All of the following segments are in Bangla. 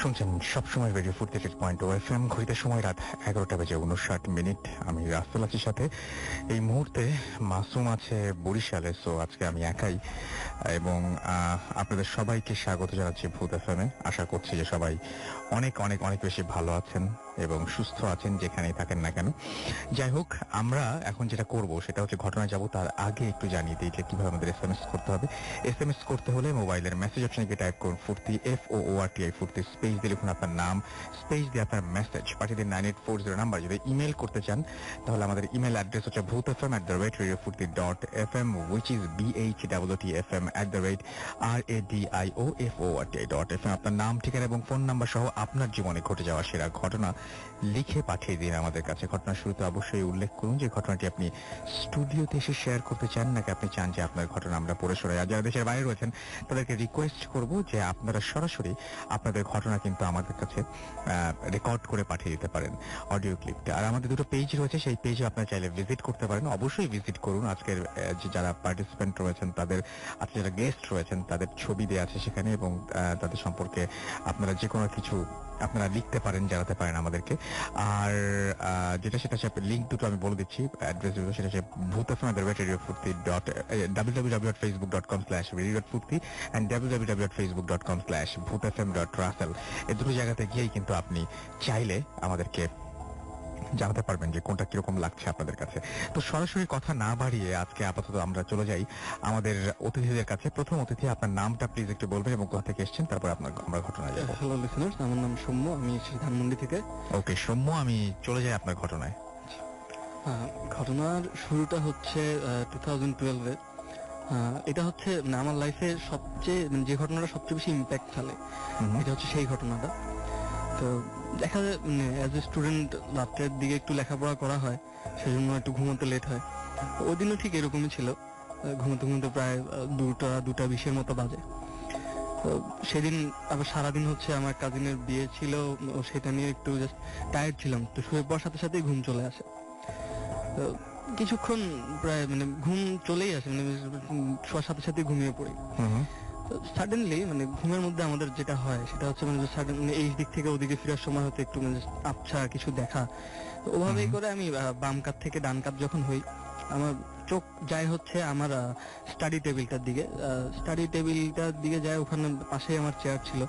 শুনছেন সবসময় রেডিও 48.0 FM। ঘড়িতে সময় রাত 11:59। আমি রাসেল আছি সাথে। এই মুহূর্তে মাসুম আছে বরিশালে, সো আজকে আমি একাই এবং আপনাদের সবাইকে স্বাগত জানাচ্ছি ভূত এফএমে। আশা করছি যে সবাই অনেক অনেক অনেক বেশি ভালো আছেন এবং সুস্থ আছেন যেখানেই থাকেন না কেন। যাই হোক, আমরা এখন যেটা করব সেটা হচ্ছে ঘটনায় যাব তার আগে একটু জানিয়ে দিই যে কিভাবে আমাদের এসএমএস করতে হবে। এসএমএস করতে হলে মোবাইলের মেসেজ অপশনে গিয়ে টাইপ করুন ফুর্তি, FOORTI ফুর্তি, স্পেস দিয়ে লিখুন আপনার নাম, স্পেস দিয়ে আপনার মেসেজ পাঠিয়ে দিন 9840 নাম্বার। যদি ইমেল করতে চান তাহলে আমাদের ইমেল অ্যাড্রেস হচ্ছে bhootfm@radiofurti.fm, which is BHOOTFM@radiofurti.fm। আপনার নাম, ঠিকানা এবং ফোন নাম্বার সহ আপনার জীবনে ঘটে যাওয়া সেরা ঘটনা লিখে পাঠিয়ে দিন আমাদের কাছে। ঘটনার শুরুতে অবশ্যই উল্লেখ করুন যে ঘটনাটি আপনি স্টুডিওতে এসে শেয়ার করতে চান নাকি আপনি চান যে আপনার ঘটনা আমরা পড়ে শোনাই। আর যারা দেশের বাইরে রয়েছেন তাদেরকে রিকোয়েস্ট করব যে আপনারা সরাসরি আপনাদের ঘটনা কিন্তু আমাদের কাছে রেকর্ড করে পাঠিয়ে দিতে পারেন অডিও ক্লিপটা। আর আমাদের দুটো পেজ রয়েছে, সেই পেজে আপনারা চাইলে ভিজিট করতে পারেন। অবশ্যই ভিজিট করুন। আজকের যে যারা পার্টিসিপেন্ট রয়েছেন তাদের, আজকে যারা গেস্ট রয়েছেন তাদের ছবি দেওয়া আছে সেখানে এবং তাদের সম্পর্কে আপনারা যে কোনো কিছু আপনারা লিখতে পারেন, জানাতে পারেন আমাদেরকে। আর যেটা সেটা হচ্ছে লিঙ্ক দুটো আমি বলে দিচ্ছি, অ্যাড্রেস দুটো, সেটা হচ্ছে www.facebook.com/radio.furti and www.facebook.com/bhootfm.russell। এই দুটো জায়গাতে গিয়েই কিন্তু আপনি চাইলে আমাদেরকে জানাতে পারবেন যে কোনটা কিরকম লাগছে আপনাদের কাছে। তো সরাসরি কথা না বাড়িয়ে আজকে আপাতত আমরা চলে যাই আমাদের অতিথিদের কাছে। প্রথম অতিথি, আপনার নামটা প্লিজ একটু বলবেন এবং কোথা থেকে এসেছেন, তারপর আমরা ঘটনায় যাব। হ্যালো লিসেনার্স, আমার নাম সৌম্য, আমি এসেছি ধানমন্ডি থেকে। ওকে সৌম্য, আমি চলে যাই আপনার ঘটনায়। ঘটনার শুরুটা হচ্ছে 2012-এ। এটা হচ্ছে আমার লাইফে সবচেয়ে যে ঘটনাটা সবচেয়ে বেশি ইম্প্যাক্ট ফেলে, এটা হচ্ছে সেই ঘটনাটা। তো দেখা যায় অ্যাজ এ স্টুডেন্ট রাত্রের দিকে একটু লেখাপড়া করা হয়, সেজন্য একটু ঘুমোতে লেট হয়। ওই দিনও ঠিক এরকমই ছিল, ঘুমোতে ঘুমোতে প্রায় 2:20 মতো বাজে। তো সেদিন আবার সারাদিন হচ্ছে আমার কাজিনের বিয়ে ছিল, সেটা নিয়ে একটু জাস্ট টায়ার্ড ছিলাম। তো শুয়ে পড়ার সাথে সাথেই ঘুম চলে আসে। তো কিছুক্ষণ প্রায় ঘুম চলেই আসে, শোয়ার সাথে সাথে ঘুমিয়ে পড়ি। সাডেনলি ঘুমের মধ্যে আমাদের যেটা হয় সেটা হচ্ছে এই দিক থেকে ওদিকে ফেরার সময় হতে একটু আবছা কিছু দেখা। তো ওভাবেই করে আমি বাম কাত থেকে ডান কাত যখন হই, আমার চোখ যায় হচ্ছে আমার স্টাডি টেবিলটার দিকে। স্টাডি টেবিলটার দিকে যায়, ওখানে পাশেই আমার চেয়ার ছিল।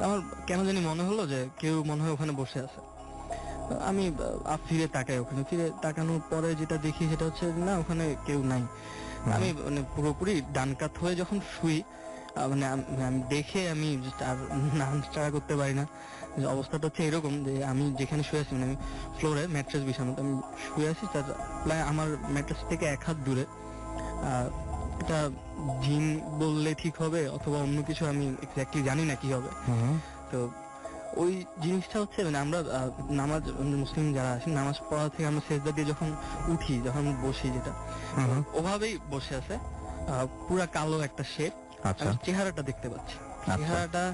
আমার কেন জানি মনে হলো যে কেউ মনে হয় ওখানে বসে আছে। আমি ফিরে তাকাই, ওখানে ফিরে তাকানোর পরে যেটা দেখি সেটা হচ্ছে না, ওখানে কেউ নাই। আমি পুরোপুরি ডান কাত হয়ে যখন শুই, আমি দেখে আমি আর নাড়াচাড়া করতে পারি না। অবস্থাটা হচ্ছে এরকম যে আমি যেখানে শুয়ে আছি, আমি ফ্লোরে ম্যাট্রেস বিছানো, আমি শুয়ে আছি তার প্রায় আমার ম্যাট্রেস থেকে 1 হাত দূরে। এটা জিন বললে ঠিক হবে অথবা অন্য কিছু, আমি এক্স্যাক্টলি জানি না কি হবে। তো ওই জিনিসটা হচ্ছে আমরা নামাজ, মুসলিম যারা আছেন, নামাজ পড়া থেকে আমরা সেজদা দিয়ে যখন উঠি, যখন বসি, যেটা ওভাবেই বসে আছে, পুরা কালো একটা শেপ। চেহারাটা দেখতে পাচ্ছি। চেহারাটা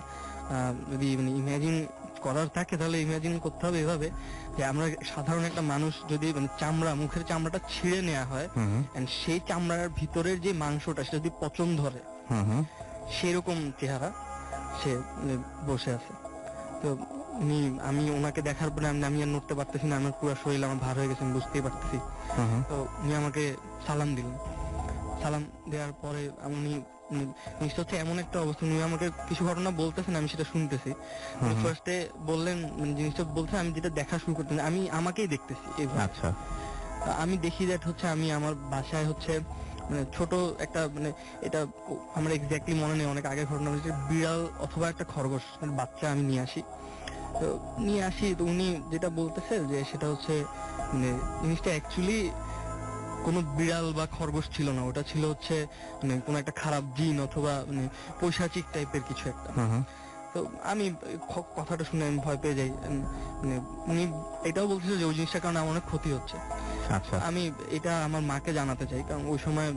যদি ইমাজিন করার থাকে তাহলে ইমাজিন করতে হবে এভাবে যে আমরা সাধারণ একটা মানুষ যদি চামড়া, মুখের চামড়াটা ছিঁড়ে নেওয়া হয়, সেই চামড়ার ভিতরের যে মাংসটা সেটা যদি পচন ধরে, সেরকম চেহারা সে বসে আছে। তো আমি ওনাকে দেখার পরে আমি আর নড়তে পারতেছি না, আমার পুরো শরীর আমার ভার হয়ে গেছে, আমি বুঝতেই পারতেছি। তো উনি আমাকে সালাম দিলেন। সালাম দেওয়ার পরে উনি জিনিসটা হচ্ছে এমন একটা অবস্থা, উনি আমাকে কিছু ঘটনা বলতেছেন, আমি সেটা শুনতেছি। ফার্স্টে বললেন, জিনিসটা বলছেন, আমি যেটা দেখা শুরু করতেছি, আমি আমাকেই দেখতেছি। আচ্ছা, আমি দেখি যে হচ্ছে আমি আমার বাসায় হচ্ছে ছোট একটা এটা আমার এক্স্যাক্টলি মনে নেই, অনেক আগের ঘটনা হচ্ছে, বিড়াল অথবা একটা খরগোশ বাচ্চা আমি নিয়ে আসি। তো উনি যেটা বলতেছে যে সেটা হচ্ছে জিনিসটা অ্যাকচুয়ালি কোনো বিড়াল বা খরগোশ ছিল না, ওটা ছিল হচ্ছে কোনো একটা খারাপ জিন অথবা পৈশাচিক টাইপের কিছু একটা। তো আমি কথাটা শুনে আমি ভয় পেয়ে যাই। উনি এটাও বলতেছে যে ওই জিনিসটার কারণে আমার অনেক ক্ষতি হচ্ছে। আমি এটা আমার মাকে জানাতে চাই, কারণ ওই সময়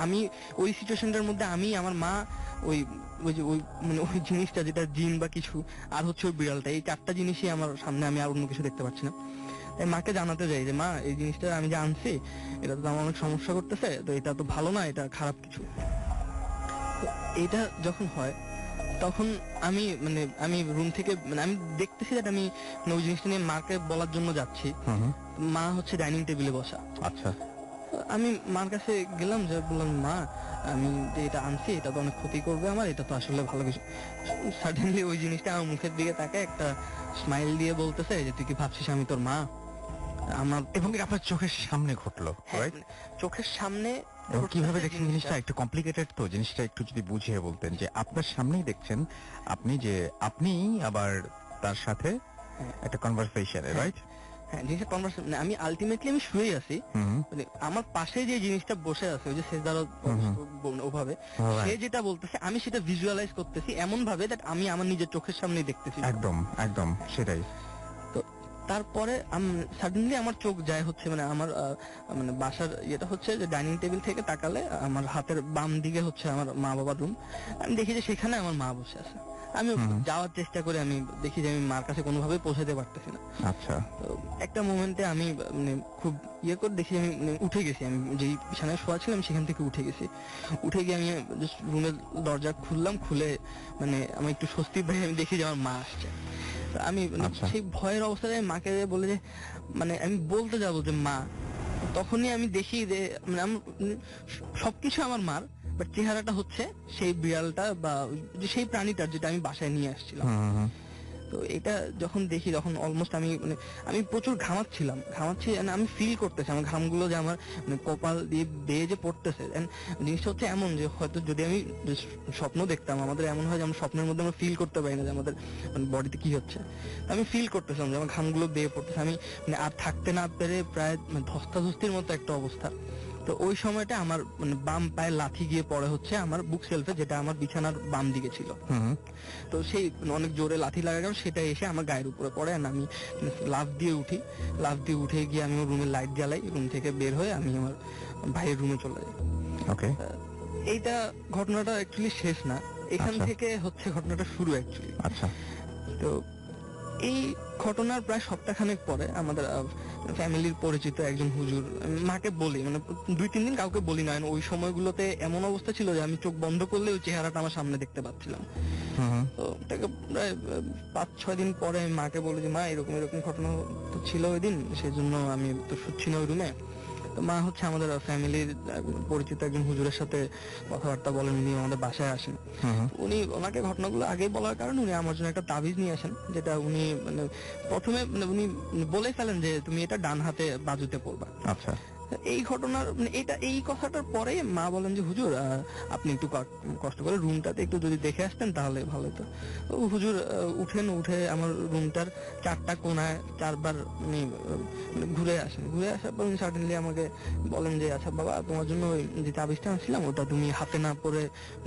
আমি ওই সিচুয়েশনটার মধ্যে, আমি, আমার মা, ওই ওই জিনিসটা যেটা জিন বা কিছু, আর হচ্ছে ওই বিড়ালটা, এই 4টা জিনিসই আমার সামনে, আমি আর অন্য কিছু দেখতে পাচ্ছি না। মাকে জানাতে যাই যে মা, এই জিনিসটা আমি যে আনছি এটা তো আমার অনেক সমস্যা করতেছে, তো এটা তো ভালো না, এটা খারাপ কিছু। তো এটা যখন হয় তখন আমি রুম থেকে আমি দেখতেছি যে আমি ওই জিনিসটা নিয়ে মাকে বলার জন্য যাচ্ছি। মা হচ্ছে ডাইনিং টেবিলে বসা। আচ্ছা। আমি মার কাছে গেলাম, যে বললাম, মা আমি যে এটা আনছি এটা তো অনেক ক্ষতি করবে আমার, এটা তো আসলে ভালো কিছু। সাডেনলি ওই জিনিসটা আমার মুখের দিকে তাকায় একটা স্মাইল দিয়ে বলতেছে যে তুই কি ভাবছিস আমি তোর মা? আমার এবং আপনার চোখের সামনে ঘটলো, রাইট? চোখের সামনে। এবং কিভাবে দেখছেন জিনিসটা একটু কমপ্লিকেটেড, তো জিনিসটা একটু যদি বুঝিয়ে বলতেন যে আপনার সামনেই দেখছেন আপনি আবার তার সাথে একটা কনভারসেশন, রাইট? হ্যাঁ, জিনিসটা কনভারসেশন আমি আলটিমেটলি আমি শুয়েই আছি, আমার পাশে যে জিনিসটা বসে আছে ওই যে সেজদার ওভাবে সে যেটা বলতেছে আমি সেটা ভিজুয়ালাইজ করতেছি এমন ভাবে দ্যাট আমি আমার নিজের চোখের সামনেই দেখতেছি। একদম একদম সেটাই। তো তারপরে সাডেনলি আমার চোখ যায় হচ্ছে আমার বাসার ইয়েটা হচ্ছে যে ডাইনিং টেবিল থেকে তাকালে আমার হাতের বাম দিকে হচ্ছে আমার মা বাবার রুম। আমি দেখি যে সেখানে আমার মা বসে আছে। আমি যাওয়ার চেষ্টা করে আমি দেখি যে আমি মার কাছে কোনোভাবে পৌঁছাতে পারতেছি না। আচ্ছা। তো একটা মোমেন্টে আমি খুব ইয়ে করে দেখি আমি উঠে গেছি, আমি যেই বিছানায় শোয়া ছিলাম সেখান থেকে উঠে গেছি। উঠে গিয়ে আমি রুমের দরজা খুললাম, খুলে আমি একটু স্বস্তি পাই, আমি দেখি যে আমার মা আসছে। আমি সেই ভয়ের অবস্থায় মাকে বলে যে আমি বলতে যাবো যে মা, তখনই আমি দেখি যে সবকিছু আমার মার, বাট চেহারাটা হচ্ছে সেই বিড়ালটা বা সেই প্রাণীটার যেটা আমি বাসায় নিয়ে আসছিলাম। তো এটা যখন দেখি তখন অলমোস্ট আমি প্রচুর ঘামাচ্ছি, আমি ফিল করতেছি আমার ঘামগুলো যে আমার কপাল দিয়ে বেয়ে যে পড়তেছে। জিনিসটা হচ্ছে এমন যে হয়তো যদি আমি স্বপ্ন দেখতাম, আমাদের এমন হয় যে আমরা স্বপ্নের মধ্যে আমরা ফিল করতে পারি না যে আমাদের বডিতে কি হচ্ছে। আমি ফিল করতেছিলাম যে আমার ঘামগুলো বেয়ে পড়তেছে, আমি আর থাকতে না পেরে প্রায় ধস্তাধস্তির মতো একটা অবস্থা। তো ওই সময়টা আমার বাম পায়ে লাথি গিয়ে পড়ে হচ্ছে আমার বুক সেলফে, যেটা আমার বিছানার বাম দিকে ছিল। তো সেই অনেক জোরে লাথি লাগা গেল, সেটা এসে আমার গায়ের উপরে পড়ে। আমি লাফ দিয়ে উঠে গিয়ে আমি রুমের লাইট জ্বালাই, রুম থেকে বের হয়ে আমি আমার ভাইয়ের রুমে চলে যাই। ওকে। এইটা ঘটনাটা অ্যাকচুয়ালি শেষ না, এখান থেকে হচ্ছে ঘটনাটা শুরু অ্যাকচুয়ালি। আচ্ছা। তো এই ঘটনার প্রায় সপ্তাহখানেক পরে আমাদের ফ্যামিলির পরিচিত একজন হুজুর, মাকে বলি 2-3 দিন কাউকে বলি না, ওই সময়গুলোতে এমন অবস্থা ছিল যে আমি চোখ বন্ধ করলে ওই চেহারাটা আমার সামনে দেখতে পাচ্ছিলাম। তো তাকে প্রায় 5-6 দিন পরে আমি মাকে বলি যে মা এরকম এরকম ঘটনা তো ছিল ওই দিন, সেই জন্য আমি তো শুচ্ছি না ওই রুমে। তো মা হচ্ছে আমাদের ফ্যামিলির পরিচিত একজন হুজুরের সাথে কথাবার্তা বলেন, উনি আমাদের বাসায় আসেন। উনি ওনাকে ঘটনাগুলো আগেই বলার কারণে উনি আমার জন্য একটা তাবিজ নিয়ে আসেন, যেটা উনি প্রথমে উনি বলে ফেলেন যে তুমি এটা ডান হাতে বাজুতে পড়বা। আচ্ছা। এই ঘটনার এই কথাটার পরে মা বলেন যে হুজুর আপনি একটু কষ্ট করে রুমটাতে একটু যদি দেখে আসতেন তাহলে ভালো হতো। হুজুর উঠে আমার রুমটার 4টা কোণায় 4বার উনি ঘুরে আসার পর সাডেনলি আমাকে বলেন যে আচ্ছা বাবা, তোমার জন্য ওই যে তাবিজটা আনছিলাম ওটা তুমি হাতে না পরে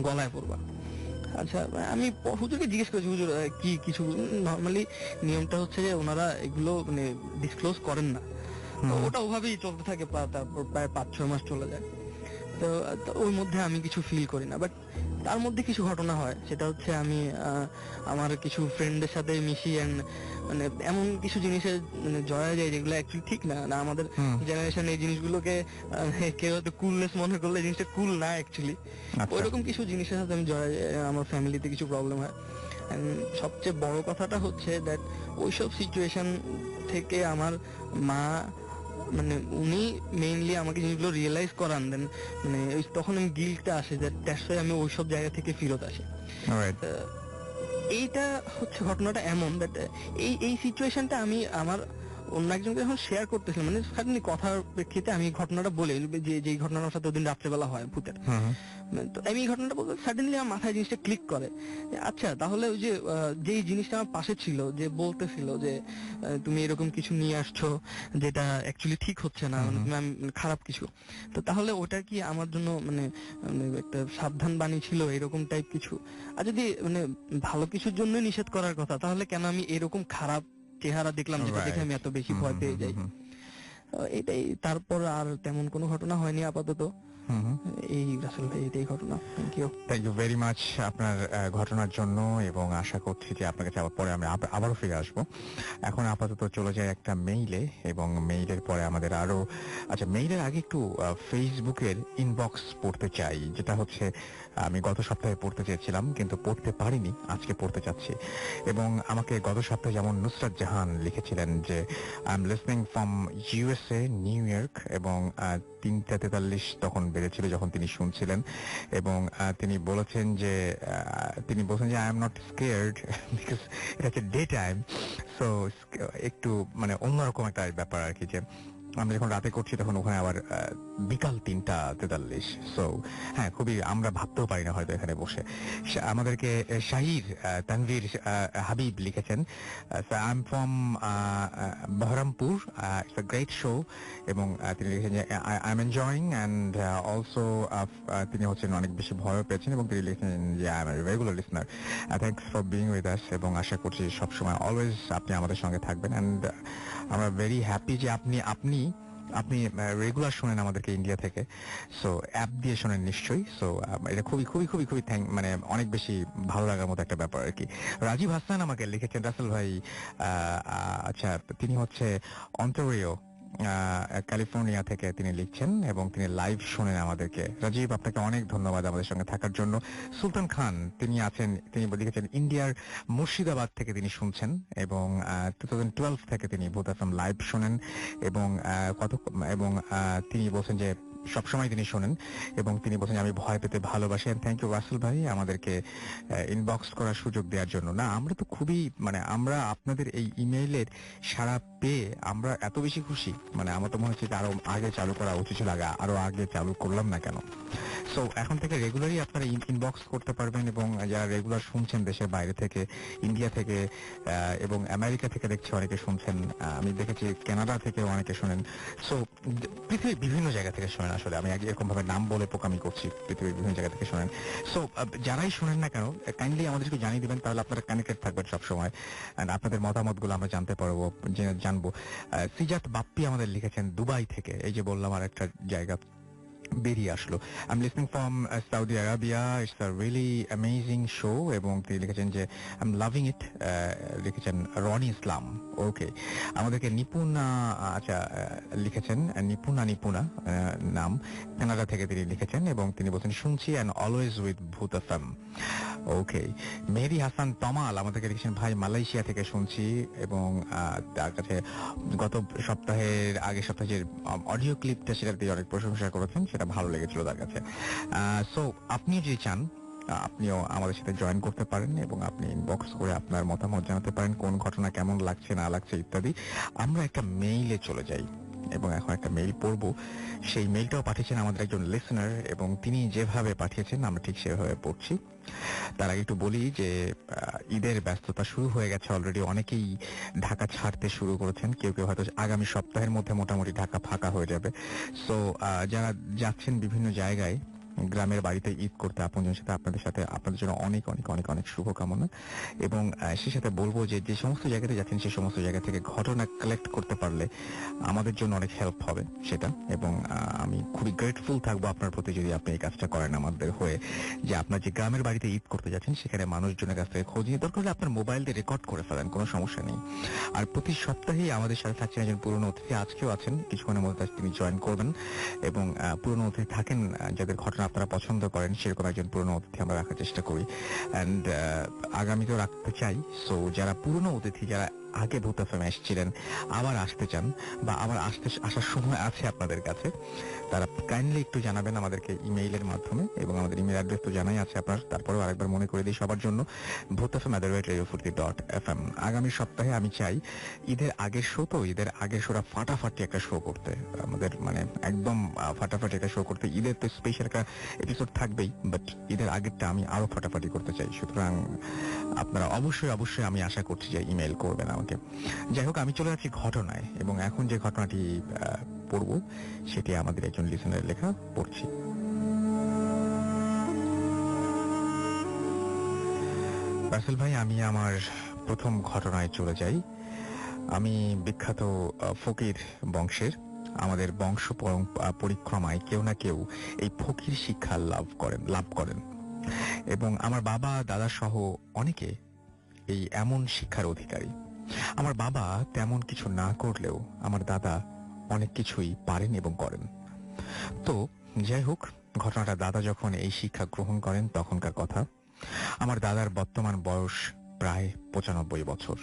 গলায় পরবা। আচ্ছা, আমি হুজুরকে জিজ্ঞেস করেছি হুজুর কি কিছু, নর্মালি নিয়মটা হচ্ছে যে ওনারা এগুলো ডিসক্লোজ করেন না, ওটা ওভাবেই চলতে থাকে, তারপর প্রায় 5-6 মাস চলে যায়। তো ওই মধ্যে আমি কিছু ফিল করি না, বাট তার মধ্যে কিছু ঘটনা হয়, সেটা হচ্ছে আমি আমার কিছু ফ্রেন্ডের সাথে মিশি এন্ড এমন কিছু জিনিসে জড়ায় যায় যেগুলো অ্যাকচুয়ালি ঠিক না। আমাদের জেনারেশন এই জিনিসগুলোকে কেউ হয়তো কুলনেস মনে করলে জিনিসটা কুল না অ্যাকচুয়ালি। ওইরকম কিছু জিনিসের সাথে আমি জড়ায় যাই, আমার ফ্যামিলিতে কিছু প্রবলেম হয়। সবচেয়ে বড় কথাটা হচ্ছে দ্যাট ওইসব সিচুয়েশন থেকে আমার মা উনি মেইনলি আমাকে জিনিসগুলো রিয়েলাইজ করান দেন, তখন আমি গিল্টটা আসে যে আমি ওইসব জায়গা থেকে ফেরত আসি। এইটা হচ্ছে ঘটনাটা এমন দ্যাট এই সিচুয়েশনটা আমি আমার অন্য একজনকে যখন শেয়ার করতেছিলাম, সাডেনলি কথার প্রেক্ষিতে আমি ঘটনাটা বলি যে ঘটনার সাথে ওদিন রাত্রেবেলা হয় ভূতের। তো আমি এই ঘটনাটা বলতে সাডেনলি আমার মাথায় জিনিসটা ক্লিক করে, আচ্ছা তাহলে ওই যেই জিনিসটা আমার পাশে ছিল, যে বলতেছিল যে তুমি এরকম কিছু নিয়ে আসছো যেটা অ্যাকচুয়ালি ঠিক হচ্ছে না, খারাপ কিছু, তো তাহলে ওটা কি আমার জন্য একটা সাবধান বাণী ছিল এরকম টাইপ কিছু? আর যদি ভালো কিছুর জন্য নিষেধ করার কথা, তাহলে কেন আমি এরকম খারাপ চেহারা দেখলাম যেটা দেখে আমি এত বেশি ভয় পেয়ে যাই? এটাই, তারপর আর তেমন কোনো ঘটনা হয়নি আপাতত। এই রাসেল ভাই, এটাই ঘটনা। Thank you. Thank you very much আপনার ঘটনার জন্য, এবং আশা করছি যে আপনার কাছে পরে আমি আবারও ফিরে আসবো। এখন আপাতত চলে যায় একটা মেইলে, এবং মেইলের পরে আমাদের আরো, আচ্ছা মেইলের আগে একটু ফেসবুকের ইনবক্স পড়তে চাই, যেটা হচ্ছে আমি গত সপ্তাহে পড়তে চেয়েছিলাম কিন্তু পড়তে পারিনি, আজকে পড়তে চাচ্ছি। এবং আমাকে গত সপ্তাহে যেমন নুসরাত জাহান লিখেছিলেন যে I am listening from USA, new York, এবং 3:43 তখন বেড়েছিল যখন তিনি শুনছিলেন, এবং তিনি বলেছেন যে I am not scared because এটা হচ্ছে ডে টাইম, সো একটু মানে অন্যরকম একটা ব্যাপার আর কি, যে আমরা যখন রাতে করছি তখন ওখানে আবার বিকাল 3:43। সো হ্যাঁ, খুবই আমরা ভাবতেও পারি না হয়তো এখানে বসে। আমাদেরকে শাহির তানভীর হাবিব লিখেছেন, I am from Baharampur, it's a great show, এবং তিনি লিখেছেন যে I am enjoying and also তিনি হচ্ছেন অনেক বেশি ভয়ও পেয়েছেন, এবং তিনি লিখেছেন যে I am regular listener, thanks for being with আস, এবং আশা করছি সবসময় অলওয়েজ আপনি আমাদের সঙ্গে থাকবেন। অ্যান্ড আমরা ভেরি হ্যাপি যে আপনি আপনি আপনি রেগুলার শোনেন আমাদেরকে ইন্ডিয়া থেকে, সো অ্যাপ দিয়ে শোনেন নিশ্চয়ই। সো এটা খুবই খুবই খুবই খুবই মানে অনেক বেশি ভালো লাগার মতো একটা ব্যাপার আর কি। রাজীব হাসান আমাকে লিখেছেন, রাসেল ভাই আচ্ছা তিনি হচ্ছে অন্টারিও ক্যালিফোর্নিয়া থেকে তিনি লিখছেন, এবং তিনি লাইভ শোনেন আমাদেরকে। রাজীব, আপনাকে অনেক ধন্যবাদ আমাদের সঙ্গে থাকার জন্য। সুলতান খান তিনি আছেন, তিনি লিখেছেন ইন্ডিয়ার মুর্শিদাবাদ থেকে তিনি শুনছেন, এবং 2012 থেকে তিনি ভূত এফএম লাইভ শোনেন, এবং এবং তিনি বলছেন যে সবসময় তিনি শোনেন, এবং তিনি বলছেন আমি ভয় পেতে ভালোবাসি। থ্যাংক ইউ রাসেল ভাই আমাদেরকে ইনবক্স করার সুযোগ দেওয়ার জন্য। না, আমরা তো খুবই মানে আমরা আপনাদের এই ইমেইলের সাড়া পেয়ে আমরা এত বেশি খুশি, মানে আমার তো মনে হচ্ছে যে আরো আগে চালু করা উচিত ছিল, আরো আগে চালু করলাম না কেন। সো এখন থেকে রেগুলারই আপনারা ইনবক্স করতে পারবেন, এবং যারা রেগুলার শুনছেন দেশের বাইরে থেকে, ইন্ডিয়া থেকে এবং আমেরিকা থেকে দেখছি অনেকে শুনছেন, আমি দেখেছি কানাডা থেকে অনেকে শোনেন। সো পৃথিবীর বিভিন্ন জায়গা থেকে শোনেন, আসলে আমি আগে এরকম ভাবে নাম বলে পোকামি করছি, পৃথিবীর বিভিন্ন জায়গা থেকে শোনেন। সো যারাই শোনেন না কেন, কাইন্ডলি আমাদেরকে জানিয়ে দিবেন, তাহলে আপনারা কানেক্টেড থাকবেন সবসময়, আপনাদের মতামতগুলো আমরা জানতে পারবো, জানবো। সিজাত বাপ্পি আমাদের লিখেছেন দুবাই থেকে, এই যে বললাম আর একটা জায়গা বেরিয়ে আসলো। I am listening from Saudi Arabia, it's a really amazing show, এবং তিনি লিখেছেন যে আই এম লাভিং ইট, লিখেছেন রনি ইসলাম। ওকে, আমাদেরকে নিপুণা আচ্ছা লিখেছেন নিপুণা নাম, কানাডা থেকে তিনি লিখেছেন, এবং তিনি বলছেন শুনছি অ্যান্ড অলওয়েজ উইথ ভূত এফএম। ওকে, মেহেদি হাসান তমাল আমাদেরকে লিখেছেন ভাই মালয়েশিয়া থেকে শুনছি, এবং তার কাছে গত আগের সপ্তাহে যে অডিও ক্লিপটা সেটা দিয়ে অনেক প্রশংসা করেছেন, সেটা ভালো লেগেছিল তার কাছে। সো আপনিও যদি চান আপনিও আমাদের সাথে জয়েন করতে পারেন, এবং আপনি ইনবক্স করে আপনার মতামত জানাতে পারেন, কোন ঘটনা কেমন লাগছে না লাগছে ইত্যাদি। আমরা একটা মেইলে চলে যাই, এবং এখন একটা মেইল পড়বো। সেই মেইলটাও পাঠিয়েছেন আমাদের একজন লিসনার, এবং তিনি যেভাবে পাঠিয়েছেন আমরা ঠিক সেভাবে পড়ছি। তার আগে একটু বলি যে ঈদের ব্যস্ততা শুরু হয়ে গেছে অলরেডি, অনেকেই ঢাকা ছাড়তে শুরু করেছেন, কেউ কেউ হয়তো আগামী সপ্তাহের মধ্যে মোটামুটি ঢাকা ফাঁকা হয়ে যাবে। সো যারা যাচ্ছেন বিভিন্ন জায়গায় গ্রামের বাড়িতে ঈদ করতে আপনজনের সাথে, আপনাদের জন্য অনেক অনেক অনেক অনেক শুভকামনা। এবং সে সাথে বলবো যে যে সমস্ত জায়গাতে যাচ্ছেন সেই সমস্ত জায়গা থেকে ঘটনা কালেক্ট করতে পারলে আমাদের জন্য অনেক হেল্প হবে সেটা, এবং আমি খুবই গ্রেটফুল থাকবো আপনার প্রতি যদি আপনি এই কাজটা করেন আমাদের হয়ে, যে আপনার যে গ্রামের বাড়িতে ঈদ করতে যাচ্ছেন সেখানে মানুষজনের কাছ থেকে খোঁজ নিয়ে দরকার হলে আপনার মোবাইল দিয়ে রেকর্ড করে ফেলেন, কোনো সমস্যা নেই। আর প্রতি সপ্তাহেই আমাদের সাথে থাকছেন একজন পুরনো অতিথি, আজকেও আছেন, কিছুক্ষণের মধ্যে তিনি জয়েন করবেন, এবং পুরনো অতিথি থাকেন যাদের ঘটনা আপনারা পছন্দ করেন, সেরকম একজন পুরনো অতিথি আমরা রাখার চেষ্টা করি, অ্যান্ড আগামীতেও রাখতে চাই। সো যারা পুরনো অতিথি, যারা আগে ভূত এফএমে এসেছিলেন, আবার আসতে চান, বা আবার আসার সময় আছে আপনাদের কাছে, তারা কাইন্ডলি একটু জানাবেন আমাদেরকে ইমেইলের মাধ্যমে, এবং আমাদের ইমেইল অ্যাড্রেস তো জানাই আছে আপনার, তারপরেও আরেকবার মনে করে দিই সবার জন্য, bhutfm@radiofurti.fm। আগামী সপ্তাহে আমি চাই ঈদের আগের শো, তো ঈদের আগের শোটা ফাটাফাটি একটা শো করতে, আমাদের মানে একদম ফাটাফাটি একটা শো করতে। ঈদের তো স্পেশাল একটা এপিসোড থাকবেই, বাট ঈদের আগেরটা আমি আরো ফাটাফাটি করতে চাই। সুতরাং আপনারা অবশ্যই অবশ্যই আমি আশা করছি যে ইমেইল করবেন আমাকে। যাই হোক, আমি চলে যাচ্ছি ঘটনায়, এবং এখন যে ঘটনাটি পড়ব সেটি আমাদের একজন লিসনারের লেখা, পড়ছি। রাসেল ভাই, আমি আমার প্রথম ঘটনায় চলে যাই। আমি বিখ্যাত ফকির বংশের, আমাদের বংশ পরিক্রমায় কেউ না কেউ এই ফকির শিক্ষা লাভ করেন এবং আমার বাবা দাদা সহ অনেকে এই এমন শিক্ষার অধিকারী। আমার বাবা তেমন কিছু না করলেও আমার দাদা অনেক কিছুই পারেন এবং করেন। তো যাই হোক, ঘটনাটা দাদা যখন এই শিক্ষা গ্রহণ করেন তখনকার কথা। আমার দাদার বর্তমান বয়স প্রায় 95 বছর।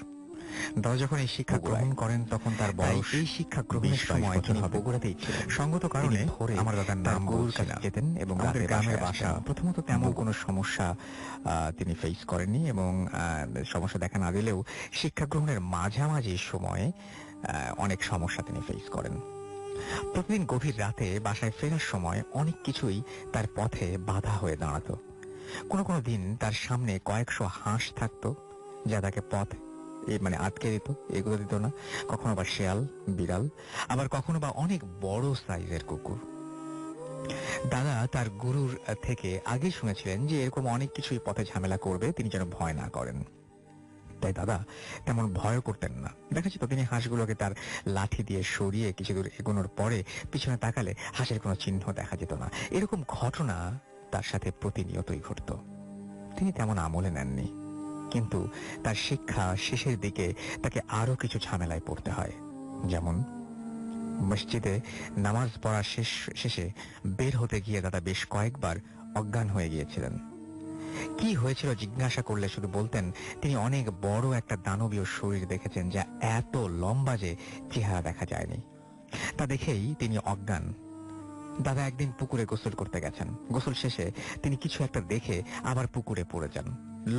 দাদা যখন এই শিক্ষা গ্রহণ করেন তখন তার বয়স, এই শিক্ষা গ্রহণের সময় তিনি বগুড়াতেই ছিলেন। সঙ্গত কারণে আমার দাদার নাম গরুর কাছে যেতেন এবং আমাদের গ্রামের বাসা। প্রথমত তেমন কোনো সমস্যা তিনি ফেস করেননি এবং সমস্যা দেখা না দিলেও শিক্ষা গ্রহণের মাঝামাঝি সময়ে অনেক সমস্যা তিনি ফেস করেন। প্রতিদিন গভীর রাতে বাসায় ফেরার সময় অনেক কিছুই তার পথে বাধা হয়ে দাঁড়াতো। কোনো কোনো দিন তার সামনে কয়েকশো হাঁস থাকতো যা তাকে পথ আটকে দিত, এগুলো দিত না। কখনো বা শেয়াল, বিড়াল, আবার কখনো বা অনেক বড় সাইজের কুকুর। দাদা তার গুরুর থেকে আগে শুনেছিলেন যে এরকম অনেক কিছুই পথে ঝামেলা করবে, তিনি যেন ভয় না করেন। তাই দাদা তেমন ভয় করতেন না। দেখা যেত তিনি হাঁসগুলোকে তার লাঠি দিয়ে সরিয়ে কিছু দূর এগোনোর পরে পিছনে তাকালে হাঁসের কোনো চিহ্ন দেখা যেত না। এরকম ঘটনা তার সাথে প্রতিনিয়তই ঘটত। তিনি তেমন আমলে নেননি, কিন্তু তার শিক্ষা শেষের দিকে তাকে আরো কিছু ঝামেলায় পড়তে হয়। যেমন মসজিদে নামাজ পড়া শেষে বের হতে গিয়ে দাদা বেশ কয়েকবার অজ্ঞান হয়ে গিয়েছিলেন। কি হয়েছিল জিজ্ঞাসা করলে শুধু বলতেন তিনি অনেক বড় একটা দানবীয় শরীর দেখেছেন যা এত লম্বা যে চেহারা দেখা যায়নি। তা দেখেই তিনি অজ্ঞান। দাদা একদিন পুকুরে গোসল করতে গেছেন। গোসল শেষে তিনি কিছু একটা দেখে আবার পুকুরে পড়ে যান।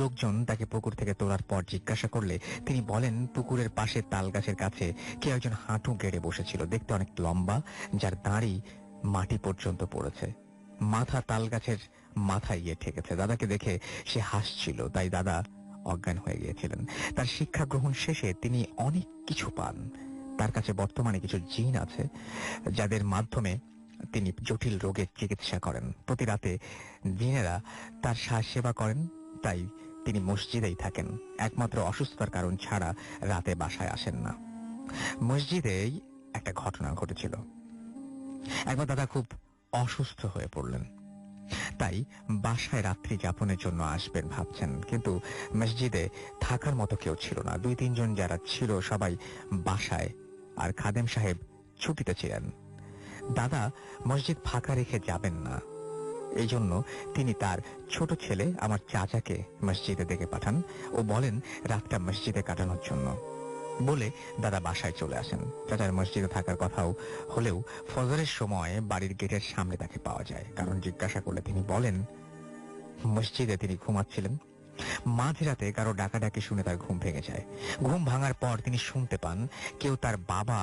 লোকজন তাকে পুকুর থেকে তোলার পর জিজ্ঞাসা করলে তিনি বলেন পুকুরের পাশে তাল গাছের কাছে কেউ একজন হাঁটু গেড়ে বসেছিল, দেখতে অনেক লম্বা, যার দাঁড়ি মাটি পর্যন্ত পড়েছে, মাথা তাল গাছের মাথায় গিয়ে ঠেকেছে। দাদাকে দেখে সে হাসছিল, তাই দাদা অজ্ঞান হয়ে গিয়েছিলেন। তার শিক্ষা গ্রহণ শেষে তিনি অনেক কিছু পান। তার কাছে বর্তমানে কিছু জিন আছে যাদের মাধ্যমে তিনি জটিল রোগের চিকিৎসা করেন। প্রতি রাতে জিনেরা তার সেবা করেন, তাই তিনি মসজিদেই থাকেন। একমাত্র অসুস্থতার কারণ ছাড়া রাতে বাসায় আসেন না। মসজিদেই একটা ঘটনা ঘটেছিল। একবার দাদা খুব অসুস্থ হয়ে পড়লেন, তাই বাসায় রাত্রি যাপনের জন্য আসবেন ভাবছেন, কিন্তু মসজিদে থাকার মতো কেউ ছিল না। 2-3 জন যারা ছিল সবাই বাসায়, আর খাদেম সাহেব ছুটিতে ছিলেন। দাদা মসজিদ ফাঁকা রেখে যাবেন না, এই জন্য তিনি তার ছোট ছেলে আমার চাচাকে মসজিদে ডেকে পাঠান ও বলেন রাতটা মসজিদে কাটানোর জন্য। বলে দাদা বাসায় চলে আসেন। চাচার মসজিদে থাকার কথাও হলেও ফজরের সময় বাড়ির গেটের সামনে তাকে পাওয়া যায়। কারণ জিজ্ঞাসা করলে তিনি বলেন মসজিদে তিনি ঘুমাচ্ছিলেন। মাঝরাতে কারো ডাকাডাকি শুনে তার ঘুম ভেঙে যায়। ঘুম ভাঙার পর তিনি শুনতে পান কেউ তার বাবা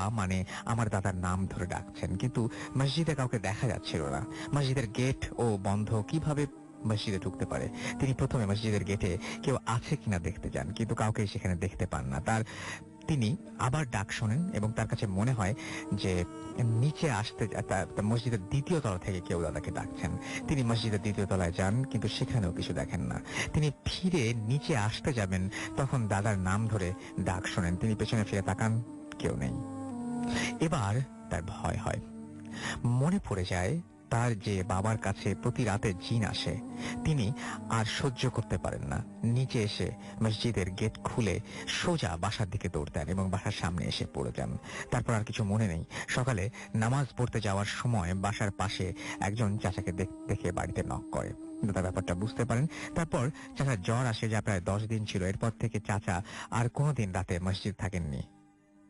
আমার দাদার নাম ধরে ডাকছেন, কিন্তু মসজিদে কাউকে দেখা যাচ্ছিল না। মসজিদের গেট ও বন্ধ, কিভাবে মসজিদে ঢুকতে পারে? তিনি প্রথমে মসজিদের গেটে কেউ আছে কিনা দেখতে যান, কিন্তু কাউকে সেখানে দেখতে পান না। তিনি আবার ডাক শোনেন এবং তার কাছে মনে হয় যে নিচে আসতে মসজিদের 2য় তলা থেকে কেউ দাদাকে ডাকছেন। তিনি মসজিদের 2য় তলায় যান, কিন্তু সেখানেও কিছু দেখেন না। তিনি ফিরে নিচে আসতে যাবেন, তখন দাদার নাম ধরে ডাক শোনেন। তিনি পেছনে ফিরে তাকান, কেউ নেই। এবার তার ভয় হয়। মনে পড়ে যায় তার যে বাবার কাছে প্রতি রাতে জিন আসে। তিনি আর সহ্য করতে পারেন না, নিচে এসে মসজিদের গেট খুলে সোজা বাসার দিকে দৌড় দেন এবং বাসার সামনে এসে পড়ে যান। তারপর আর কিছু মনে নেই। সকালে নামাজ পড়তে যাওয়ার সময় বাসার পাশে একজন চাচাকে দেখে বাড়িতে নক করে। দাদা ব্যাপারটা বুঝতে পারেন। তারপর চাচার জ্বর আসে, যা প্রায় 10 দিন ছিল। এরপর থেকে চাচা আর কোনোদিন রাতে মসজিদ থাকেননি।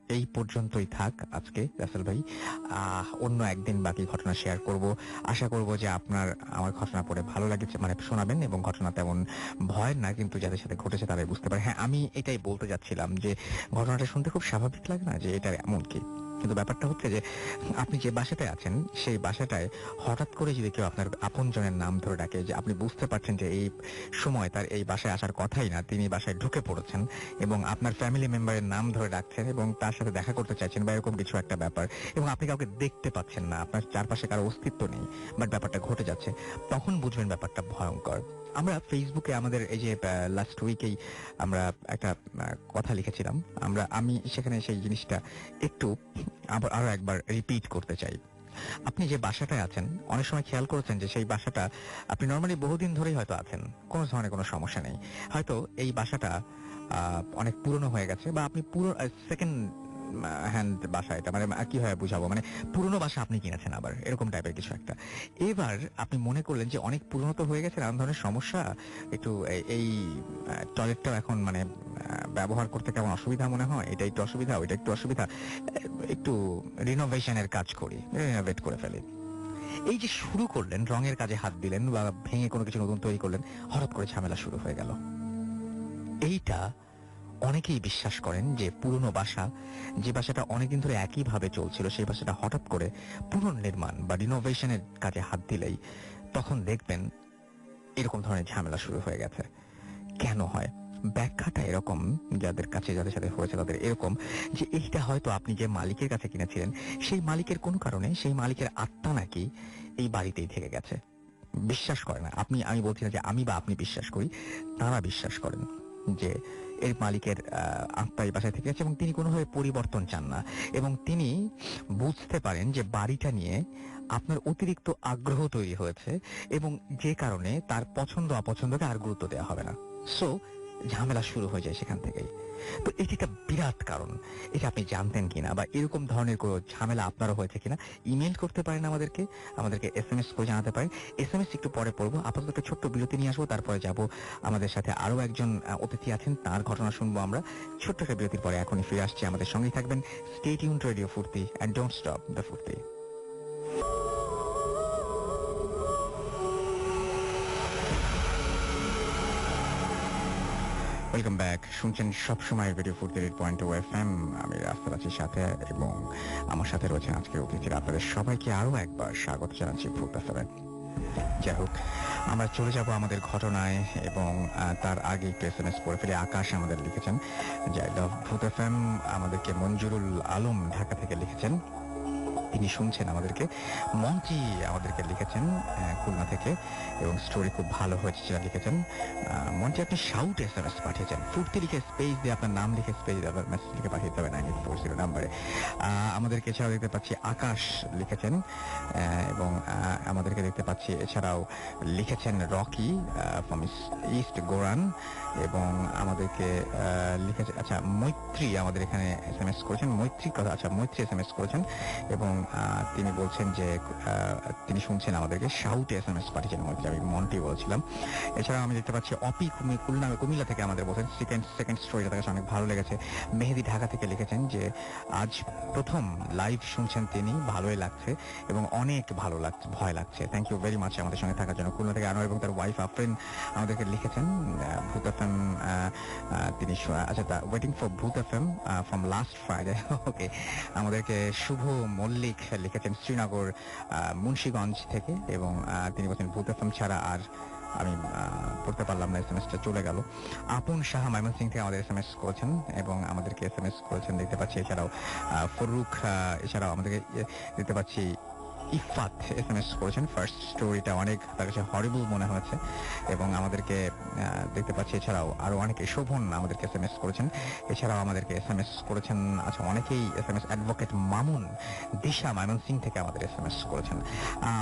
এই পর্যন্তই থাক আজকে রাসেল ভাই। অন্য একদিন বাকি ঘটনা শেয়ার করব। আশা করব যে আপনার আমার ঘটনা পড়ে ভালো লাগছে, শোনাবেন, এবং ঘটনা তেমন ভয়ের না, কিন্তু যাদের সাথে ঘটেছে তারাই বুঝতে পারে। হ্যাঁ, আমি এটাই বলতে যাচ্ছিলাম যে ঘটনাটা শুনতে খুব স্বাভাবিক লাগে না যে এটা এমন কি, কিন্তু ব্যাপারটা হচ্ছে যে আপনি যে বাসাটায় আছেন সেই বাসাটায় হঠাৎ করে যদি কেউ আপনার আপনজনের নাম ধরে ডাকে, যে আপনি বুঝতে পারছেন যে এই সময় তার এই বাসায় আসার কথাই না, তিনি বাসায় ঢুকে পড়েছেন এবং আপনার ফ্যামিলি মেম্বারের নাম ধরে ডাকছেন এবং তার সাথে দেখা করতে চাইছেন বা এরকম কিছু একটা ব্যাপার, এবং আপনি কাউকে দেখতে পাচ্ছেন না, আপনার চারপাশে কারো অস্তিত্ব নেই, বাট ব্যাপারটা ঘটে যাচ্ছে, তখন বুঝবেন ব্যাপারটা ভয়ঙ্কর। আমরা ফেসবুকে আমাদের এই যে লাস্ট উইকেই আমরা একটা কথা লিখেছিলাম, আমি সেখানে সেই জিনিসটা একটু আরো একবার রিপিট করতে চাই। আপনি যে বাসাটায় আছেন, অনেক সময় খেয়াল করেছেন যে সেই বাসাটা আপনি নর্মালি বহুদিন ধরেই হয়তো আছেন, কোনো ধরনের কোনো সমস্যা নেই। হয়তো এই বাসাটা অনেক পুরনো হয়ে গেছে, বা আপনি পুরো সেকেন্ড হ্যান্ড বাসা, এটা মানে কি হয় বুঝাবো, মানে পুরনো বাসা আপনি কিনেছেন আবার, এরকম টাইপের কিছু একটা। এবার আপনি মনে করলেন যে অনেক পুরনো তো হয়ে গেছে, নানান ধরনের সমস্যা, একটু এই টয়লেটটাও এখন মানে ব্যবহার করতে কেমন অসুবিধা মনে হয়, এটা একটু অসুবিধা, ওইটা একটু অসুবিধা, একটু রিনোভেশনের কাজ করি, রিনোভেট করে ফেলি। এই যে শুরু করলেন, রঙের কাজে হাত দিলেন বা ভেঙে কোনো কিছু নতুন তৈরি করলেন, হঠাৎ করে ঝামেলা শুরু হয়ে গেল। এইটা অনেকেই বিশ্বাস করেন যে পুরনো বাসা, যে বাসাটা অনেকদিন ধরে একইভাবে চলছিল, সেই বাসাটা হঠাৎ করে পুনর্নির্মাণ বা রিনোভেশনের কাজে হাত দিলেই তখন দেখবেন এরকম ধরনের ঝামেলা শুরু হয়ে গেছে। কেন হয়? ব্যাখ্যাটা এরকম, যাদের সাথে হয়েছে তাদের এরকম, যে এইটা হয়তো আপনি যে মালিকের কাছে কিনেছিলেন, সেই মালিকের কোনো কারণে সেই মালিকের আত্মা নাকি এই বাড়িতেই থেকে গেছে। বিশ্বাস করে না আমি বলছি না যে আমি বা আপনি বিশ্বাস করি, তারা বিশ্বাস করেন যে এর মালিকের আত্মা এই বাসায় থেকে গেছে এবং তিনি কোনোভাবে পরিবর্তন চান না, এবং তিনি বুঝতে পারেন যে বাড়িটা নিয়ে আপনার অতিরিক্ত আগ্রহ তৈরি হয়েছে, এবং যে কারণে তার পছন্দ অপছন্দকে আর গুরুত্ব দেওয়া হবে না। সো ঝামেলা শুরু হয়ে যায় সেখান থেকেই। তো এটি একটা বিরাট কারণ। এটা আপনি জানতেন কিনা, বা এরকম ধরনের কোনো ঝামেলা আপনারও হয়েছে কিনা, ইমেল করতে পারেন আমাদেরকে SMS করে জানাতে পারেন। SMS একটু পরে পড়বো, আপাতত একটা ছোট্ট বিরতি নিয়ে আসবো, তারপরে যাব আমাদের সাথে আরো একজন অতিথি আছেন, তার ঘটনা শুনবো আমরা ছোট্ট একটা বিরতির পরে। এখনই ফিরে আসছি, আমাদের সঙ্গেই থাকবেন। স্টে টিউনড রেডিও ফুর্তি, এন্ড ডোন্ট স্টপ দ্য ফুর্তি। Welcome back. শুনছেন সবসময় রেডিও ফুর্তি 8.2 FM। আমি রাস্তার আছি সাথে, এবং আমার সাথে রয়েছেন আজকের অতিথিরা। আপনাদের সবাইকে আরো একবার স্বাগত জানাচ্ছি ফুর্তি FM। যাই হোক, আমরা চলে যাব আমাদের ঘটনায়, এবং তার আগে একটু SMS পড়ে ফেলে। আকাশ আমাদের লিখেছেন যে ভূত FM আমাদেরকে মঞ্জুরুল আলম ঢাকা থেকে লিখেছেন, তিনি শুনছেন আমাদেরকে। মন্টি আমাদেরকে লিখেছেন খুলনা থেকে, এবং স্টোরি খুব ভালো হয়েছে সেটা লিখেছেন। মন্টি, আপনি শাউট SMS পাঠিয়েছেন, ফুর্তি লিখে স্পেস দিয়ে আপনার নাম লিখে স্পেস দিয়ে আপনার মেসেজ লিখে পাঠিয়ে দেবেন 9840 নাম্বারে। আমাদেরকে এছাড়াও দেখতে পাচ্ছি আকাশ লিখেছেন, এবং আমাদেরকে দেখতে পাচ্ছি এছাড়াও লিখেছেন রকি ফ্রম ইস্ট গোরান, এবং আমাদেরকে লিখেছে আচ্ছা মৈত্রী আমাদের এখানে SMS করেছেন, মৈত্রীর কথা, আচ্ছা মৈত্রী SMS করেছেন, এবং তিনি বলছেন যে তিনি শুনছেন আমাদেরকে। শাউটে SMS পাঠিয়েছেন মৈত্রী, আমি মন্টি বলছিলাম। এছাড়াও আমি দেখতে পাচ্ছি অপি কুমিল্লা থেকে আমাদের বলছেন সেকেন্ড স্টোরিটা তার কাছে অনেক ভালো লেগেছে। মেহেদি ঢাকা থেকে লিখেছেন যে আজ প্রথম লাইভ শুনছেন তিনি, ভালোই লাগছে এবং অনেক ভালো লাগছে, ভয় লাগছে। থ্যাংক ইউ ভেরি মাচ আমাদের সঙ্গে থাকার জন্য। খুলনা থেকে আনোয়ার এবং তার ওয়াইফ আফরিন আমাদেরকে লিখেছেন ভূত FM, তিনি আচ্ছা ওয়েটিং ফর ভূত FM ফ্রম লাস্ট ফ্রাইডে। ওকে, আমাদেরকে শুভ মল্লিক লিখেছেন শ্রীনগর মুন্সিগঞ্জ থেকে, এবং তিনি বলছেন ভূত FM ছাড়া আর আমি পড়তে পারলাম না, SMS-টা চলে গেল। আপন শাহ ময়মনসিং থেকে আমাদের SMS করেছেন, এবং আমাদেরকে SMS করেছেন দেখতে পাচ্ছি। এছাড়াও ফরুক, এছাড়াও আমাদেরকে দেখতে পাচ্ছি ইফাত SMS করেছেন। ফার্স্ট স্টোরিটা অনেক তার কাছে হরিবল মনে হয়েছে, এবং আমাদেরকে দেখতে পাচ্ছি। এছাড়াও আরো অনেকে, শোভন আমাদেরকে SMS করেছেন। এছাড়াও আমাদেরকে SMS করেছেন আচ্ছা অনেকেই SMS, অ্যাডভোকেট মামুন দিশা ময়মনসিং থেকে আমাদের SMS করেছেন।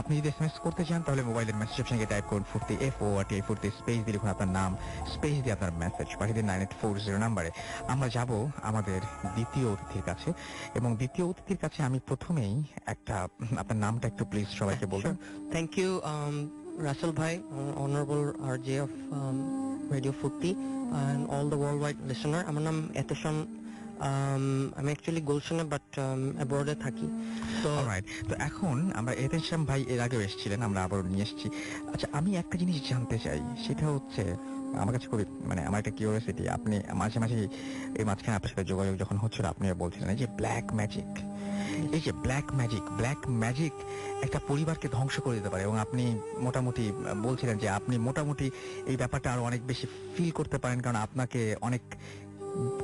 আপনি যদি SMS করতে চান তাহলে মোবাইলের মেসেজ অপশনে টাইপ করুন ফুর্তি, FORTI ফুর্তি, স্পেস দিয়ে লিখুন আপনার নাম, স্পেস দিয়ে আপনার মেসেজ পাঠিয়ে দিন 9840 নাম্বারে। আমরা যাব আমাদের দ্বিতীয় অতিথির কাছে, এবং দ্বিতীয় অতিথির কাছে আমি প্রথমেই একটা, আপনার নামটা একটু প্লিজ সবাইকে বলবেন। থ্যাংক ইউ রাসেল ভাই, অনারেবল RJ অফ রেডিও ফুর্তি and all the worldwide listener. আমার নাম এতেশন, আমি অ্যাকচুয়ালি গুলশানে বাট অ্যাব্রডে থাকি। তো অলরাইট, তো এখন আমরা এতেশাম ভাই এর আগেও এসেছিলেন, আমরা আবার নিয়ে এসেছি। আচ্ছা, আমি একটা জিনিস জানতে চাই, সেটা হচ্ছে আমার কাছে খুবই মানে আমার একটা কিউরিওসিটি। আপনি মাঝে মাঝে এই মাঝখানে আপনার সাথে যোগাযোগ যখন হচ্ছিল, আপনি বলছিলেন এই যে ব্ল্যাক ম্যাজিক, এই যে ব্ল্যাক ম্যাজিক একটা পরিবারকে ধ্বংস করে দিতে পারে, এবং আপনি মোটামুটি বলছিলেন যে আপনি মোটামুটি এই ব্যাপারটা আরো অনেক বেশি ফিল করতে পারেন, কারণ আপনাকে অনেক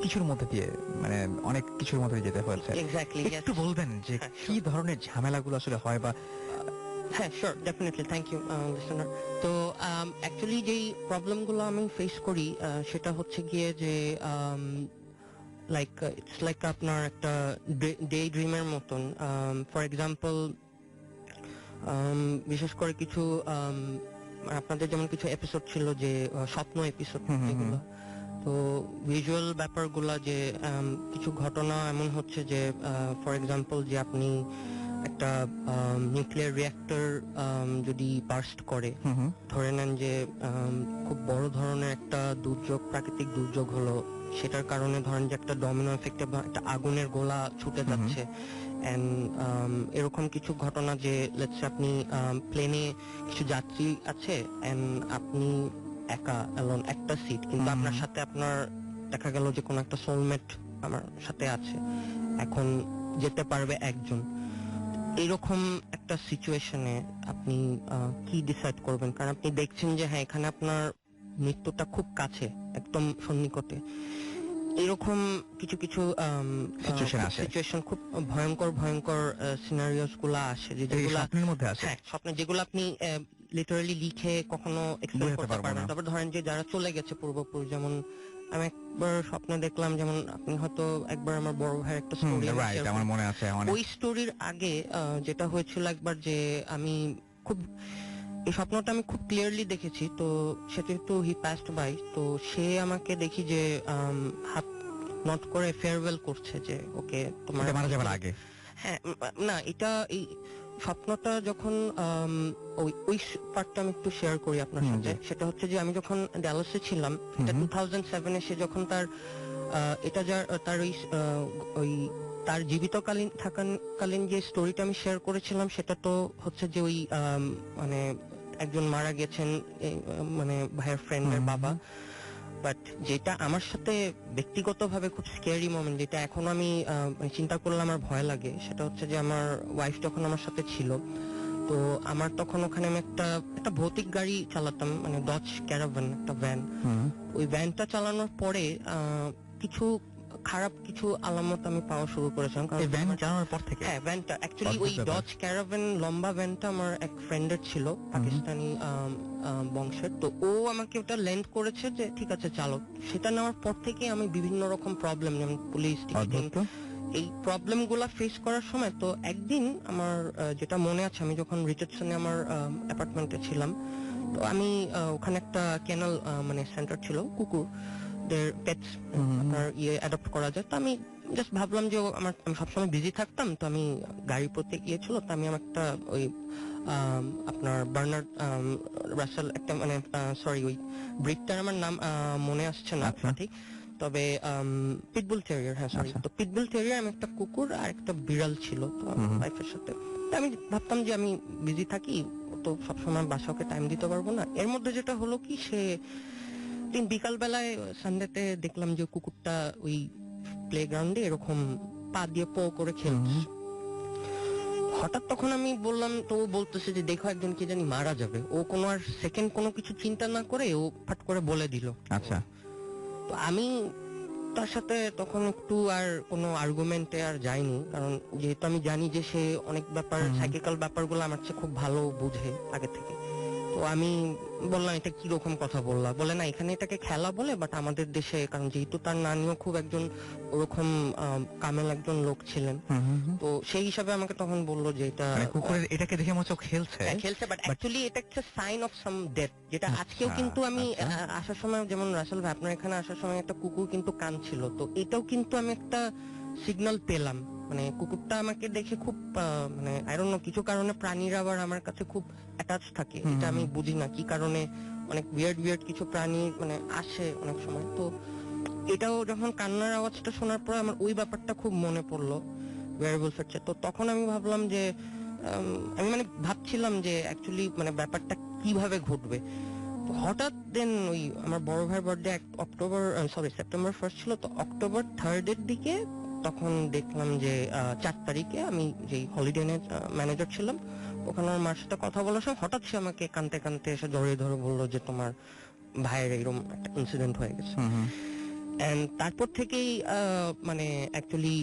কিছুর মধ্যে দিয়ে মানে অনেক কিছুর মধ্যে দিয়ে যেতে হয়েছে। এক্স্যাক্টলি, একটু বলবেন যে কি ধরনের ঝামেলাগুলো আসলে হয়, বা হ্যাঁ, sure, definitely, thank you listener. তো অ্যাকচুয়ালি যেই প্রবলেমগুলো আমি ফেস করি সেটা হচ্ছে গিয়ে যে লাইক ইটস লাইক আপনার একটা ডে ড্রিমের মতন। ফর এক্সাম্পল, বিশেষ করে কিছু আপনাদের যেমন কিছু এপিসোড ছিল যে স্বপ্ন এপিসোড, যেগুলো তো ভিজুয়াল ব্যাপারগুলা যে কিছু ঘটনা এমন হচ্ছে যে ফর এক্সাম্পল যে আপনি একটা নিউক্লিয়ার রিঅ্যাক্টর যদি বার্স্ট করে, ধরে নেন যে খুব বড় ধরনের একটা দুর্যোগ, প্রাকৃতিক দুর্যোগ হলো, সেটার কারণে ধরেন যে একটা ডমিনো এফেক্টে একটা আগুনের গোলা ছুটে যাচ্ছে, এন্ড এরকম কিছু ঘটনা যে লেটস আপনি প্লেনে কিছু যাত্রী আছে এন্ড আপনি একা অ্যালোন একটা সিট, কিন্তু আপনার সাথে আপনার দেখা গেল যে কোনো একটা সোলমেট আমার সাথে আছে, এখন যেতে পারবে একজন। এরকম একটা সিচুয়েশনে আপনি কি ডিসাইড করবেন? কারণ আপনি দেখছেন যে হ্যাঁ, এখানে আপনার মৃত্যুটা খুব কাছে, একদম সন্নিকটে। এরকম কিছু কিছু সিচুয়েশন, খুব ভয়ঙ্কর ভয়ঙ্কর সিনারিওস গুলা আসে, যেগুলো স্বপ্নের মধ্যে আছে। হ্যাঁ, স্বপ্নে, যেগুলো আপনি লিটারালি লিখে কখনো এক্সপ্লেন করতে পারবেন না। তারপর ধরেন যে যারা চলে গেছে পূর্বপুরুষ, যেমন আমি একবার স্বপ্নে দেখলাম, যেমন আপনি হয়তো একবার আমার বড় ভাইয়ের একটা স্টোরি, আমার মনে আছে, ওই স্টোরির আগে যেটা হয়েছিল একবার, যে আমি খুব এই স্বপ্নটা আমি খুব ক্লিয়ারলি দেখেছি। তো সেটা তো হি পাস্ট বাই, তো সে আমাকে দেখি যে হাত নট করে ফেয়ারওয়েল করছে, যে ওকে তোমার মারা যাবার আগে। হ্যাঁ, না, এটা এই স্বপ্নটা যখন ওই পার্টটা আমি একটু শেয়ার করি আপনার সাথে। সেটা হচ্ছে যে আমি যখন ড্যালাসে ছিলাম, এটা 2007-এ, সে যখন তার এটা তার ওই তার জীবিতকালীন থাকাকালীন যে স্টোরিটা আমি শেয়ার করেছিলাম, সেটা তো হচ্ছে যে ওই মানে একজন মারা গেছেন, মানে ভাইয়ের ফ্রেন্ডের বাবা। বাট যেটা আমার সাথে ব্যক্তিগতভাবে খুব স্ক্যারি মোমেন্ট, যেটা এখন আমি চিন্তা করলে আমার ভয় লাগে, সেটা হচ্ছে যে আমার ওয়াইফ যখন আমার সাথে ছিল, তো আমার তখন ওখানে আমি একটা ভৌতিক গাড়ি চালাতাম, মানে ডজ ক্যারাভান, একটা ভ্যান। ওই ভ্যানটা চালানোর পরে কিছু খারাপ কিছু আলামত আমি পাওয়া শুরু করেছিলাম। কারণ ভ্যান চালানোর পর থেকে? হ্যাঁ, ভ্যানটা অ্যাকচুয়ালি ওই ডজ ক্যারাভান লম্বা ভ্যানটা আমার এক ফ্রেন্ডের ছিল, পাকিস্তানি বংশের। তো ও আমাকে ওটা লেন্ড করেছে যে ঠিক আছে চালো। সেটা নেওয়ার পর থেকে আমি বিভিন্ন রকম প্রবলেম, যেমন পুলিশ টিকিটিং, এই প্রবলেম গুলা ফেস করার সময়, তো একদিন আমার যেটা মনে আছে, আমি যখন রিচার্ডসনে আমার অ্যাপার্টমেন্টে ছিলাম, তো আমি ওখানে একটা কেনাল মানে সেন্টার ছিল, কুকুর পেটস আপনার অ্যাডপ্ট করা যায়। তো আমি জাস্ট ভাবলাম যে আমি সবসময় বিজি থাকতাম, তো আমি গাড়ি প্রত্যেক ছিল, তো আমি আমার একটা ওই আপনার বার্নার্ড রাসেল একটা, মানে সরি, ওই ব্রিডটার আমার নাম মনে আসছে না ঠিক, তবে পিটবুল টেরিয়ার, হ্যাঁ সরি, তো পিটবুল টেরিয়ার, আমি একটা কুকুর আর একটা বিড়াল ছিল তো ওয়াইফের সাথে। আমি ভাবতাম যে আমি বিজি থাকি, তো সবসময় বাসাকে টাইম দিতে পারবো না। এর মধ্যে যেটা হলো কি, সে দিন বিকাল বেলায় সানডেতে দেখলাম যে কুকুরটা ওই প্লেগ্রাউন্ডে এরকম পা দিয়ে পো করে খেলছে। হঠাৎ তখন আমি বললাম, তো ও বলতেছে যে দেখো একজন কি জানি মারা যাবে। ও কোনো আর সেকেন্ড কোনো কিছু চিন্তা না করে ও ফাট করে বলে দিল। আচ্ছা, তো আমি তার সাথে তখন একটু আর কোনো আর্গুমেন্টে আর যাইনি, কারণ যেহেতু আমি জানি যে সে অনেক ব্যাপার, সাইকিক্যাল ব্যাপারগুলো আমার চেয়ে খুব ভালো বুঝে আগে থেকে। তো আমি বললাম, এটা কিরকম কথা বললা? বলে না, এখানে এটাকে খেলা বলে, বাট আমাদের দেশে, কারণ যেহেতু তার নানিও খুব একজন ওরকম কামেল একজন লোক ছিলেন, তো সেই হিসাবে আমাকে তখন বললো যে এটা কুকুরের, এটাকে দেখে মনে হচ্ছে খেলছে, বাট অ্যাকচুয়ালি এটা একটা সাইন অফ সাম ডেথ, যেটা আজকেও কিন্তু আমি আসার সময়, যেমন রাসেল ভাই আপনার এখানে আসার সময় একটা কুকুর কিন্তু কাঁদছিল, তো এটাও কিন্তু আমি একটা সিগন্যাল পেলাম। মানে কুকুরটা আমাকে দেখে খুব মানে আই ডোন্ট নো, কিছু কারণে প্রাণীরা আবার আমার কাছে খুব অ্যাটাচ থাকে, এটা আমি বুঝি না কি কারণে, অনেক উইয়ার্ড কিছু প্রাণী মানে আসে অনেক সময়। তো এটাও যখন কান্নার আওয়াজটা শোনার পর আমার ওই ব্যাপারটা খুব মনে পড়লো, ওয়্যারেবলস হচ্ছে। তো তখন আমি ভাবলাম যে আমি মানে ভাবছিলাম যে অ্যাকচুয়ালি মানে ব্যাপারটা কিভাবে ঘটবে। হঠাৎ দেন ওই আমার বড় ভাইয়ের বার্থডে সেপ্টেম্বর 1 ছিল, তো অক্টোবর 3 দিকে তখন দেখলাম যে 4 তারিখে আমি যেই হলিডে ম্যানেজার ছিলাম, ওখানে আমার মার সাথে কথা বলার সময় হঠাৎ সে আমাকে কানতে কানতে এসে জড়িয়ে ধরে বললো যে তোমার ভাইয়ের এরকম একটা ইনসিডেন্ট হয়ে গেছে। এন্ড তারপর থেকেই মানে অ্যাকচুয়ালি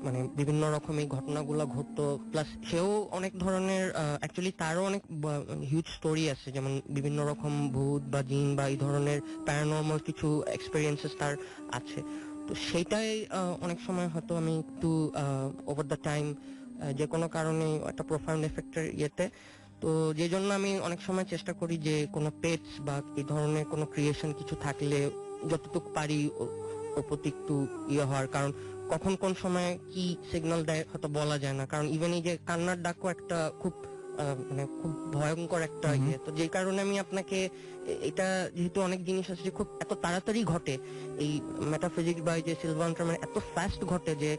মানে বিভিন্ন রকম এই ঘটনাগুলো ঘটতো, প্লাস সেও অনেক ধরনের অ্যাকচুয়ালি তারও অনেক হিউজ স্টোরি আছে, যেমন বিভিন্ন রকম ভূত বা জিন বা এই ধরনের প্যারানর্মাল কিছু এক্সপেরিয়েন্সেস তার আছে। তো সেইটাই অনেক সময় হয়তো আমি একটু ওভার দ্য টাইম যে কোনো কারণে একটা প্রোফাউন্ড এফেক্টের ইয়েতে, তো যে জন্য আমি অনেক সময় চেষ্টা করি যে কোনো পেটস বা এই ধরনের কোনো ক্রিয়েশন কিছু থাকলে যতটুকু পারি ওর প্রতি একটু ইয়ে হওয়ার, কারণ কখন কোন সময় কি সিগন্যাল দেয় হয়তো বলা যায় না, কারণ ইভেন এই যে কান্নার ডাকও একটা খুব মানে খুব ভয়ঙ্কর একটা হুম। ইয়ে, তো যে কারণে আমি আপনাকে এটা যেহেতু অনেক জিনিস আছে যে খুব এত তাড়াতাড়ি ঘটে, এই মেটাফিজিক্স বা এই যে সিলভান্টার মানে এত ফাস্ট ঘটে যে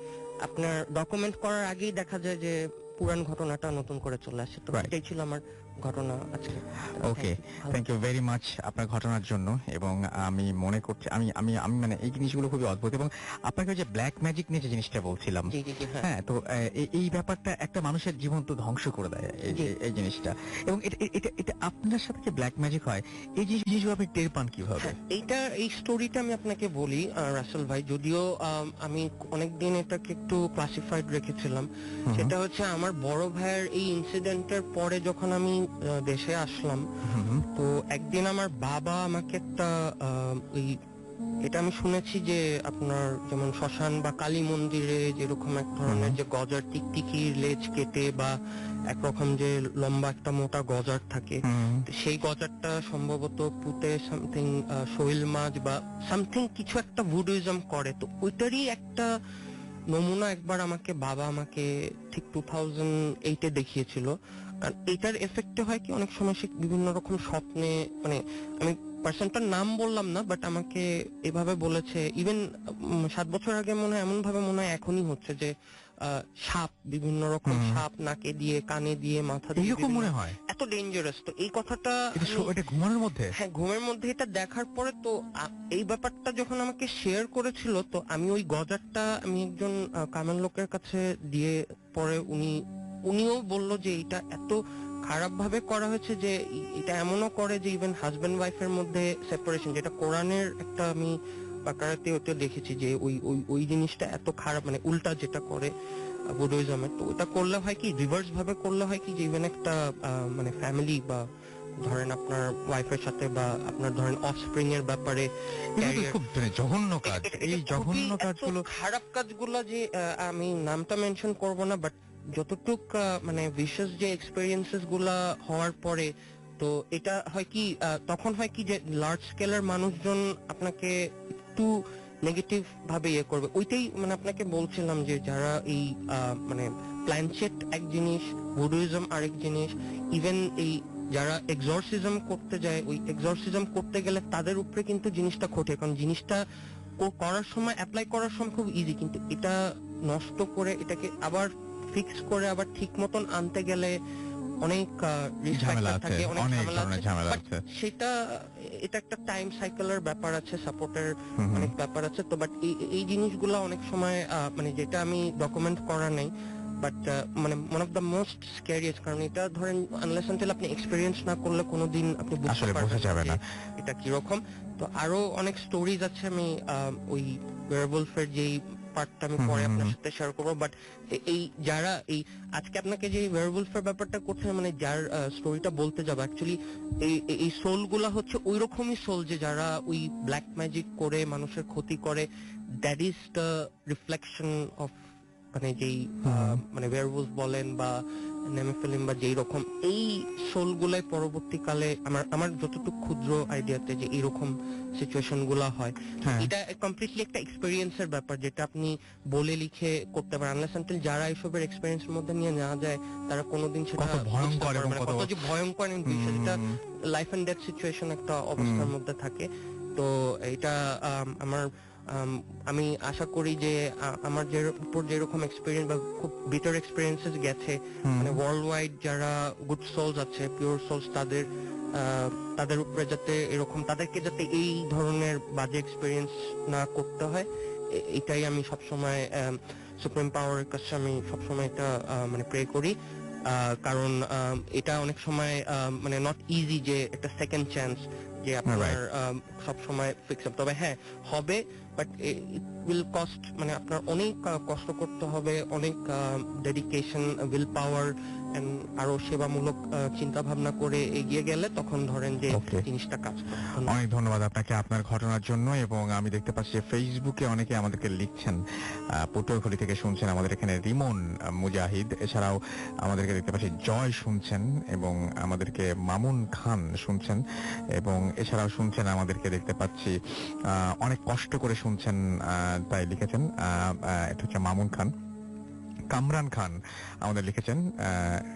আপনার ডকুমেন্ট করার আগেই দেখা যায় যে পুরান ঘটনাটা নতুন করে চলে আসে। তো Right. এটাই ছিল আমার ঘটনা আজকে। ওকে, থ্যাংক ইউ ভেরি মাচ আপনার ঘটনার জন্য। এবং আমি মনে করছি আমি আমি আমি মানে এই জিনিসগুলো খুবই অদ্ভুত। এবং আপনাকে ওই যে ব্ল্যাক ম্যাজিক নিয়ে যে জিনিসটা বলছিলাম, জি জি জি হ্যাঁ। হ্যাঁ, তো এই ব্যাপারটা একটা মানুষের জীবন তো ধ্বংস করে দেয়, জি। এই জিনিসটা। এবং এটা আপনার সাথে যে ব্ল্যাক ম্যাজিক হয়, এই জিনিসগুলো আপনি টের পান কিভাবে? হ্যাঁ, এই স্টোরিটা আমি আপনাকে বলি রাসেল ভাই, যদিও আমি অনেকদিন এটাকে একটু ক্লাসিফাইড রেখেছিলাম। হুম। সেটা হচ্ছে আমার বড় ভাইয়ের এই ইনসিডেন্টের পরে যখন আমি দেশে আসলাম, হুম। তো একদিন আমার বাবা আমাকে একটা ওই এটা আমি শুনেছি যে আপনার যেমন শ্মশান বা কালী মন্দিরে যেরকম এক ধরনের যে গজার টিকটিকির লেজ কেটে বা একরকম যে লম্বা একটা মোটা গজার থাকে, হুম। তো সেই গজারটা সম্ভবত পুঁতে সামথিং শৈল মাছ বা সামথিং কিছু একটা ভুডুইজম করে, তো ওইটারই একটা নমুনা একবার বাবা আমাকে ঠিক 2008-এ দেখিয়েছিল। আর এটার এফেক্টে হয় কি অনেক সময় সে বিভিন্ন রকম স্বপ্নে, মানে আমি পার্সনটার নাম বললাম না, বাট আমাকে এভাবে বলেছে, ইভেন 7 বছর আগে মনে হয়, এমন ভাবে মনে হয় এখনই হচ্ছে যে সাপ, বিভিন্ন রকম হুম। সাপ নাকে দিয়ে, কানে দিয়ে, মাথা দিয়ে, এইরকম মনে হয়? এত ডেঞ্জারাস। তো এই কথাটা এটা ঘুমানোর মধ্যে? হ্যাঁ, ঘুমের মধ্যে এটা দেখার পরে তো এই ব্যাপারটা যখন আমাকে শেয়ার করেছিল, তো আমি ওই গজারটা আমি একজন কামেল লোকের কাছে দিয়ে পরে উনিও বলল যে এটা এত খারাপ ভাবে করা হয়েছে যে এটা এমনও করে যে ইভেন হাজবেন্ড ওয়াইফের মধ্যে সেপারেশন, যেটা কোরআনের একটা আমি বাকারাতে ওতে দেখেছি যে ওই ওই ওই জিনিসটা এত খারাপ, মানে উল্টা যেটা করে বুডোইজমের। তো ওটা করলে হয় কি, রিভার্স ভাবে করলে হয় কি যে ইভেন একটা মানে ফ্যামিলি বা ধরেন আপনার ওয়াইফের সাথে বা আপনার ধরেন অফস্প্রিং এর ব্যাপারে এগুলো তো খুব মানে জঘন্য কাজ। এই জঘন্য এত কাজগুলো খারাপ কাজগুলো যে আমি নামটা মেনশন করব না, বাট যতটুক মানে বিশেষ যে এক্সপেরিয়েন্সেস গুলা হওয়ার পরে, তো এটা হয় কি তখন হয় কি যে লার্জ স্কেলের মানুষজন আপনাকে একটু নেগেটিভ ভাবে ইয়ে করবে। ওইটাই মানে আপনাকে বলছিলাম যে যারা এই মানে প্ল্যানচেট এক জিনিস, বুডুইজম আরেক জিনিস, ইভেন এই যারা এক্সরসিজম করতে যায়, ওই এক্সরসিজম করতে গেলে তাদের উপরে কিন্তু জিনিসটা ঘটে, কারণ জিনিসটা করার সময়, অ্যাপ্লাই করার সময় খুব ইজি, কিন্তু এটা নষ্ট করে এটাকে আবার ফিক্স করে আবার ঠিক মতন আনতে গেলে অনেক risk ঝামেলা factor আছে, থাকে, অনেক অনেক ঝামেলা ধরনের আছে। ঝামেলা But আছে। সেটা এটা একটা টাইম সাইকেলের ব্যাপার আছে, সাপোর্টের হুম। অনেক ব্যাপার আছে। তো বাট এই জিনিসগুলো অনেক সময় মানে যেটা আমি ডকুমেন্ট করা নেই, বাট মানে ওয়ান অফ দ্য মোস্ট স্ক্যারিয়েস্ট, কারণ এটা ধরেন আনলেস আনটিল আপনি এক্সপেরিয়েন্স না করলে কোনোদিন আপনি বুঝতে আসলে বোঝা পারবেন যাবে না না। যে এটা কিরকম। তো আরো অনেক স্টোরিজ আছে, আমি ওই ওয়্যারবুলফের যেই পার্টটা আমি পরে হুম, হুম, আপনার হুম। সাথে শেয়ার করবো, বাট এই যারা এই আজকে আপনাকে যে ওয়্যারবুলফের ব্যাপারটা করছে, মানে যার স্টোরিটা বলতে যাবো, অ্যাকচুয়ালি এই সোল গুলা হচ্ছে ওই রকমই সোল যে যারা ওই ব্ল্যাক ম্যাজিক করে মানুষের ক্ষতি করে, that is the reflection of মানে যেই মানে ওয়্যারবুলফ বলেন বা নেমেফিলিম বা যেই রকম এই সোল গুলাই পরবর্তীকালে আমার যতটুকু ক্ষুদ্র আইডিয়াতে যে এরকম সিচুয়েশন গুলা হয়, হ্যাঁ। এটা কমপ্লিটলি একটা এক্সপেরিয়েন্সের ব্যাপার, যেটা আপনি বলে লিখে করতে পারেন। আনলেস আনটিল যারা এইসবের এক্সপেরিয়েন্সের মধ্যে নিয়ে না যায়, তারা কোনোদিন সেটা কত ভয়ঙ্কর বুঝতে এবং পারবে না, কত কত যে ভয়ঙ্কর এবং বিষয়, যেটা হুম। লাইফ এন্ড ডেথ সিচুয়েশন একটা অবস্থার মধ্যে থাকে। তো এটা আমার আমি আশা করি যে আমার যে উপর যেরকম এক্সপেরিয়েন্স বা খুব বিটার এক্সপেরিয়েন্সেস গেছে, মানে ওয়ার্ল্ড ওয়াইড যারা গুড সোলস আছে, পিওর সোলস, তাদের উপরে যাতে এরকম, তাদেরকে যাতে এই ধরনের বাজে এক্সপেরিয়েন্স না করতে হয়, এটাই আমি সবসময় সুপ্রিম পাওয়ারের কাছে আমি সবসময় এটা মানে প্রে করি। কারণ এটা অনেক সময় মানে নট ইজি যে একটা সেকেন্ড চান্স, যে আপনার সব সময় ফিক্স আপ, তবে হ্যাঁ হবে, বাট ইট উইল কস্ট, মানে আপনার অনেক কষ্ট করতে হবে, অনেক ডেডিকেশন, উইল পাওয়ার, আরো সেবামূলক চিন্তা ভাবনা করে এগিয়ে গেলে তখন ধরেন যে Okay. জিনিসটা কাজ করে। অনেক ধন্যবাদ আপনাকে আপনার ঘটনার জন্য। এবং আমি দেখতে পাচ্ছি যে ফেসবুকে অনেকে আমাদেরকে লিখছেন, পটুয়াখালী থেকে শুনছেন, আমাদের এখানে রিমন মুজাহিদ, এছাড়াও আমাদেরকে দেখতে পাচ্ছি জয় শুনছেন, এবং আমাদেরকে মামুন খান শুনছেন, এবং এছাড়াও শুনছেন আমাদেরকে দেখতে পাচ্ছি অনেক কষ্ট করে শুনছেন, তাই লিখেছেন। এটা হচ্ছে মামুন খান। কামরান খান আমাদের লিখেছেন,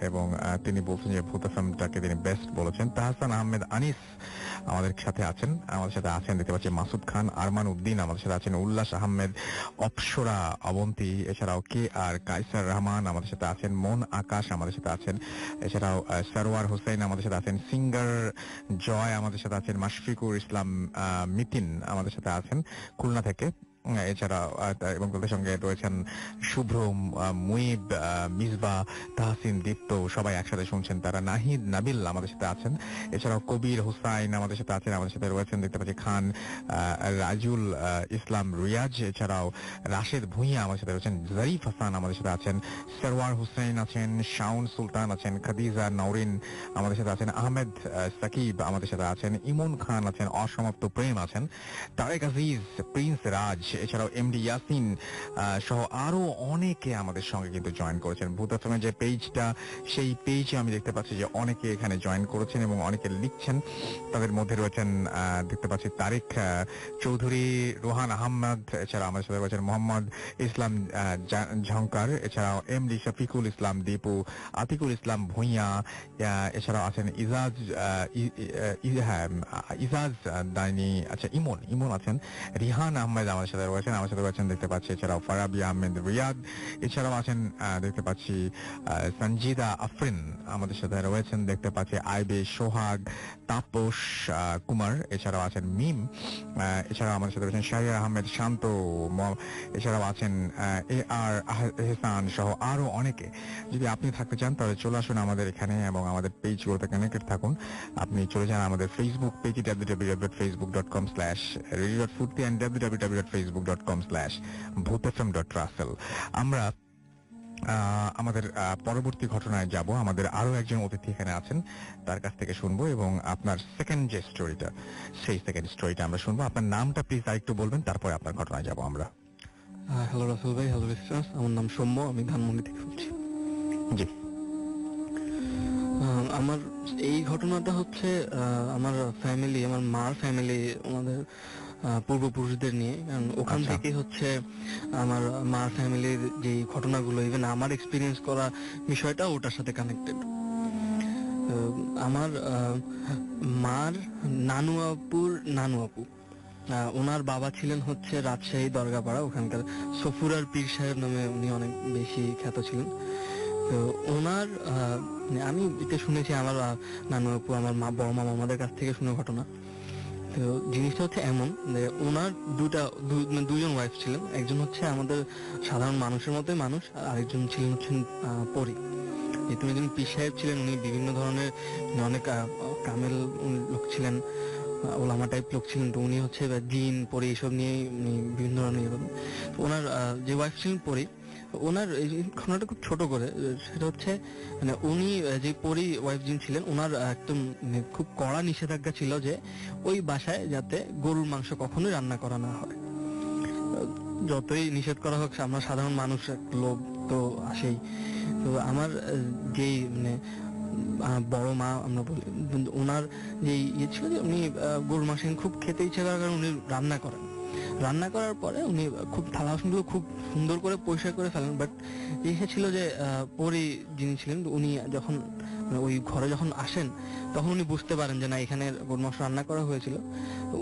এবং তিনি বলছেন যে ভূত এফএমটাকে তিনি বেস্ট বলেছেন। তাহসান আহমেদ আনিস আমাদের সাথে আছেন দেখতে পাচ্ছি। মাসুদ খান, আরমান উদ্দিন আমাদের সাথে আছেন, উল্লাস আহমেদ, অপসরা অবন্তী, এছাড়াও কে আর কায়সার রহমান আমাদের সাথে আছেন, মন আকাশ আমাদের সাথে আছেন, এছাড়াও সরওয়ার হোসেন আমাদের সাথে আছেন, সিঙ্গার জয় আমাদের সাথে আছেন, মাশফিকুর ইসলাম মিতিন আমাদের সাথে আছেন খুলনা থেকে। এছাড়া এবং তাদের সঙ্গে রয়েছেন শুভ্র, মুইব, মিসবা, তাহসিন, দীপ্ত, সবাই একসাথে শুনছেন তারা। নাহিদ নাবিল আমাদের সাথে আছেন, এছাড়াও কবির হোসাইন আমাদের সাথে আছেন, আমাদের সাথে রয়েছেন দেখতে পাচ্ছি খান, রাজুল ইসলাম রিয়াজ, এছাড়াও রাশেদ ভুঁইয়া আমাদের সাথে রয়েছেন, জরিফ হাসান আমাদের সাথে আছেন, সরওয়ার হোসেন আছেন, শাউন সুলতান আছেন, খাদিজা নওরিন আমাদের সাথে আছেন, আহমেদ সাকিব আমাদের সাথে আছেন, ইমন খান আছেন, অসমাপ্ত প্রেম আছেন, তারেক আজিজ, প্রিন্স রাজ, এছাড়াও এমডি ইয়াসিন সহ আরো অনেকে আমাদের সঙ্গে কিন্তু জয়েন করেছেন। ভূত এফএম যে পেজটা, সেই পেজে আমি দেখতে পাচ্ছি যে অনেকে এখানে জয়েন করেছেন এবং অনেকে লিখছেন। তাদের মধ্যে রয়েছেন দেখতে পাচ্ছি তারিক চৌধুরী, রোহান আহমদ, এছাড়া আমাদের সাথে রয়েছেন মোহাম্মদ ইসলাম ঝঙ্কার, এছাড়াও এমডি শফিকুল ইসলাম দীপু, আতিকুল ইসলাম ভুঁইয়া, এছাড়াও আছেন ইজাজ দাইনি, আচ্ছা ইমন আছেন, রিহান আহমেদ আমাদের সাথে রয়েছেন দেখতে পাচ্ছি, এছাড়াও ফারাবি আহমেদ রিয়াদ, এছাড়াও আছেন দেখতে পাচ্ছি সঞ্জিদা আফরিন আমাদের সাথে রয়েছেন দেখতে পাচ্ছি, আইবে সোহাগ, তাপস কুমার, এছাড়াও আছেন মিম, এছাড়াও আমাদের সাথে রয়েছেন শাহির আহমেদ শান্ত, এছাড়াও আছেন এ আর এহসান সহ আরো অনেকে। যদি আপনি থাকতে চান তাহলে চলে আসুন আমাদের এখানে এবং আমাদের পেজগুলোতে কানেক্টেড থাকুন। আপনি চলে যান আমাদের ফেসবুক পেজ www.facebook.com/radio.ফুর্তি and www.facebook.com/bhutfm.russell। আমরা আমাদের পরবর্তী ঘটনায় যাব। আমাদের আরো একজন অতিথি এখানে আছেন, তার কাছ থেকে শুনবো, এবং আপনার সেকেন্ড যে স্টোরিটা, সেই সেকেন্ড স্টোরিটা আমরা শুনবো। আপনার নামটা প্লিজ আরেকটু বলবেন, তারপরে আপনার ঘটনায় যাব আমরা। হ্যালো রাসেল ভাই, হ্যালো লিসনার্স, আমার নাম সৌম্য, আমি ধানমন্ডি থেকে বলছি। জি। আমার এই ঘটনাটা হচ্ছে আমার ফ্যামিলি, আমার মার ফ্যামিলি, ওনাদের পূর্বপুরুষদের নিয়ে, কারণ ওখান আচ্ছা। থেকে হচ্ছে আমার মার ফ্যামিলির যে ঘটনাগুলো, ইভেন আমার এক্সপিরিয়েন্স করা বিষয়টা ওটার সাথে কানেক্টেড। আমার মার নানু আপু, ওনার বাবা ছিলেন হচ্ছে রাজশাহী দরগাপাড়া, ওখানকার সফুরার পীর সাহেব নামে উনি অনেক বেশি খ্যাত ছিলেন। তো ওনার আমি যেটা শুনেছি, আমার নানু আপু, আমার বড় মা মামাদের কাছ থেকে শুনে ঘটনা। তো জিনিসটা হচ্ছে এমন যে ওনার দুজন ওয়াইফ ছিলেন। একজন হচ্ছে আমাদের সাধারণ মানুষের মতোই মানুষ, আর আরেকজন ছিলেন হচ্ছেন পরী। যেহেতু একজন পীর সাহেব ছিলেন, উনি বিভিন্ন ধরনের অনেক কামেল লোক ছিলেন, ওলামা টাইপ লোক ছিলেন। তো উনি হচ্ছে জিন পরী এইসব নিয়ে উনি বিভিন্ন ধরনের ওনার যে ওয়াইফ ছিলেন পরী, ওনার এই ঘটনাটা খুব ছোট করে, সেটা হচ্ছে মানে উনি যে পরী ওয়াইফ যিনি ছিলেন, ওনার একদম খুব কড়া নিষেধাজ্ঞা ছিল যে ওই বাসায় যাতে গরুর মাংস কখনোই রান্না করা না হয়। যতই নিষেধ করা হোক, আমরা সাধারণ মানুষ, লোভ তো আসেই। তো আমার যেই মানে বড় মা আমরা বলি, ওনার যে ইয়ে ছিল যে উনি গরুর মাংস খুব খেতে ইচ্ছে করার কারণে উনি রান্না করার পরে উনি খুব থালা বাসনগুলো খুব সুন্দর করে পরিষ্কার করে ফেলেন। বাট ইয়ে ছিল যে পরে যিনি ছিলেন, উনি যখন ওই ঘরে যখন আসেন, তখন উনি বুঝতে পারেন যে না, এখানে গরুর মাংস রান্না করা হয়েছিল।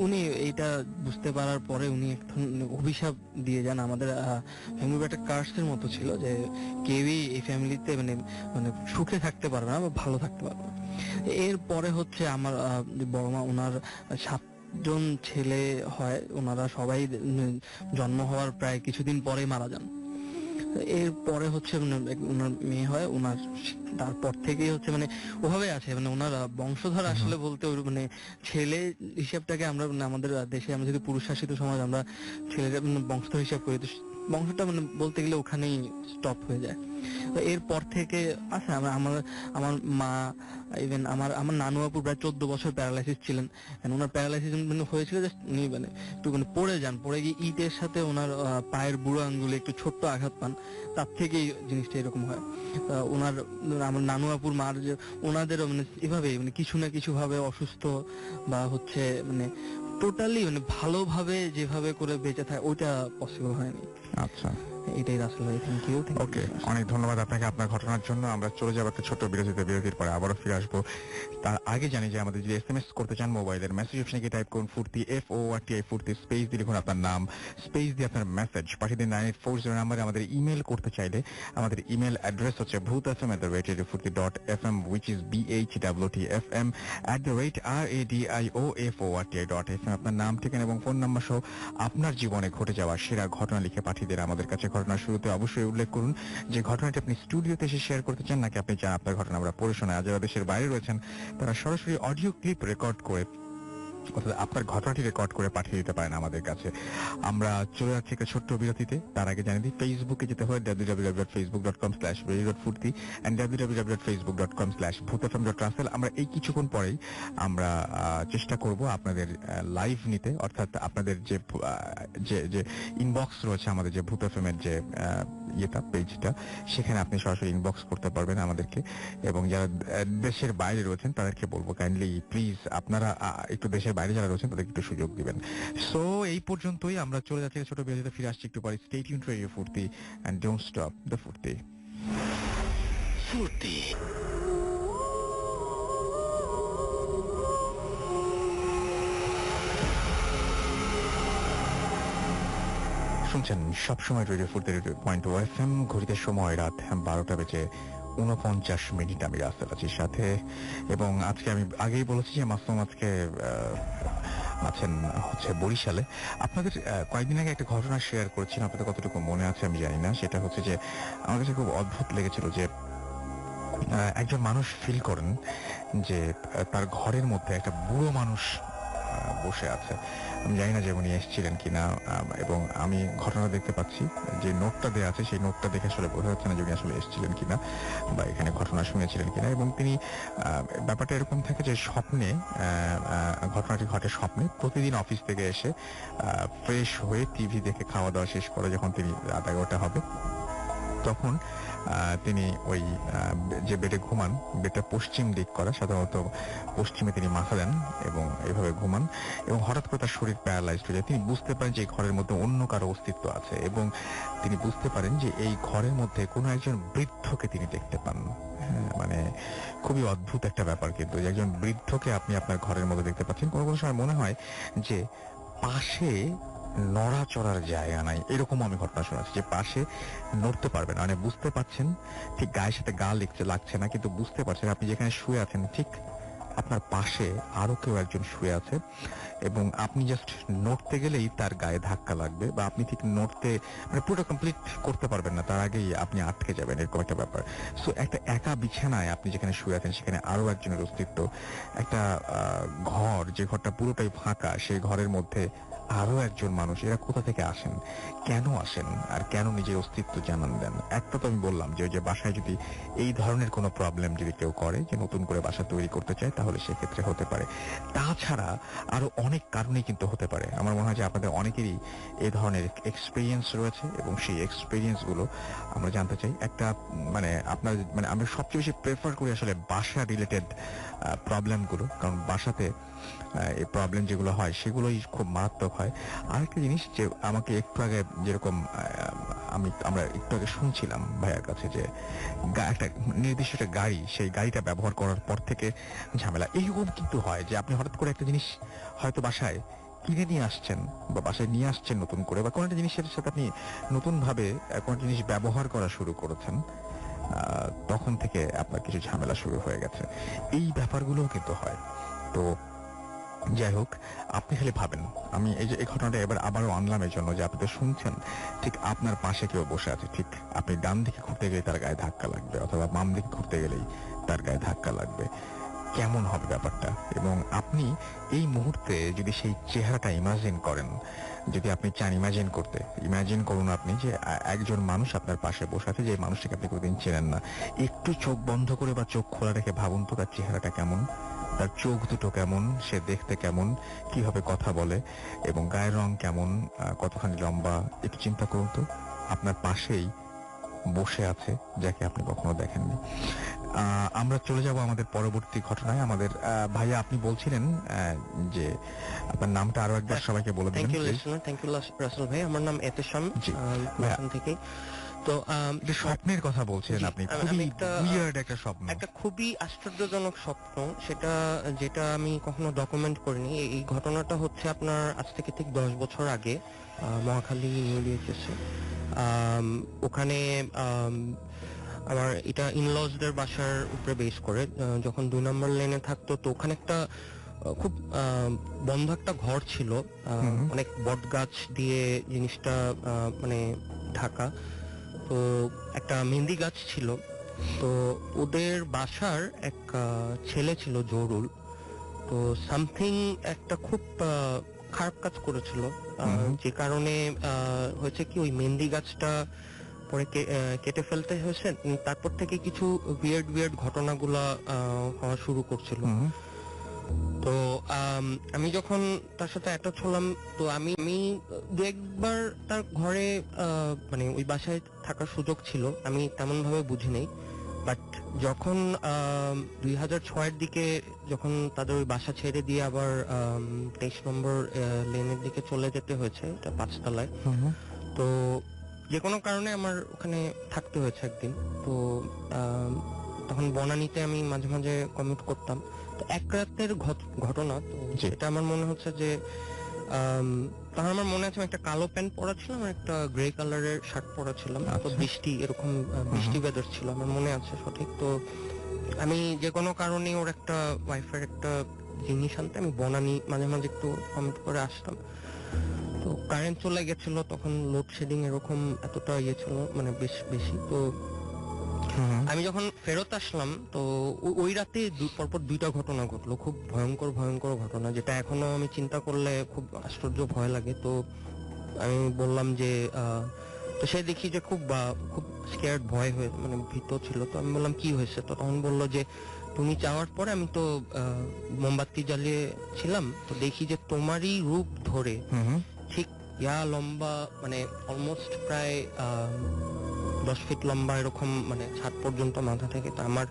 উনি এইটা বুঝতে পারার পরে উনি একজন অভিশাপ দিয়ে যান। আমাদের ফ্যামিলি একটা কার্সের মতো ছিল যে কেউই এই ফ্যামিলিতে মানে মানে সুখে থাকতে পারবে না বা ভালো থাকতে পারবে না। এরপরে হচ্ছে আমার বড় মা, ওনার 7জন ছেলে হয়, ওনারা সবাই জন্ম হওয়ার প্রায় কিছুদিন পরে মারা যান। এরপরে হচ্ছে মানে ওনার মেয়ে হয়, ওনার তারপর থেকেই হচ্ছে মানে ওভাবে আছে, মানে ওনার বংশধর আসলে বলতে মানে ছেলে হিসাবটাকে আমরা মানে আমাদের দেশে আমরা যদি পুরুষ শাসিত সমাজ, আমরা ছেলেরা মানে বংশধর হিসাব করি, তো বংশটা মানে বলতে গেলে ওখানেই স্টপ হয়ে যায়। তো এরপর থেকে আছে আমার আমার আমার মা, ইভেন আমার আমার নানু আপু প্রায় 14 বছর প্যারালাইসিস ছিলেন। And ওনার প্যারালাইসিস মানে হয়েছিল যে উনি মানে একটু মানে পড়ে যান, পড়ে গিয়ে ইটের সাথে ওনার পায়ের বুড়ো আঙ্গুলে একটু ছোট্ট আঘাত পান, তার থেকেই জিনিসটা এরকম হয়। ওনার আমার নানু আপুর মার যে ওনাদেরও মানে এভাবেই মানে কিছু না কিছু ভাবে অসুস্থ বা হচ্ছে মানে টোটালি মানে ভালোভাবে যেভাবে করে বেঁচে থাকে ওইটা পসিবল হয়নি। আচ্ছা, এটাই রাসেল ভাই, থ্যাংক ইউ। ওকে, অনেক ধন্যবাদ আপনাকে আপনার ঘটনার জন্য। আমরা চলে যাবো একটা ছোট্ট বিরতিতে, বিরতির পরে আবারও ফিরে আসবো। তার আগে জানি যে আমাদের যদি SMS করতে চান মোবাইলের মেসেজ অপশনে গিয়ে টাইপ করুন ফুর্তি, FORTI ফুর্তি, স্পেস দিয়ে লিখুন আপনার নাম, স্পেস দিয়ে আপনার মেসেজ পাঠিয়ে দিন 9840 নাম্বারে। আমাদের ইমেল করতে চাইলে আমাদের ইমেল অ্যাড্রেস হচ্ছে bhutfm@radiofurti.fm, which is BHWTFM@radioforti.fm। আপনার নাম, ঠিকানা এবং ফোন নাম্বার সহ আপনার জীবনে ঘটে যাওয়া সেরা ঘটনা লিখে পাঠিয়ে দিন আমাদের কাছে। ঘটনার শুরুতে অবশ্যই উল্লেখ করুন যে ঘটনাটি আপনি স্টুডিওতে এসে শেয়ার করতে চান, নাকি আপনি চান আপনার ঘটনা আমরা পড়ে শোনাই। আর যারা দেশের বাইরে রয়েছেন তারা সরাসরি অডিও ক্লিপ রেকর্ড করে অর্থাৎ আপনার ঘটনাটি রেকর্ড করে পাঠিয়ে দিতে পারেন আমাদের কাছে। আমরা চলে যাচ্ছি একটা ছোট্ট বিরতিতে। তার আগে জানিয়ে দিই, ফেসবুকে যেতে হয় www.facebook.com/radiofurti and www.facebook.com/bhutfm.russell। আমরা এই কিছুক্ষণ পরেই আমরা চেষ্টা করব আপনাদের লাইভ নিতে, অর্থাৎ আপনাদের যে যে ইনবক্স রয়েছে আমাদের যে ভূত এফএম এর যে ইয়েটা পেজটা, সেখানে আপনি সরাসরি ইনবক্স করতে পারবেন আমাদেরকে। এবং যারা দেশের বাইরে রয়েছেন তাদেরকে বলবো কাইন্ডলি প্লিজ আপনারা একটু দেশের বাইরে যারা রয়েছেন তাদেরকে একটু সুযোগ দিবেন। সো এই পর্যন্তই, আমরা চলে যাচ্ছি ছোট বিরতিতে, ফিরে আসছি একটু পরে। স্টে টিউনড টু রেডিও ফুর্তি এন্ড ডোন্ট স্টপ দ্য ফুর্তি। ফুর্তি শুনছেন সবসময় রেডিও ফুর্তি, রেডিও পয়েন্ট FM। ঘড়িতে সময় রাত 12:49। আমি রাস্তার আছি সাথে, এবং আজকে আমি আগেই বলেছি যে মাসুম আজকে আছেন হচ্ছে বরিশালে। আপনাদের কয়েকদিন আগে একটা ঘটনা শেয়ার করেছিলাম, আপনাদের কতটুকু মনে আছে আমি জানি না। সেটা হচ্ছে যে আমার কাছে খুব অদ্ভুত লেগেছিল যে একজন মানুষ ফিল করেন যে তার ঘরের মধ্যে একটা বুড়ো মানুষ বসে আছে। আমি জানি না যে উনি এসেছিলেন কিনা, এবং আমি ঘটনা দেখতে পাচ্ছি যে নোটটা দেওয়া আছে, সেই নোটটা দেখে আসলে বোঝা যাচ্ছে না যে উনি আসলে এসেছিলেন কিনা বা এখানে ঘটনা শুনেছিলেন কিনা। এবং তিনি ব্যাপারটা এরকম থাকে যে স্বপ্নে, ঘটনাটি ঘটে স্বপ্নে। প্রতিদিন অফিস থেকে এসে ফ্রেশ হয়ে টিভি দেখে খাওয়া দাওয়া শেষ করে যখন তিনি রাত 11টা হবে, তখন তিনি ওই যে বেডে ঘুমান, বেডটা পশ্চিম দিক করা, সাধারণত পশ্চিমে তিনি মাথা দেন এবং এইভাবে ঘুমান, এবং হঠাৎ করে তার শরীর প্যারালাইজড হয়ে যায়। তিনি বুঝতে পারেন যে এই ঘরের মধ্যে অন্য কারো অস্তিত্ব আছে, এবং তিনি বুঝতে পারেন যে এই ঘরের মধ্যে কোনো একজন বৃদ্ধকে তিনি দেখতে পান। মানে খুবই অদ্ভুত একটা ব্যাপার, কিন্তু একজন বৃদ্ধকে আপনি আপনার ঘরের মধ্যে দেখতে পাচ্ছেন। কোনো কোনো সময় মনে হয় যে পাশে নড়াচড়ার জায়গা নাই, এরকম আমি ঘটনা শোনাচ্ছি যে পাশে নড়তে পারবেন, মানে বুঝতে পারছেন ঠিক গায়ের সাথে গা লাগছে না, কিন্তু বুঝতে পারছেন আপনি যেখানে শুয়ে আছেন ঠিক আপনার পাশে আরো কেউ একজন শুয়ে আছে, এবং আপনি জাস্ট নড়তে গেলেই তার গায়ে ধাক্কা লাগবে, বা আপনি ঠিক নড়তে মানে পুরো কমপ্লিট করতে পারবেন না, তার আগেই আপনি আটকে যাবেন, এরকম একটা ব্যাপার। সো একটা একা বিছানায় আপনি যেখানে শুয়ে আছেন সেখানে আরো একজনের অস্তিত্ব। একটা ঘর, যে ঘরটা পুরোটাই ফাঁকা, সেই ঘরের মধ্যে আরো একজন মানুষ। এরা কোথা থেকে আসেন, কেন আসেন, আর কেন নিজের অস্তিত্ব জানান দেন? একটা তো আমি বললাম যে ওই যে বাসায় যদি এই ধরনের কোনো প্রবলেম যদি কেউ করে, যে নতুন করে বাসা তৈরি করতে চায়, তাহলে সেক্ষেত্রে হতে পারে। তাছাড়া আরো অনেক কারণেই কিন্তু হতে পারে। আমার মনে হয় যে আপনাদের অনেকেরই এই ধরনের এক্সপিরিয়েন্স রয়েছে, এবং সেই এক্সপিরিয়েন্স গুলো আমরা জানতে চাই। একটা মানে আপনার মানে আমরা সবচেয়ে বেশি প্রেফার করি আসলে বাসা রিলেটেড প্রবলেমগুলো, কারণ বাসাতে এই প্রবলেম যেগুলো হয় সেগুলোই খুব মারাত্মক হয়। আরেকটা জিনিস যে আমাকে একটু আগে যেরকম আমরা একটু আগে শুনছিলাম ভাইয়ার কাছে যে একটা নির্দিষ্ট একটা গাড়ি, সেই গাড়িটা ব্যবহার করার পর থেকে ঝামেলা। এইরকম কিন্তু হয় যে আপনি হঠাৎ করে একটা জিনিস হয়তো বাসায় কিনে নিয়ে আসছেন, বা বাসায় নিয়ে আসছেন নতুন করে, বা কোনো একটা জিনিসের সাথে আপনি নতুন ভাবে কোনো জিনিস ব্যবহার করা শুরু করেছেন, তখন থেকে আপনার কিছু ঝামেলা শুরু হয়ে গেছে। এই ব্যাপারগুলোও কিন্তু হয়। তো যাই হোক, আপনি খালি ভাবেন, আমি এই যে এই ঘটনাটা এবার আবারও আনলাম এই জন্য যে আপনি তো শুনছেন ঠিক আপনার পাশে কেউ বসে আছে, ঠিক আপনি ডান দিকে ঘুরতে গেলে তার গায়ে ধাক্কা লাগবে, অথবা বাম দিকে ঘুরতে গেলেই তার গায়ে ধাক্কা লাগবে। কেমন হবে ব্যাপারটা? এবং আপনি এই মুহূর্তে যদি সেই চেহারাটা ইমাজিন করেন, যদি আপনি চান ইমাজিন করতে, ইমাজিন করুন আপনি যে একজন মানুষ আপনার পাশে বসে আছে, যে মানুষটাকে আপনি কোনোদিন চেনেন না। একটু চোখ বন্ধ করে বা চোখ খোলা রেখে ভাবুন তো তার চেহারাটা কেমন, তার চোখ দুটো কেমন, সে দেখতে কেমন, কিভাবে কথা বলে, এবং গায়ের রং কেমন, কতখানি লম্বা। একটু চিন্তা করুন তো, আপনার পাশেই বসে আছে যাকে আপনি কখনো দেখেননি। আমরা চলে যাব আমাদের পরবর্তী ঘটনায়। আমাদের ভাইয়া, আপনি বলছিলেন যে আপনার নামটা আরো একবার সবাইকে বলে থ্যাংক দিবেন you please। Listener, thank you Rasel ভাই। আমার নাম এতেশাম, জি, লন্ডন থেকে। তো যে স্বপ্নের কথা বলছিলেন জি, আপনি, আমি খুবই একটা উইয়ার্ড একটা স্বপ্ন। একটা খুবই আশ্চর্যজনক স্বপ্ন, সেটা যেটা আমি কখনো ডকুমেন্ট করিনি। এই ঘটনাটা হচ্ছে আপনার আজ থেকে ঠিক 10 বছর আগে, মহাখালী নিউ ডিএচএসে। ওখানে আমার এটা ইনলজদের বাসার উপরে বেস করে, যখন 2 নম্বর লেনে থাকতো, তো ওখানে একটা খুব বন্ধ একটা ঘর ছিল, অনেক বট গাছ দিয়ে জিনিসটা মানে ঢাকা। তো একটা মেহেন্দি গাছ ছিল। তো ওদের বাসার এক ছেলে ছিল জরুল। তো সামথিং একটা খুব খারাপ কাজ করেছিল, যে কারণে হয়েছে কি ওই মেহেন্দি গাছটা পরে কেটে ফেলতে হয়েছে। তারপর থেকে কিছু উইয়ার্ড ঘটনাগুলা হওয়া শুরু করছিল। তো আমি যখন তার সাথে অ্যাটাচ হলাম, তো আমি দু একবার তার ঘরে মানে ওই বাসায় থাকার সুযোগ ছিল, আমি তেমন ভাবে বুঝি নাই। বাট যখন 2006-এর দিকে যখন তাদের ওই বাসা ছেড়ে দিয়ে আবার 23 নম্বর লেনের দিকে চলে যেতে হয়েছে, এটা 5 তলায়। তো যে কোনো কারণে আমার ওখানে থাকতে হয়েছে একদিন। তো তখন বনানীতে আমি মাঝে মাঝে কমিউট করতাম। তো এক রাতের ঘটনা, তো এটা আমার মনে হচ্ছে যে তখন আমার মনে আছে আমি একটা কালো প্যান্ট পরা ছিলাম আর একটা গ্রে কালারের শার্ট পরা ছিলাম। তো বৃষ্টি, এরকম বৃষ্টি ওয়েদার ছিল, আমার মনে আছে সঠিক। তো আমি যে কোনো কারণে ওর একটা ওয়াইফের একটা জিনিস আনতে আমি বনানী মাঝে মাঝে একটু কমিউট করে আসতাম। তো কারেন্ট চলে গেছিল, তখন লোডশেডিং এরকম এতটা ইয়ে ছিল, মানে বেশ বেশি। তো আমি যখন ফেরত আসলাম, তো ওই রাতে পরপর 2টা ঘটনা ঘটলো, খুব ভয়ঙ্কর ঘটনা, যেটা এখনো আমি চিন্তা করলে খুব আশ্চর্য ভয় লাগে। তো আমি বললাম যে তো সে দেখি যে খুব স্কেয়ার্ড, ভয় হয়ে মানে ভীত ছিল। তো আমি বললাম কি হয়েছে? তো তখন বললো যে তুমি যাওয়ার পরে আমি তো মোমবাতি জ্বালিয়ে ছিলাম, তো দেখি যে তোমারই রূপ ধরে ঠিক লম্বা, মানে অলমোস্ট প্রায় 10 ফিট লম্বা এরকম, মানে ছাদ পর্যন্ত মাথা থেকে, তো আমার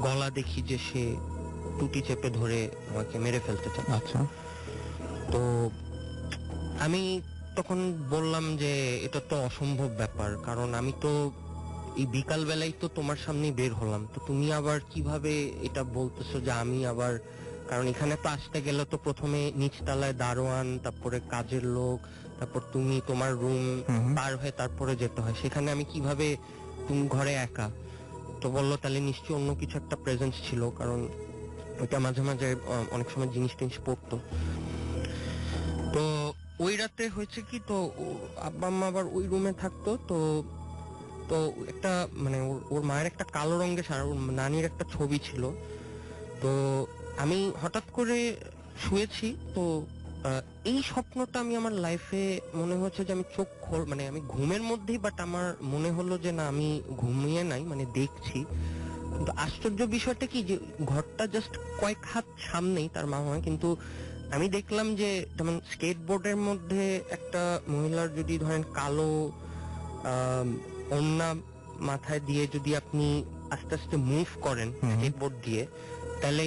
গলা দেখি যে সে টুটি চেপে ধরে আমাকে মেরে ফেলতে চাচ্ছে। আচ্ছা। তো আমি তখন বললাম যে এটা তো অসম্ভব ব্যাপার, কারণ আমি তো এই বিকাল বেলায় তো তোমার সামনে বের হলাম, তো তুমি আবার কিভাবে এটা বলতেছো যে আমি আবার, কারণ এখানে তো আসতে গেলে তো প্রথমে নিচতলায় দারোয়ান, তারপরে কাজের লোক, তারপর তুমি তোমার রুম পার হয়ে তারপরে যেতে হয়, সেখানে আমি কিভাবে, তুমি ঘরে একা। তো বললো তাহলে নিশ্চয়ই অন্য কিছু একটা প্রেজেন্স ছিল, কারণ ওইটা মাঝে মাঝে অনেক সময় জিনিস টিনিস পড়তো। তো ওই রাতে হয়েছে কি, তো আব্বা আম্মা আবার ওই রুমে থাকতো। তো তো একটা মানে ওর মায়ের একটা কালো রঙের শাড়ি, ওর নানির একটা ছবি ছিল। তো আমি হঠাৎ করে শুয়েছি, তো এই স্বপ্নটা আমি আমার লাইফে মনে হচ্ছে যে আমি মানে আমি ঘুমের মধ্যেই, বাট আমার মনে হলো যে না আমি ঘুমিয়ে নাই, মানে দেখছি। কিন্তু আশ্চর্য বিষয়টা কি, যে ঘরটা জাস্ট কয়েক হাত সামনেই তার মা হয়, কিন্তু আমি দেখলাম যে যেমন স্কেটবোর্ডের মধ্যে একটা মহিলার যদি ধরেন কালো ওড়না মাথায় দিয়ে যদি আপনি আস্তে আস্তে মুভ করেন স্কেটবোর্ড দিয়ে, তাহলে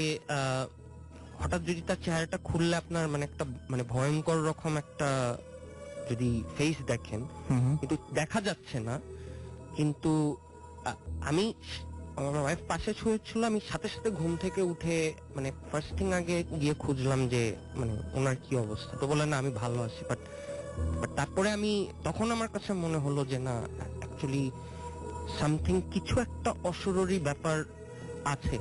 হঠাৎ যদি তার চেহারাটা খুললে আপনার মানে একটা মানে ভয়ঙ্কর রকম একটা যদি ফেস দেখেন, কিন্তু দেখা যাচ্ছে না। কিন্তু আমি, আমার ওয়াইফ পাশে শুয়েছিল, আমি সাথে সাথে ঘুম থেকে উঠে মানে ফার্স্ট থিং আগে গিয়ে খুঁজলাম যে মানে ওনার কি অবস্থা। তো বলে না আমি ভালো আছি, বাট তারপরে আমি তখন আমার কাছে মনে হলো যে না অ্যাকচুয়ালি সামথিং, কিছু একটা অশরীরী ব্যাপার আছে।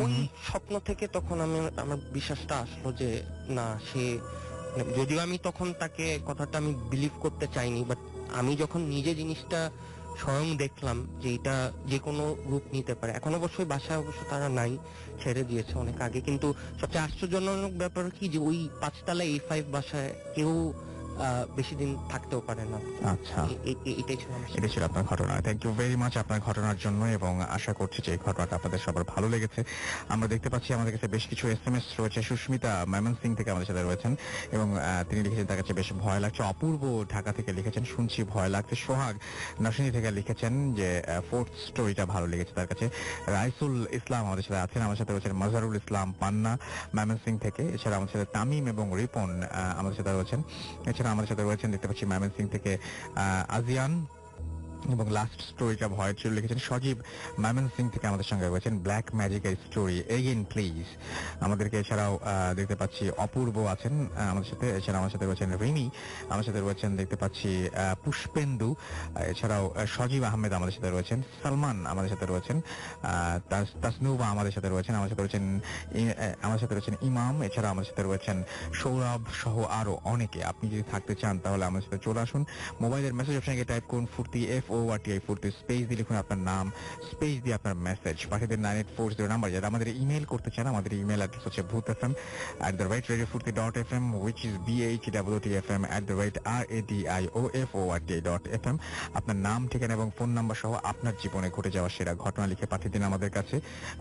ওই স্বপ্ন থেকে তখন আমার বিশ্বাসটা আসলো যে না, সে মানে যদিও আমি তখন তাকে কথাটা আমি বিলিভ করতে চাইনি, বাট আমি যখন নিজে জিনিসটা স্বয়ং দেখলাম যে এটা যে কোনো রূপ নিতে পারে। এখন অবশ্যই বাসায় অবশ্য তারা নাই, ছেড়ে দিয়েছে অনেক আগে, কিন্তু সবচেয়ে আশ্চর্যজনক ব্যাপার কি যে ওই 5 তলা A5 বাসায় কেউ বেশি দিন থাকতেও পারে না। আচ্ছা, এটাই ছিল আমার এটা ছিল আপনার ঘটনা। থ্যাংক ইউ ভেরি মাচ আপনার ঘটনার জন্য, এবং আশা করছি যে এই ঘটনাটা আপনাদের সবার ভালো লেগেছে। আমরা দেখতে পাচ্ছি আমাদের কাছে বেশ কিছু SMS রয়েছে। সুস্মিতা ময়মনসিং থেকে আমাদের সাথে রয়েছেন, এবং তিনি লিখেছেন তার কাছে বেশ ভয় লাগছে। অপূর্ব ঢাকা থেকে লিখেছেন শুনছি ভয় লাগছে। সোহাগ নরসিংদী থেকে লিখেছেন যে ফোর্থ স্টোরিটা ভালো লেগেছে তার কাছে। রাইসুল ইসলাম আমাদের সাথে আছেন, আমাদের সাথে রয়েছেন মাজহারুল ইসলাম পান্না ময়মনসিং থেকে। এছাড়া আমাদের সাথে তামিম এবং রিপন আমাদের সাথে রয়েছেন। এছাড়া আমাদের সাথে রয়েছেন দেখতে পাচ্ছি ময়মনসিং থেকে আজিয়ান, এবং লাস্ট স্টোরিটা ভয়ের ছিল লিখেছেন সজীব ময়মনসিং থেকে আমাদের সঙ্গে রয়েছেন। ব্ল্যাক ম্যাজিকের স্টোরি এগেইন প্লিজ আমাদেরকে। এছাড়াও দেখতে পাচ্ছি অপূর্ব আছেন আমাদের সাথে। এছাড়া আমার সাথে রয়েছেন রিমি, আমার সাথে রয়েছেন দেখতে পাচ্ছি পুষ্পেন্দু। এছাড়াও সজীব আহমেদ আমাদের সাথে রয়েছেন। সালমান আমাদের সাথে রয়েছেন। তাসনুবা আমাদের সাথে রয়েছেন। আমার সাথে রয়েছেন আমার সাথে রয়েছেন ইমাম। এছাড়া আমাদের সাথে রয়েছেন সৌরভ সহ আরো অনেকে। আপনি যদি থাকতে চান তাহলে আমাদের সাথে চলে আসুন। মোবাইলের মেসেজ অপশনে গিয়ে টাইপ করুন ফুর্তি FORTI ফুর্তি, স্পেস দিয়ে লিখুন আপনার নাম, স্পেস দিয়ে আপনার মেসেজ পাঠিয়ে দিন 9840 নাম্বার। যারা আমাদের ইমেল করতে চান, আমাদের ইমেল অ্যাড্রেস হচ্ছে bhutfm@radiofurti.fm, which is BHWTFM@radiofurti.fm। আপনার নাম, ঠিকানা এবং ফোন নাম্বার সহ আপনার জীবনে ঘটে যাওয়া সেরা ঘটনা লিখে পাঠিয়ে দিন আমাদের কাছে।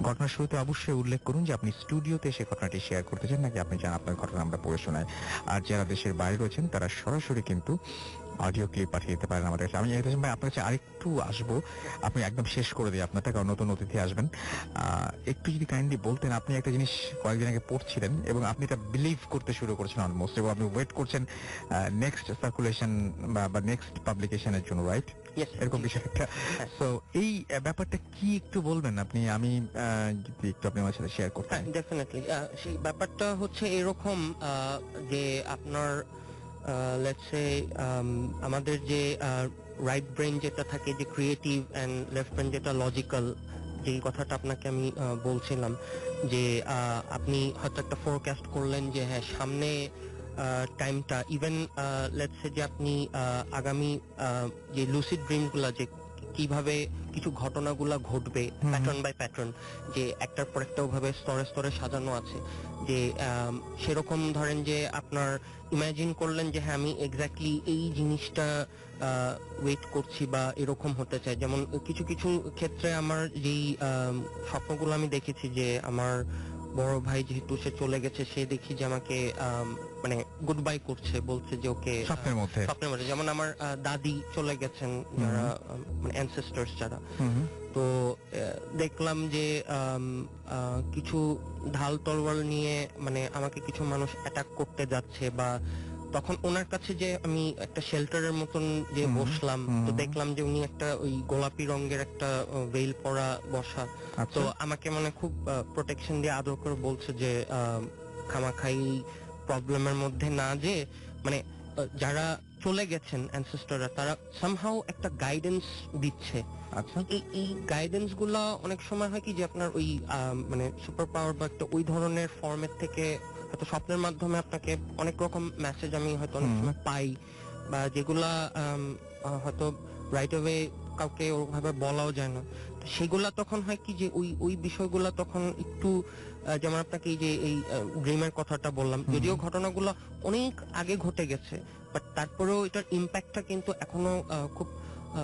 ঘটনার শুরুতে অবশ্যই উল্লেখ করুন যে আপনি স্টুডিওতে এসে ঘটনাটি শেয়ার করতে চান, নাকি আপনি চান আপনার ঘটনা আমরা পড়ে শোনাই। আর যারা দেশের বাইরে রয়েছেন তারা সরাসরি কিন্তু অডিও ক্লিপ পাঠিয়ে দিতে পারেন আমাদের কাছে। আমি এহতেশাম ভাই আপনার কাছে আরেকটু আসবো, আপনি একদম শেষ করে দিই আপনারটা, কারণ নতুন অতিথি আসবেন। একটু যদি কাইন্ডলি বলতেন, আপনি একটা জিনিস কয়েকদিন আগে পড়ছিলেন এবং আপনি এটা বিলিভ করতে শুরু করেছেন অলমোস্ট, এবং আপনি ওয়েট করছেন নেক্সট সার্কুলেশন বা নেক্সট পাবলিকেশনের জন্য, রাইট? Yes, এরকম কিছু একটা। সো এই ব্যাপারটা কি একটু বলবেন আপনি? আমি যদি একটু আপনি আমার সাথে শেয়ার করতেন। ডেফিনেটলি। সেই ব্যাপারটা হচ্ছে এরকম যে আপনার লেটস সে আমাদের যে রাইট ব্রেন যেটা থাকে যে ক্রিয়েটিভ অ্যান্ড লেফট ব্রেন যেটা লজিক্যাল, যেই কথাটা আপনাকে আমি বলছিলাম যে আপনি হয়তো একটা ফোরকাস্ট করলেন যে হ্যাঁ সামনে টাইমটা, ইভেন লেটস সে যে আপনি আগামী যে লুসিড ড্রিম গুলা, যে কিভাবে কিছু ঘটনাগুলা ঘটবে প্যাটার্ন বাই প্যাটার্ন, যে একটার পর একটা ওভাবে স্তরে স্তরে সাজানো আছে, যে সেরকম ধরেন যে আপনার ইমাজিন করলেন যে হ্যাঁ আমি এক্স্যাক্টলি এই জিনিসটা ওয়েট করছি বা এরকম হতে চাই। যেমন কিছু কিছু ক্ষেত্রে আমার যেই স্বপ্নগুলো আমি দেখেছি যে আমার বড় ভাই যেহেতু সে চলে গেছে, সে দেখি যে আমাকে মানে গুড বাই করছে, বলছে যে ওকে স্বপ্নের মধ্যে। যেমন আমার দাদি চলে গেছেন, যারা মানে অ্যানসেস্টার্স যারা, তো দেখলাম যে কিছু ঢাল তলোয়ার নিয়ে মানে আমাকে কিছু মানুষ অ্যাটাক করতে যাচ্ছে, বা তখন ওনার কাছে যে আমি একটা শেল্টারের মতন যে বসলাম, তো দেখলাম যে উনি একটা ওই গোলাপি রঙের একটা ভেইল পরা বসা, তো আমাকে মানে খুব প্রোটেকশন দিয়ে আদর করে বলছে যে খামাখাই প্রবলেমের মধ্যে না, যে মানে যারা চলে গেছেন অ্যানসেস্টররা, তারা সামহাউ একটা গাইডেন্স দিচ্ছে। আচ্ছা, এই গাইডেন্স গুলা অনেক সময় হয় কি যে আপনার ওই মানে সুপার পাওয়ার বা একটা ওই ধরনের ফর্মেট থেকে হয়তো স্বপ্নের মাধ্যমে আপনাকে অনেক রকম মেসেজ আমি হয়তো অনেক সময় পাই, বা যেগুলা হয়তো রাইট অ্যাওয়ে কাউকে ওভাবে বলাও যায় না। তো সেগুলা তখন হয় কি যে ওই বিষয়গুলা তখন একটু যেমন আপনাকে এই যে এই ড্রিমের কথাটা বললাম, যদিও ঘটনাগুলো অনেক আগে ঘটে গেছে, বাট তারপরেও এটার ইম্প্যাক্টটা কিন্তু এখনো খুব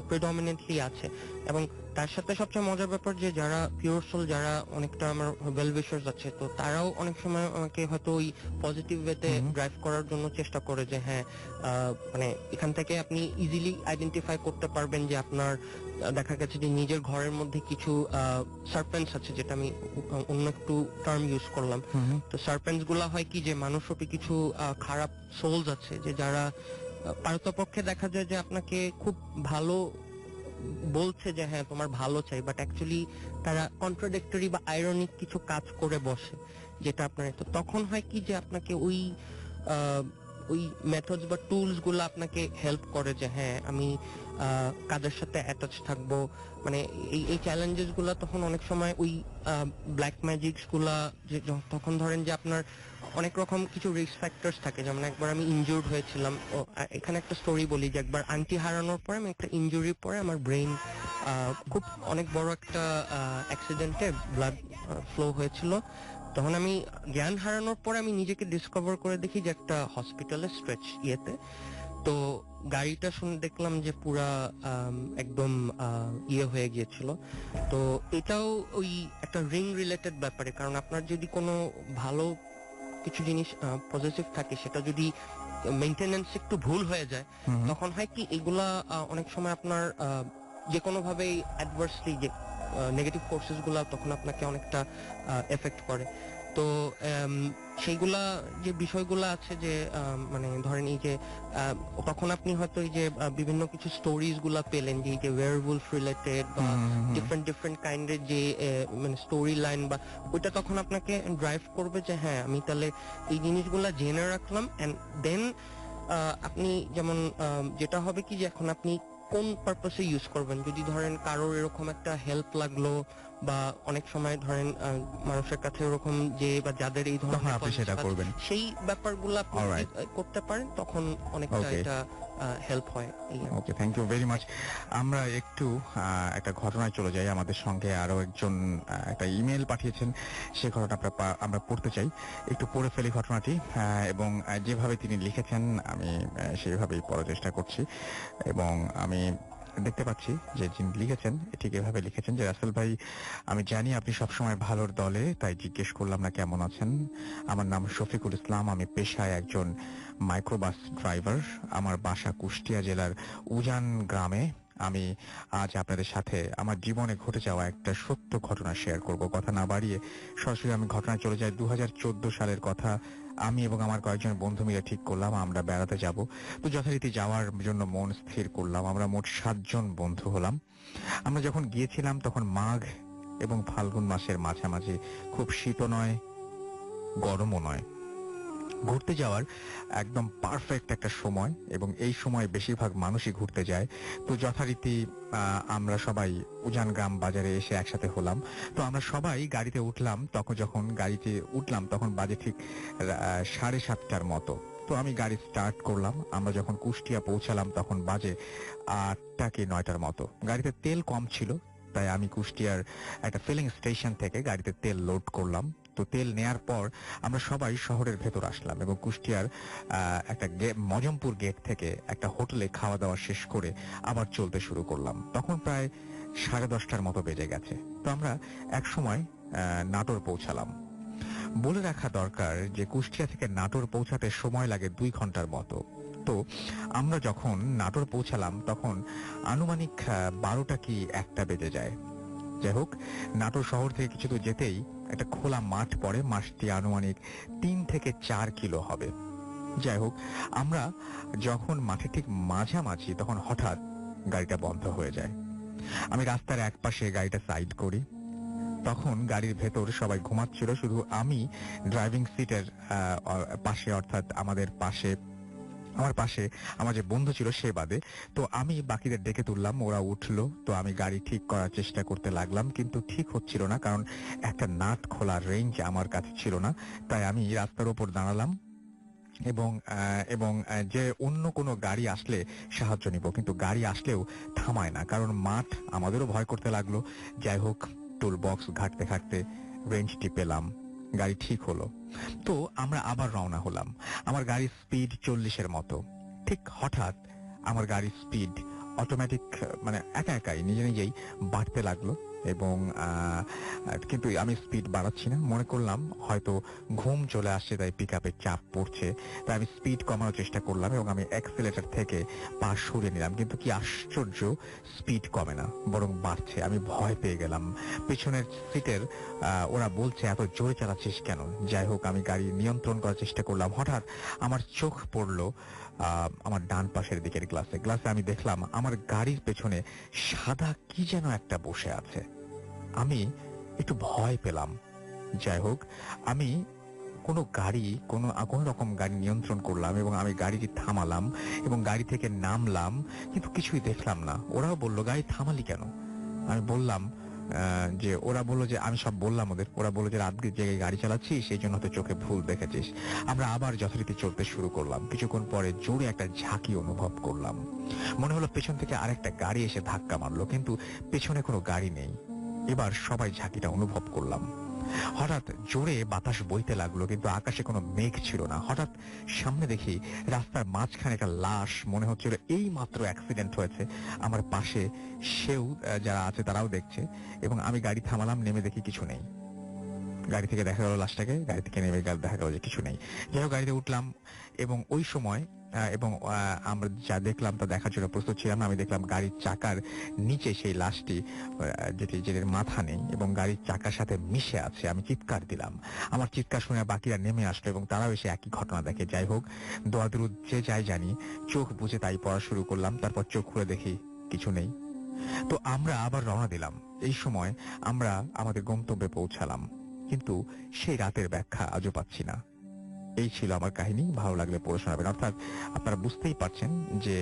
প্রিডমিনেন্টলি আছে। এবং তার সাথে সবচেয়ে মজার ব্যাপার যে যারা পিওর সোল, যারা অনেকটা আমার ওয়েল উইশার্স আছে, তো তারাও অনেক সময় আমাকে হয়তো ওই পজিটিভ ওয়েতে ড্রাইভ করার জন্য চেষ্টা করে যে হ্যাঁ মানে এখান থেকে আপনি ইজিলি আইডেন্টিফাই করতে পারবেন যে আপনার দেখা গেছে যে নিজের ঘরের মধ্যে কিছু সার্পেন্টস আছে, যেটা আমি অন্য একটু টার্ম ইউজ করলাম। তো সার্পেন্টস গুলা হয় কি যে মানুষরূপী কিছু খারাপ সোলস আছে, যে যারা পারতপক্ষে দেখা যায় যে আপনাকে খুব ভালো বলছে যে হ্যাঁ তোমার ভালো চাই, বাট অ্যাকচুয়ালি তারা কন্ট্রাডিক্টরি বা আইরনিক কিছু কাজ করে বসে, যেটা আপনার তো তখন হয় কি যে আপনাকে ওই ওই মেথডস বা টুলস গুলো আপনাকে হেল্প করে যে হ্যাঁ আমি কাদের সাথে অ্যাটাচ থাকবো, মানে এই চ্যালেঞ্জেস গুলা তখন অনেক সময় ওই ব্ল্যাক ম্যাজিকস গুলা যে তখন ধরেন যে আপনার অনেক রকম কিছু রিস্ক ফ্যাক্টরস থাকে, যেমন একবার আমি ইনজুর্ড হয়েছিলাম। এখানে একটা স্টোরি বলি যে একবার আন্টি হারানোর পরে আমি একটা ইনজুরির পরে আমার ব্রেইন খুব অনেক বড় একটা অ্যাক্সিডেন্টে ব্লাড ফ্লো হয়েছিল। তখন আমি জ্ঞান হারানোর পরে আমি নিজেকে ডিসকভার করে দেখি যে একটা হসপিটালে স্ট্রেচ ইয়েতে, তো গাড়িটা শুনে দেখলাম যে পুরা একদম ইয়ে হয়ে গিয়েছিল। তো এটাও ওই একটা রিং রিলেটেড ব্যাপারে, কারণ আপনার যদি কোনো ভালো কিছু জিনিস পজিটিভ থাকে সেটা যদি মেইনটেনেন্স একটু ভুল হয়ে যায় তখন হয় কি এগুলা অনেক সময় আপনার যে কোনো ভাবেই অ্যাডভার্সলি যে নেগেটিভ ফোর্সেস গুলা তখন আপনাকে অনেকটা এফেক্ট করে। তো সেইগুলা যে বিষয়গুলো আছে যে মানে ধরেন এই যে তখন আপনি হয়তো এই যে বিভিন্ন কিছু স্টোরিজ গুলা পেলেন যে এই যে ওয়্যারউলফ রিলেটেড বা ডিফারেন্ট ডিফারেন্ট কাইন্ডের যে মানে স্টোরি লাইন, বা ওইটা তখন আপনাকে ড্রাইভ করবে যে হ্যাঁ আমি তাহলে এই জিনিসগুলা জেনে রাখলাম। এন্ড দেন আপনি যেমন যেটা হবে কি যে এখন আপনি কোন পারপাসে ইউজ করবেন, যদি ধরেন কারোর এরকম একটা হেল্প লাগলো বা অনেক সময় ধরেন মানুষের কাছে এরকম যে বা যাদের এই তখন ধরনের আপনি সেটা করবেন। সেই ব্যাপারগুলো আপনি যদি করতে পারেন তখন অনেকটা Okay. এটা হেল্প হয়। ওকে, থ্যাংক ইউ ভেরি মাচ। আমরা একটু একটা ঘটনায় চলে যাই। আমাদের সঙ্গে আরো একজন একটা ইমেল পাঠিয়েছেন, সেই ঘটনা আমরা পড়তে চাই। একটু পড়ে ফেলি ঘটনাটি, এবং যেভাবে তিনি লিখেছেন আমি সেইভাবেই পড়ার চেষ্টা করছি। এবং আমি দেখতে পাচ্ছি যে যিনি লিখেছেন ঠিক এভাবে লিখেছেন যে রাসেল ভাই, আমি জানি আপনি সবসময় ভালোর দলে, তাই জিজ্ঞেস করলাম না কেমন আছেন। আমার নাম শফিকুল ইসলাম, আমি পেশায় একজন মাইক্রোবাস ড্রাইভার। আমার বাসা কুষ্টিয়া জেলার উজান গ্রামে। আমি আজ আপনাদের সাথে আমার জীবনে ঘটে যাওয়া একটা সত্য ঘটনা শেয়ার করব। কথা না বাড়িয়ে সরাসরি আমি ঘটনায় চলে যাই। 2014 সালের কথা। আমি এবং আমার কয়েকজন বন্ধু মিলে ঠিক করলাম আমরা বেড়াতে যাব। তো যথারীতি যাওয়ার জন্য মন স্থির করলাম। আমরা মোট 7 জন বন্ধু হলাম। আমরা যখন গিয়েছিলাম তখন মাঘ এবং ফাল্গুন মাসের মাঝামাঝি, খুব শীতও নয় গরমও নয়। ঘুরতে যাওয়ার একদম পারফেক্ট একটা সময়, এবং এই সময় বেশিরভাগ মানুষই ঘুরতে যায়। তো যথারীতি আমরা সবাই উজান গ্রাম বাজারে এসে একসাথে হলাম। তো আমরা সবাই গাড়িতে উঠলাম। যখন গাড়িতে উঠলাম তখন বাজে ঠিক 7:30টার মতো। তো আমি গাড়ি স্টার্ট করলাম। আমরা যখন কুষ্টিয়া পৌঁছালাম তখন বাজে 8টা কি 9টার মতো। গাড়িতে তেল কম ছিল, তাই আমি কুষ্টিয়ার একটা ফিলিং স্টেশন থেকে গাড়িতে তেল লোড করলাম। তো তেল নেয়ার পর আমরা সবাই শহরের ভেতর আসলাম এবং কুষ্টিয়ার একটা মজমপুর গেট থেকে একটা হোটেলে খাওয়া দাওয়া শেষ করে আবার চলতে শুরু করলাম। তখন প্রায় 10:30টার মতো বেজে গেছে। তো আমরা এক সময় নাটোর পৌঁছালাম। বলে রাখা দরকার যে কুষ্টিয়া থেকে নাটোর পৌঁছাতে সময় লাগে 2 ঘন্টার মতো। তো আমরা যখন নাটোর পৌঁছালাম তখন আনুমানিক 12টা কি 1টা বেজে যায়। যাই হোক, নাটোর শহর থেকে কিছু দূর যেতেই একটা খোলা মাঠ পড়ে। মাঠটি আনুমানিক 3 থেকে 4 কিলো হবে। যাই হোক, আমরা যখন মাঠে ঠিক মাঝামাঝি তখন হঠাৎ গাড়িটা বন্ধ হয়ে যায়। আমি রাস্তার এক পাশে গাড়িটা সাইড করি। তখন গাড়ির ভেতর সবাই ঘুমাচ্ছিল, শুধু আমি ড্রাইভিং সিটের পাশে, অর্থাৎ আমার পাশে আমার যে বন্ধু ছিল সে বাদে। তো আমি বাকিদের ডেকে তুললাম, ওরা উঠলো। তো আমি গাড়ি ঠিক করার চেষ্টা করতে লাগলাম, কিন্তু ঠিক হচ্ছিল না, কারণ একটা নাট খোলার রেঞ্জ আমার কাছে ছিল না। তাই আমি রাস্তার উপর দাঁড়ালাম এবং যে অন্য কোনো গাড়ি আসলে সাহায্য নিব, কিন্তু গাড়ি আসলেও থামায় না, কারণ মাঠ আমাদেরও ভয় করতে লাগলো। যাই হোক, টুল বক্স ঘাটতে ঘাটতে রেঞ্জটি পেলাম, গাড়ি ঠিক হলো। তো আমরা আবার রওনা হলাম। আমার গাড়ির স্পিড 40-এর মতো। ঠিক হঠাৎ আমার গাড়ির স্পিড অটোমেটিক, মানে একা একাই নিজে নিজেই বাড়তে লাগলো। এবং কিন্তু আমি স্পিড বাড়াচ্ছি না। মনে করলাম হয়তো ঘুম চলে আসছে, তাই পিক আপের চাপ পড়ছে। তাই আমি স্পিড কমানোর চেষ্টা করলাম এবং আমি অ্যাক্সেলেটর থেকে পা সরিয়ে নিলাম। কিন্তু কি আশ্চর্য, স্পিড কমে না, বরং বাড়ছে। আমি ভয় পেয়ে গেলাম। পেছনের সিটের ওরা বলছে এত জোরে চালাচ্ছিস কেন। যাই হোক, আমি গাড়ি নিয়ন্ত্রণ করার চেষ্টা করলাম। হঠাৎ আমার চোখ পড়লো আমার ডান পাশের দিকের গ্লাসে আমি দেখলাম আমার গাড়ির পেছনে সাদা কি যেন একটা বসে আছে। আমি একটু ভয় পেলাম। যাই হোক, আমি কোনো গাড়ি কোনো রকম গাড়ি নিয়ন্ত্রণ করলাম এবং আমি গাড়িটি থামালাম এবং গাড়ি থেকে নামলাম, কিন্তু কিছুই দেখলাম না। ওরাও বলল, গাড়ি থামালি কেন? আমি বললাম যে, ওরা বললো যে, আমি সব বললাম ওদের। ওরা বললো যে, রাত জেগে গাড়ি চালাচ্ছি, সেই জন্য হয়তো চোখে ভুল দেখেছিস। আমরা আবার যথারীতি চলতে শুরু করলাম। কিছুক্ষণ পরে জোরে একটা ঝাঁকি অনুভব করলাম। মনে হলো পেছন থেকে আরেকটা গাড়ি এসে ধাক্কা মারলো, কিন্তু পেছনে কোনো গাড়ি নেই। এবার সবাই ঝাঁকিটা অনুভব করলাম। হঠাৎ জোরে বাতাস বইতে লাগলো, কিন্তু আকাশে কোনো মেঘ ছিল না। হঠাৎ সামনে দেখি রাস্তার মাঝখানে একটা লাশ, মনে হচ্ছিল এই মাত্র অ্যাক্সিডেন্ট হয়েছে। আমার পাশে সেও যারা আছে তারাও দেখছে, এবং আমি গাড়ি থামালাম, নেমে দেখি কিছু নেই। গাড়ি থেকে দেখা গেল লাশটাকে, গাড়ি থেকে নেমে দেখা গেল যে কিছু নেই। যাই হোক, গাড়িতে উঠলাম এবং ওই সময় আমরা যা দেখলাম তা দেখার জন্য প্রস্তুত ছিলাম না। আমি দেখলাম গাড়ির চাকার নিচে সেই লাশটি, যেটির মাথা নেই এবং গাড়ির চাকার সাথে মিশে আছে। আমি চিৎকার দিলাম। আমার চিৎকার শুনে বাকিরা নেমে আসলো এবং তারাও এসে একই ঘটনা দেখে। যাই হোক, দোয়াদুরুদ যে যাই জানি, চোখ বুজে তাই পড়া শুরু করলাম। তারপর চোখ খুলে দেখি কিছু নেই। তো আমরা আবার রওনা দিলাম। এই সময় আমরা আমাদের গন্তব্যে পৌঁছালাম, কিন্তু সেই রাতের ব্যাখ্যা আজও পাচ্ছি না। এই ছিল আমার কাহিনী। ভালো লাগলে পড়ে শোনাবেন। অর্থাৎ আপনারা বুঝতেই পারছেন যে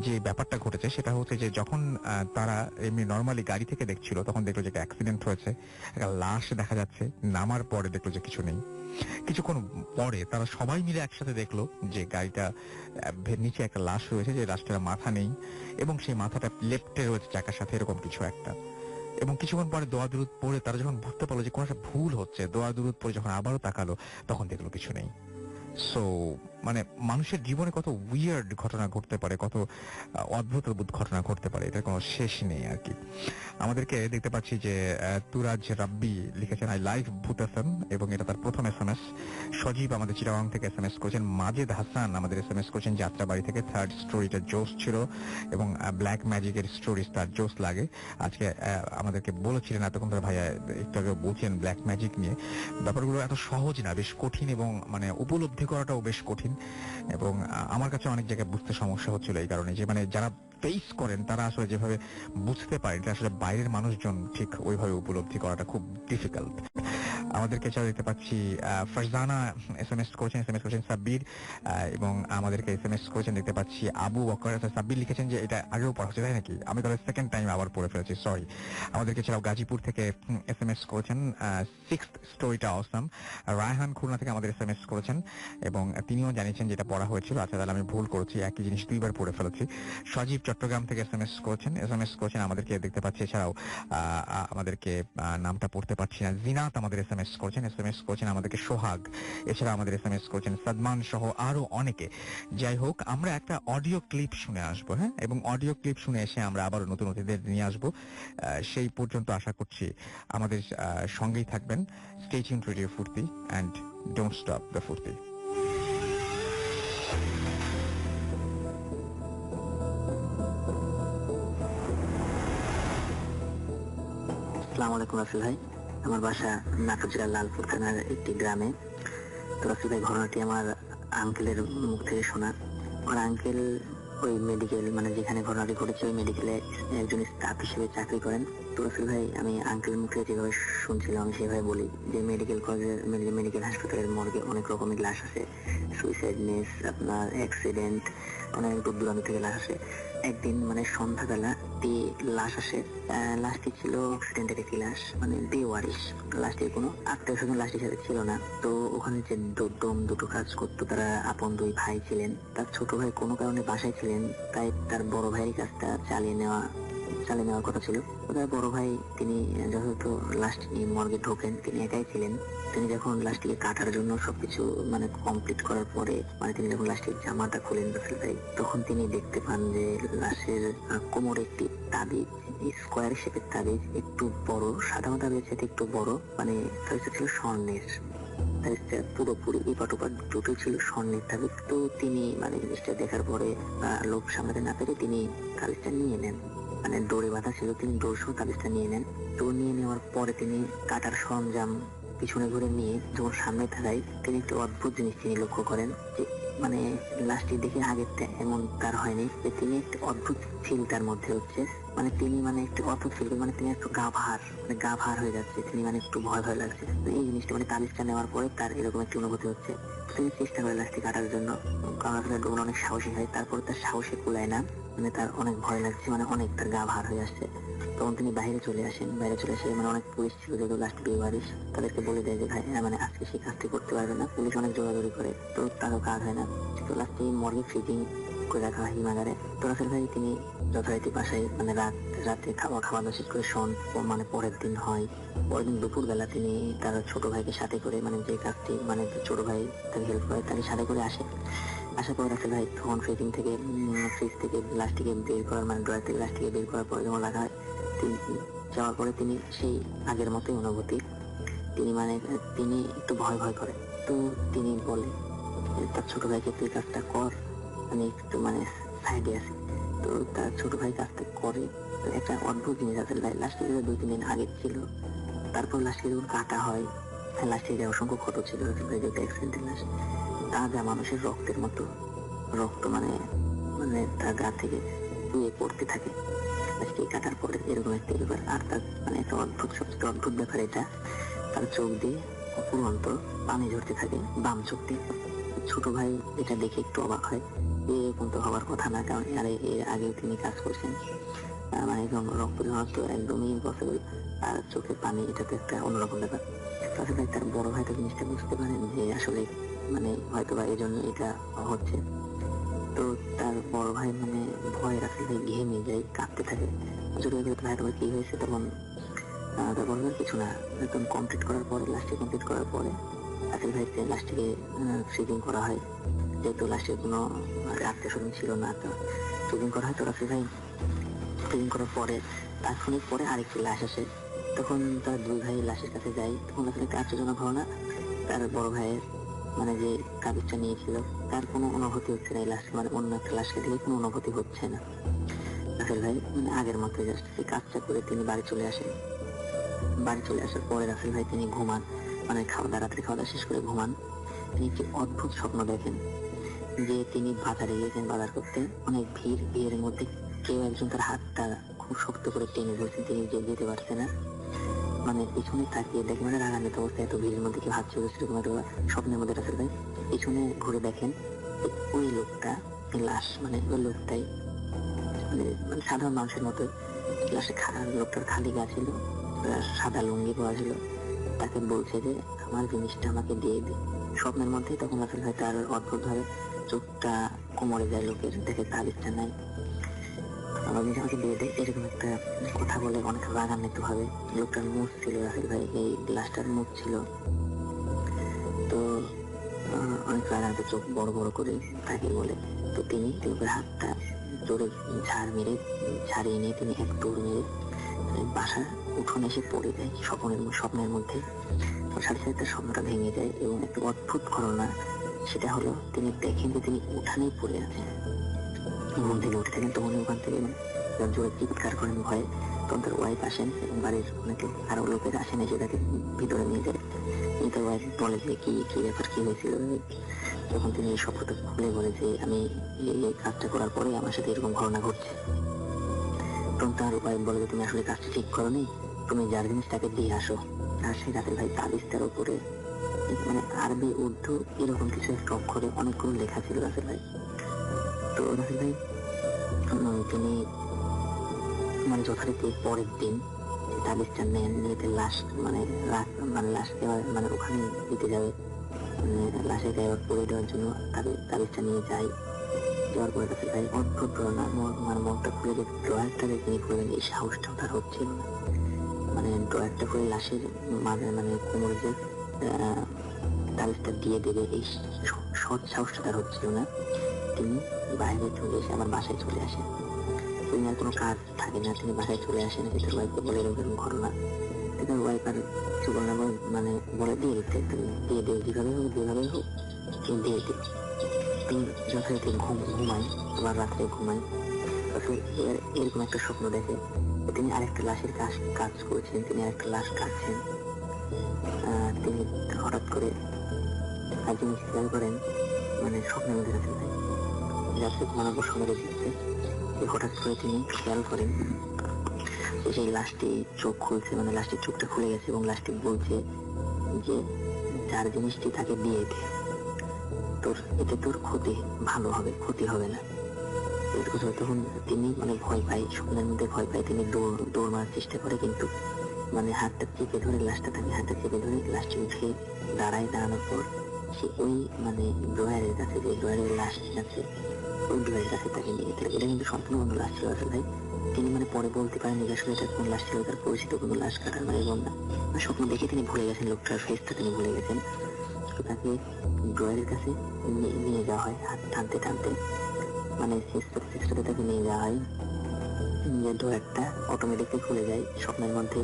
যে ব্যাপারটা ঘটেছে সেটা হচ্ছে যে, যখন তারা এমনি নর্মালি গাড়ি থেকে দেখছিল, তখন দেখলো যে একটা অ্যাক্সিডেন্ট হয়েছে, একটা লাশ দেখা যাচ্ছে। নামার পরে দেখলো যে কিছু নেই। কিছুক্ষণ পরে তারা সবাই মিলে একসাথে দেখলো যে গাড়িটা নিচে একটা লাশ রয়েছে, যে লাশটার মাথা নেই এবং সেই মাথাটা লেফটে রয়েছে চাকার সাথে, এরকম কিছু একটা। এবং কিছুক্ষণ পরে দোয়া দুরুদ পড়ে তারা যখন বুঝতে পারলো যে কোনো একটা ভুল হচ্ছে, দোয়া দুরুদ পড়ে যখন আবারও তাকালো, তখন দেখলো কিছু নেই। সো মানে মানুষের জীবনে কত উইয়ার্ড ঘটনা ঘটতে পারে, কত অদ্ভুত অদ্ভুত ঘটনা ঘটতে পারে, এটার কোনো শেষ নেই আর কি। আমাদেরকে দেখতে পাচ্ছি যে তুরাজ রাব্বি লিখেছেন, আই লাইভ ভূত এফএম, এবং এটা তার প্রথম SMS। সজীব আমাদের চিটাগাং থেকে SMS করেছেন। মাজেদ হাসান আমাদের SMS করেছেন যাত্রাবাড়ি থেকে, থার্ড স্টোরিটা জোস ছিল এবং ব্ল্যাক ম্যাজিকের স্টোরিজ তার জোস লাগে। আজকে আমাদেরকে বলেছিলেন এতক্ষণ ধরে ভাইয়া, একটু আগে বলছেন ব্ল্যাক ম্যাজিক নিয়ে। ব্যাপারগুলো এত সহজ না, বেশ কঠিন, এবং মানে উপলব্ধি করাটাও বেশ কঠিন। এবং আমার কাছে অনেক জায়গায় বুঝতে সমস্যা হচ্ছিল এই কারণে যে, মানে যারা ফেস করেন তারা আসলে যেভাবে বুঝতে পারেন, এটা আসলে বাইরের মানুষজন ঠিক ওইভাবে উপলব্ধি করাটা খুব ডিফিকাল্ট। আমাদেরকে এছাড়া দেখতে পাচ্ছি ফারজানা SMS করেছেন সাব্বির, এবং আমাদেরকে SMS করেছেন দেখতে পাচ্ছি আবু বকর। সাব্বির লিখেছেন যে এটা আগেও পড়া হচ্ছে, তাই নাকি? আমি তাহলে সেকেন্ড টাইম আবার পড়ে ফেলেছি, সরি। আমাদেরকে এছাড়াও গাজীপুর থেকে SMS করেছেন, সিক্সথ স্টোরিটা অসাম। রায়হান খুলনা থেকে আমাদের SMS করেছেন এবং তিনিও জানিয়েছেন যেটা পড়া হয়েছিল। আচ্ছা, তাহলে আমি ভুল করেছি, একই জিনিস দুইবার পড়ে ফেলেছি। সজীব চট্টগ্রাম থেকে SMS করেছেন আমাদেরকে দেখতে পাচ্ছি। এছাড়াও আমাদেরকে নামটা পড়তে পারছি না, জিনাত আমাদের SMS করেছেন আমাদেরকে সোহাগ। এছাড়া আমাদের SMS করেছেন সাদমান সহ আরো অনেকে। যাই হোক, আমরা একটা অডিও ক্লিপ শুনে আসবো, হ্যাঁ, এবং অডিও ক্লিপ শুনে এসে আমরা আবার নতুন অতিথিদের নিয়ে আসবো। সেই পর্যন্ত আশা করছি আমাদের সঙ্গেই থাকবেন। স্টে টিউনড রেডিও ফুর্তি অ্যান্ড ডোন্ট স্টপ দ্য ফুর্তি। আসসালামু আলাইকুম রাসেল ভাই, আমার বাসা নাটোর জেলার লালপুর থানার একটি গ্রামে। তো রাসেল ভাই, ঘটনাটি আমার আঙ্কেলের মুখ থেকে শোনা। আমার আঙ্কেল ওই মেডিকেল, মানে যেখানে ঘটনাটি ঘটেছে ওই মেডিকেলে একজন স্টাফ হিসেবে চাকরি করেন। তো রাসেল ভাই, আমি আঙ্কেলের মুখ থেকে যেভাবে শুনছিলাম আমি সেভাবে বলি যে মেডিকেল হাসপাতালের মর্গে অনেক রকমের লাশ আছে, সুইসাইডনেস, আপনার অ্যাক্সিডেন্ট, অনেক দূর দূরান্ত থেকে লাশ আসে। একদিন মানে সন্ধ্যাবেলা একটি লাশ আসে। লাশটি ছিল অ্যাক্সিডেন্টের একটি লাশ, মানে বেওয়ারিশ। লাশটির কোনো আত্মীয় স্বজন লাশটির সাথে ছিল না। তো ওখানে যে দুটো কাজ করতো, তারা আপন দুই ভাই ছিলেন। তার ছোট ভাই কোনো কারণে বাসায় ছিলেন, তাই তার বড় ভাইয়ের কাজটা চালিয়ে নেওয়ার কথা ছিল। তার বড় ভাই তিনি যথাযথ লাশটি নিয়ে মর্গে ঢোকেন, তিনি একাই ছিলেন। তিনি যখন লাশটিকে কাটার জন্য সবকিছু মানে কমপ্লিট করার পরে, মানে তিনি যখন লাশটির জামাটা খুলেন ভাই, তখন তিনি দেখতে পান যে লাশের কোমরে একটি তাবিজ, স্কোয়ার শেপের তাবিজ, একটু বড়, সাদা তাবিজ একটু বড়, মানে তাবিজটা ছিল স্বর্ণের। তাবিজটা পুরোপুরি এপাট ওপাট দুটোই ছিল স্বর্ণের তাবিজ। তো তিনি মানে জিনিসটা দেখার পরে লোভ সামলাতে না পেরে তিনি তাবিজটা নিয়ে নেন। মানে দড়ি বাঁধা ছিল, তিনি দৌড় সহ তাবিজটা নিয়ে নেন। তো নিয়ে নেওয়ার পরে তিনি কাটার সরঞ্জাম পিছনে ঘুরে নিয়ে যখন সামনে থাকায় তিনি একটি অদ্ভুত জিনিস তিনি লক্ষ্য করেন যে মানে লাশটি দেখে আগেরটা এমন তার হয়নি, যে তিনি একটি অদ্ভুত ফিল তার মধ্যে হচ্ছে, মানে তিনি মানে একটু অদ্ভুত ফিল, মানে তিনি একটু গা ভার হয়ে যাচ্ছে, তিনি মানে একটু ভয় ভয় লাগছে। তো এই জিনিসটা মানে তাবিজটা নেওয়ার পরে তার এরকম একটি অনুভূতি হচ্ছে। তিনি চেষ্টা করে লাশটি কাটার জন্য, কারণ আসলে ডোমন অনেক সাহসী হয়, তারপর তার সাহসে কুলায় না, মানে তার অনেক ভয় লাগছে, মানে অনেক তার গা ভার হয়ে আসছে। তখন তিনি বাইরে চলে আসেন, বাইরে চলে এসে মানে অনেক পুলিশ ছিল যেহেতু লাস্ট বেওয়ারিশ, তাদেরকে বলে দেয় যে ভাই মানে আজকে সেই কাজটি করতে পারবে না। পুলিশ অনেক জোরাজোরি করে, তো তারও কাজ হয় না। তো লাস্টে মর্গে ফিটিং করে রাখা হয় হিমাগারে। তো রাসেল ভাই তিনি যথারীতি বাসায় মানে রাতে খাওয়া দাওয়া শেষ করে শোন, মানে পরের দিন হয়, পরের দিন দুপুর বেলা তিনি তার ছোট ভাইকে সাথে করে, মানে যে কাজটি মানে ছোট ভাই তাকে হেল্প করে তাকে সাথে করে আসে। আসার পর রাসেল ভাই তখন ফ্রিজ থেকে লাশটিকে বের করার, মানে ড্রয়ার থেকে লাশটিকে বের করার পরে যখন রাখা হয়, যাওয়ার পরে তিনি সেই আগের মতোই অনুভূতি, তিনি একটু ভয় ভয় করে। তো তিনি বলে তার ছোট ভাইকে তুই কাজটা কর, আমি একটু মানে সাইডে আছি। তো তার ছোট ভাই কাজটা করে। তো একটা অদ্ভুত জিনিস আছে, লাশটি 2-3 দিন আগে ছিল, তারপর লাশটি যখন কাটা হয়, লাশটিতে অসংখ্য ক্ষত ছিল, অ্যাক্সিডেন্টের লাশ, তাজা মানুষের রক্তের মতো রক্ত মানে মানে তার গা থেকে চুয়ে পড়তে থাকে। লাশটি কাটার পরে এরকম একটা ব্যাপার। আর তার মানে একটা সবচেয়ে অদ্ভুত ব্যাপার এটা, তার চোখ দিয়ে অপুরন্ত পানি ঝরতে থাকে, বাম চোখ দিয়ে। ছোট ভাই এটা দেখে একটু অবাক হয়, এরকম তো হওয়ার কথা না, কারণ এর আগেও তিনি কাজ করছেন, মানে একদম রক্ত ঝরা তো একদমই ইম্পসিবল। আর চোখের পানি, এটা তো একটা অন্যরকম ব্যাপার। আসলে তার বড় ভাই তো জিনিসটা বুঝতে পারেন যে আসলে মানে হয়তো বা এই জন্য এটা হচ্ছে। তো তার বড় ভাই মানে ভয় রাসেল ভাই ঘেমে যায়, কাঁপতে থাকে। ছোট ভাই তোমার কি হয়েছে, তখন তার বড় ভাই কিছু না, একদম কমপ্লিট করার পরে, লাস্টে কমপ্লিট করার পরে রাসেল ভাই লাস্টটিকে ফ্রিজিং করা হয়, যেহেতু লাস্টের কোনো আত্মীয় স্বজন ছিল না। তো ফ্রিজিং করা হয়। তো রাসেল ভাই ফ্রিজিং করার পরে তাৎক্ষণিক পরে আরেকটি লাশ আসে, তখন তার 2 ভাই লাশের কাছে যায়। তখন আসলে একটা আশ্চর্যজনক ঘটনা, তার বড় ভাইয়ের মানে যে কাবিজটা নিয়েছিল তার কোনো অনুভূতি হচ্ছে না, এই লাশ মানে অন্য একটা লাশকে দিলে কোনো অনুভূতি হচ্ছে না। রাসেল ভাই মানে আগের মতো জাস্ট এই কাজটা করে তিনি বাড়ি চলে আসেন। বাড়ি চলে আসার পরে রাসেল ভাই তিনি ঘুমান, মানে রাত্রে খাওয়া দাওয়া শেষ করে ঘুমান। তিনি একটি অদ্ভুত স্বপ্ন দেখেন যে তিনি বাজারে গিয়েছেন বাজার করতে, অনেক ভিড়ের মধ্যে কেউ একজন তার হাতটা খুব শক্ত করে টেনে ধরছেন, তিনি যেতে পারছে না। মানে পিছনে তাকিয়ে দেখে, মানে রাগান্বিত অবস্থায় এত ভিড়ের মধ্যে কেউ হাত ছেড়ে সেরকম একটা স্বপ্নের মধ্যে রাসেল ভাই পিছনে ঘুরে দেখেন ওই লোকটা লাশ, মানে ওই লোকটাই মানে সাধারণ মানুষের মতো লাশে লোকটার খালি গা ছিল, সাদা লুঙ্গি পরা ছিল, তাকে বলছে যে আমার জিনিসটা আমাকে দিয়ে দে। স্বপ্নের মধ্যেই তখন রাসেল ভাই তার অদ্ভুত ভাবে চোখটা কোমরে যায়, লোকের দেখে তাবিজটা নাই, আমার জিনিস আমাকে দিয়ে দেয়, এরকম একটা কথা বলে অনেক রাগান্বিত ভাবে। লোকটার মুখ ছিল রাসেল ভাই, এই লাশটার মুখ ছিল, তো অনেক রাগান্বিত চোখ বড় বড় করে তাকে বলে। তো তিনি লোকের হাতটা জোরে ছাড়িয়ে নিয়ে তিনি এক দৌড় মেরে বাসার উঠোনে এসে পড়ে যায় স্বপ্নের মধ্যে। সাথে সাথে তার স্বপ্নটা ভেঙে যায় এবং একটা অদ্ভুত ঘটনা সেটা হলো তিনি দেখেন যে তিনি উঠানেই পড়ে আছেন, ঘুম থেকে উঠে থাকেন। তখন ওখান থেকে জোরে চিৎকার করেন ভয়ে। তখন তার ওয়াইফ আসেন এবং বাড়ির অনেকে আরো লোকের আসেন, এসে তাকে ভিতরে নিয়ে যায়। তার ওয়াইফ বলে যে কি ব্যাপার, কি হয়েছিল। যখন তিনি এই স্বপ্নটা খুলে বলে যে আমি এই কাজটা করার পরে আমার সাথে এরকম ঘটনা ঘটছে, তখন তার ওয়াইফ বলে যে তুমি আসলে কাজটা ঠিক করোনি, তুমি যার জিনিসটাকে দিয়ে আসো। আর সেই রাতের ভাই তাবিজটার উপরে মানে আরবি উর্দু এরকম কিছু একটা অক্ষরে অনেকগুলো লেখা ছিল রাসেল ভাই। তো রাসেল ভাই তিনি মানে যথারীতি পরের দিন তাবিজটা নেন, নিয়ে লাশ মানে লাশ দেওয়ার মানে ওখানে দিতে যাবে, লাশের গায়ে পরে দেওয়ার জন্য তাবিজটা নিয়ে যায়। যাওয়ার পরে রাসেল ভাই অদ্ভুত ঘটনা, মানে মনটা খুলে যে ড্রয়ারটা তিনি খুলবেন এই সাহসটাও তার হচ্ছিল না। মানে ড্রয়ারটা করে লাশের মানে কোমরে যে তাবিজটা দিয়ে দেবে এই সৎ সাহসটা তার হচ্ছিল না। তিনি বাইরে চলে এসে আমার বাসায় চলে আসেন। তিনি আর কোনো কাজ থাকে না, তিনি বাসায় চলে আসেন, তার ওয়াইফকে বলে এরকম ঘটনা। তার ওয়াইফ আর কিছু বলে না, মানে বলে দিয়ে দিতে, তুমি দিয়ে দেবে যেভাবে হোক তুমি দিয়ে দিও। তিনি যথারীতি ঘুমায়, আবার রাত্রে ঘুমায়। এরকম একটা স্বপ্ন দেখে তিনি আরেকটা লাশের কাজ করেছেন, তিনি আরেকটা লাশ কাটছেন। তিনি হঠাৎ করে এক জিনিস খেয়াল করেন, মানে স্বপ্নের মধ্যে রাসেল ভাই রাত্রে ঘুমানোর সময় দিচ্ছে, হঠাৎ করে তিনি খেয়াল করেন যে সেই লাশটি চোখ খুলছে, মানে লাশটির চোখটা খুলে গেছে এবং লাশটি বলছে যে যার জিনিসটি তাকে দিয়ে দে, এতে তোর ক্ষতি ভালো হবে, ক্ষতি হবে না। তখন তিনি মানে ভয় পায়, স্বপ্নের মধ্যে ভয় পায়, তিনি দৌড় মারার চেষ্টা করে, কিন্তু মানে হাতটা চেপে ধরে লাশটা তাকে হাতটা চেপে ধরে লাশটি উঠে দাঁড়ায়। দাঁড়ানোর পর সে ওই মানে ড্রয়ারের কাছে, যে ড্রয়ারের লাশটি আছে ওই ড্রয়ারের কাছে তাকে নিয়ে গেছিল। এটা কিন্তু সম্পূর্ণ অন্য লাশ ছিল আসলে ভাই। তিনি মানে পরে বলতে পারেন যে আসলে এটা কোন লাশ ছিল, তার পরিচিত কোনো লাশ কাটার মানে এবং না, স্বপ্ন দেখে তিনি ভুলে গেছেন, লোকটার ফেসটা তিনি ভুলে গেছেন। তো তাকে ড্রয়ারের কাছে নিয়ে যাওয়া হয়, হাত টানতে টানতে মানে চেষ্টাতে তাকে নিয়ে যাওয়া হয়। যে ড্রয়ারটা অটোমেটিকলি খুলে যায় স্বপ্নের মধ্যে।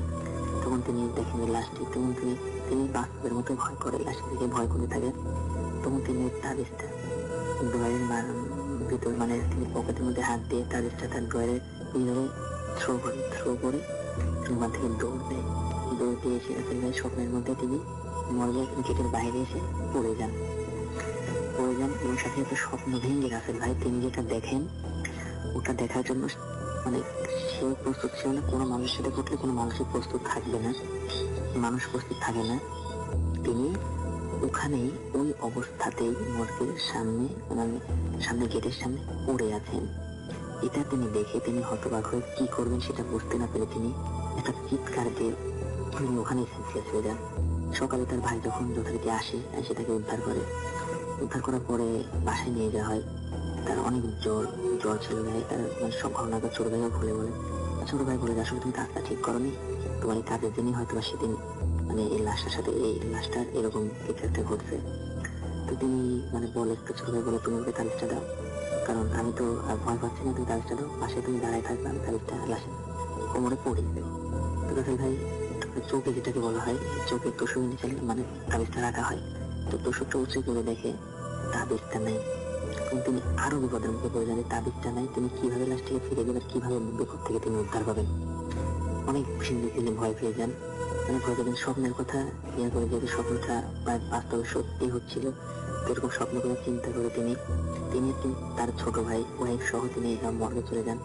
তখন তিনি দেখেন যে লাশটি, তখন তিনি বাস্তবের মতো ভয় করে, লাশটি থেকে ভয় করে থাকে। তখন তিনি তাবিজটা ড্রয়ারের ভিতর মানে তিনি পকেটের মধ্যে হাত দিয়ে তাবিজটা তার ড্রয়ারের ভিতরে থ্রো করে ওখান থেকে দৌড় দেয়। দৌড় দিয়ে এসে রাসেল ভাই স্বপ্নের মধ্যে তিনি মর্গের গেটের বাইরে এসে পড়ে যান এবং সাথে সাথে স্বপ্ন ভেঙে রাসেল ভাই তিনি যেটা দেখেন ওটা দেখার জন্য মানে সে প্রস্তুত ছিল না। কোনো মানুষের সাথে ঘটলে কোনো মানুষের প্রস্তুত থাকবে না, মানুষ প্রস্তুত থাকে না। তিনি ওখানেই ওই অবস্থাতেই মর্গের সামনে গেটের সামনে পড়ে আছেন। এটা তিনি দেখে তিনি হতবাক হয়ে কি করবেন সেটা বুঝতে না পেরে তিনি একটা চিৎকার দিয়ে তিনি ওখানে সেন্সলেস হয়ে যান। সকালে তার ভাই যখন যথারীতি আসে তাকে উদ্ধার করার পরে বাসায় নিয়ে যাওয়া হয়। তার অনেক জ্বর ছিল ভাই, তার মানে সব ঘটনা ছোট ভাইও খুলে বলে। ছোট ভাই বলে আসলে তুমি কাজটা ঠিক করনি, তোমার এই কাজের দিনই হয়তো সেদিন মানে এই লাশটার সাথে এই লাশটার এরকম কিছু একটা ঘটছে। তো তিনি মানে বলে, ছোট ভাই বলে তুমি ওকে তাবিজটা দাও, কারণ আমি তো ভয় পাচ্ছি না, তুমি তাবিজটা দাও, পাশে তুমি দাঁড়ায় থাকবে, আমি তাবিজটা লাশে কোমরে পড়ে দেবো। তো রাসেল ভাই চোখে, যেটাকে বলা হয় চোখের টসুর নিচে মানে তাবিজটা রাখা হয়। তো টসুরটা উঁচু করে দেখে তাবিজটা নেই। তিনি আরো বিপদের মুখে পড়ে যান, তাবিজটা নাই, তিনি কিভাবে লাশটিকে ফিরে দেবেন, কিভাবে বিপদ থেকে তিনি উদ্ধার পাবেন। অনেক তিনি ভয় পেয়ে যান, মানে ভয় পেয়ে স্বপ্নের কথা ইয়ে করে, যেহেতু স্বপ্নটা প্রায় বাস্তবে সত্যি হচ্ছিল, এরকম স্বপ্ন করে চিন্তা করে তিনি তার ছোট ভাই ওয়াইফ সহ তিনি মর্গে চলে যান।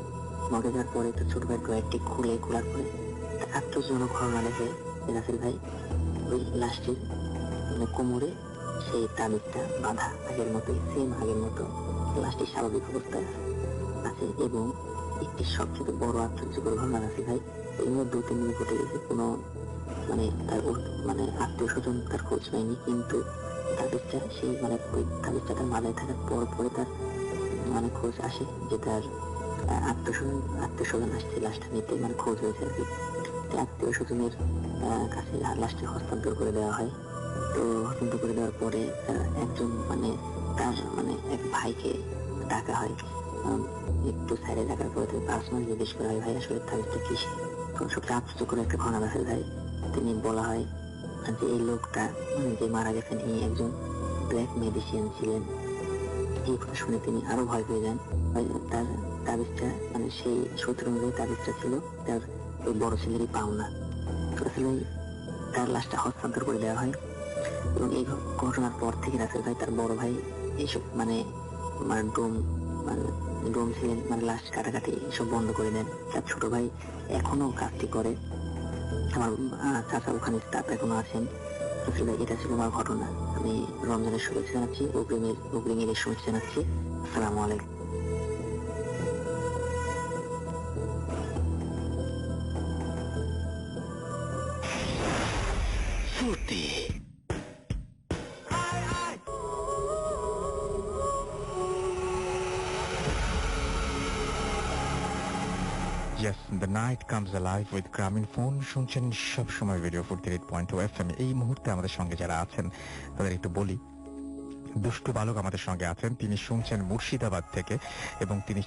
মর্গে যাওয়ার পরে তার ছোট ভাই ড্রয়ারটি খোলার পরে আশ্চর্যজনক ঘটনা দেখে রাসেল ভাই ওই লাশটির মানে কোমরে সেই তাবিজটা বাঁধা আগের মতোই, সেম আগের মতো লাশটি স্বাভাবিক অবস্থায় আছে। এবং একটি সবচেয়ে বড় আশ্চর্যকর ঘটনা আছে ভাই, এগুলো 2-3 দিন ঘটে গেছে, কোনো মানে তার মানে আত্মীয় স্বজন তার খোঁজ পায়নি, কিন্তু তাবিজটা সেই মানে ওই তাবিজটা তার মাথায় থাকার পরে তার মানে খোঁজ আসে যে তার আত্মীয় স্বজন আসছে লাশটা নিতে, মানে খোঁজ হয়েছে আর কি। আত্মীয় স্বজনের কাছে লাশটি হস্তান্তর করে দেওয়া হয়। তো হস্তান্তর করে দেওয়ার পরে একজন মানে তার মানে এক ভাইকে ডাকা হয়, একটু সাইডে ডাকার পরে পার্সোনাল জিজ্ঞেস করা হয় ভাই আসলে তাবিজটা কিসে। তো সবচেয়ে আশ্চর্য করে একটা ঘটনা রাসেল ভাই, তিনি বলা হয় যে এই লোকটা মানে যে মারা গেছেন এই একজন ব্ল্যাক মেজিশিয়ান ছিলেন। এই কথা শুনে তিনি আরো ভয় পেয়ে যান। তার তাবিজটা মানে সেই সূত্র অনুযায়ী তাবিজটা ছিল তার ওই বড় ছেলেরই পাওনা। আসলে তার লাশটা হস্তান্তর করে দেওয়া হয় এবং এই ঘটনার পর থেকে রাসেল ভাই তার বড় ভাই এইসব মানে ডোম ছিলেন মানে লাশ কাটাকাটি এসব বন্ধ করে দেন। তার ছোট ভাই এখনো কাজটি করে, আমার চাচা ওখানে স্টাফ এখনো আছেন। এটা ছিল আমার ঘটনা। আমি রমজানের শুভেচ্ছা জানাচ্ছি, অগ্রিমের শুভেচ্ছা জানাচ্ছি। আসসালামু আলাইকুম। Yes, the night comes alive with গ্রামীণ ফোন। শুনছেন সবসময় রেডিও 48.2 FM। এই মুহূর্তে আমাদের সঙ্গে যারা আছেন তাদের একটু বলি, দুষ্টু বালক আমাদের সঙ্গে আছেন, তিনি শুনছেন মুর্শিদাবাদ থেকে এবং তিনি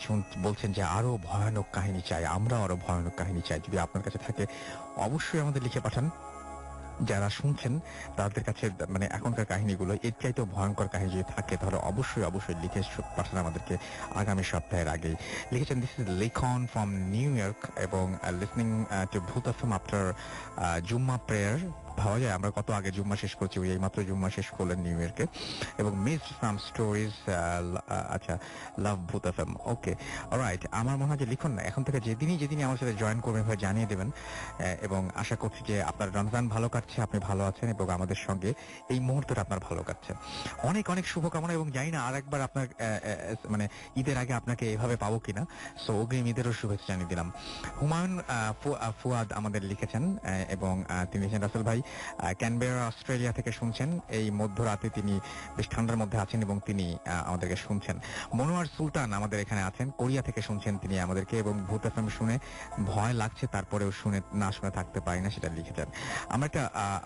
বলছেন যে আরো ভয়ানক কাহিনী চাই, আমরা আরো ভয়ানক কাহিনী চাই। যদি আপনার কাছে থাকে অবশ্যই আমাদের লিখে পাঠান। যারা শুনছেন তাদের কাছে মানে এখনকার কাহিনীগুলো এর চাইতেও ভয়ঙ্কর কাহিনী যদি থাকে তাহলে অবশ্যই লিখে পাঠান আমাদেরকে আগামী সপ্তাহের আগেই। লিখেছেন দিস ইজ লিখন ফ্রম নিউ ইয়র্ক এবং লিসনিং টু ভূত এফএম আফটার জুম্মা প্রেয়ার ভাবা যায় আমরা কত আগে জুম্মা শেষ করছি, ওই মাত্র জুম্মা শেষ করলেন নিউ ইয়ারকে। এবং মিস সাম স্টোরিজ, আচ্ছা, লাভ ভূত এফএম, ওকে অলরাইট। আমার মনে হয় যে লিখুন না, এখন থেকে যেদিনই আমার সাথে জয়েন করবেন ভাই জানিয়ে দেবেন। এবং আশা করছি যে আপনার রমজান ভালো কাটছে, আপনি ভালো আছেন এবং আমাদের সঙ্গে এই মুহূর্তটা আপনার ভালো কাটছে। অনেক অনেক শুভকামনা, এবং জানি না আরেকবার আপনার মানে ঈদের আগে আপনাকে এভাবে পাবো কিনা, সো অগ্রিম ঈদেরও শুভেচ্ছা জানিয়ে দিলাম। হুমায়ুন ফুয়াদ আমাদের লিখেছেন, এবং তিনি লিখেছেন রাসেল ভাই ক্যানবেরা অস্ট্রেলিয়া থেকে শুনছেন, এই মধ্যরাতে তিনি বেশ ঠান্ডার মধ্যে আছেন এবং তিনি আমাদেরকে শুনছেন। মনোয়ার সুলতান আমাদের এখানে আছেন, কোরিয়া থেকে শুনছেন তিনি আমাদেরকে, এবং ভূত এফএম শুনে ভয় লাগছে তারপরেও শুনে থাকতে পারি না, সেটা লিখেছেন।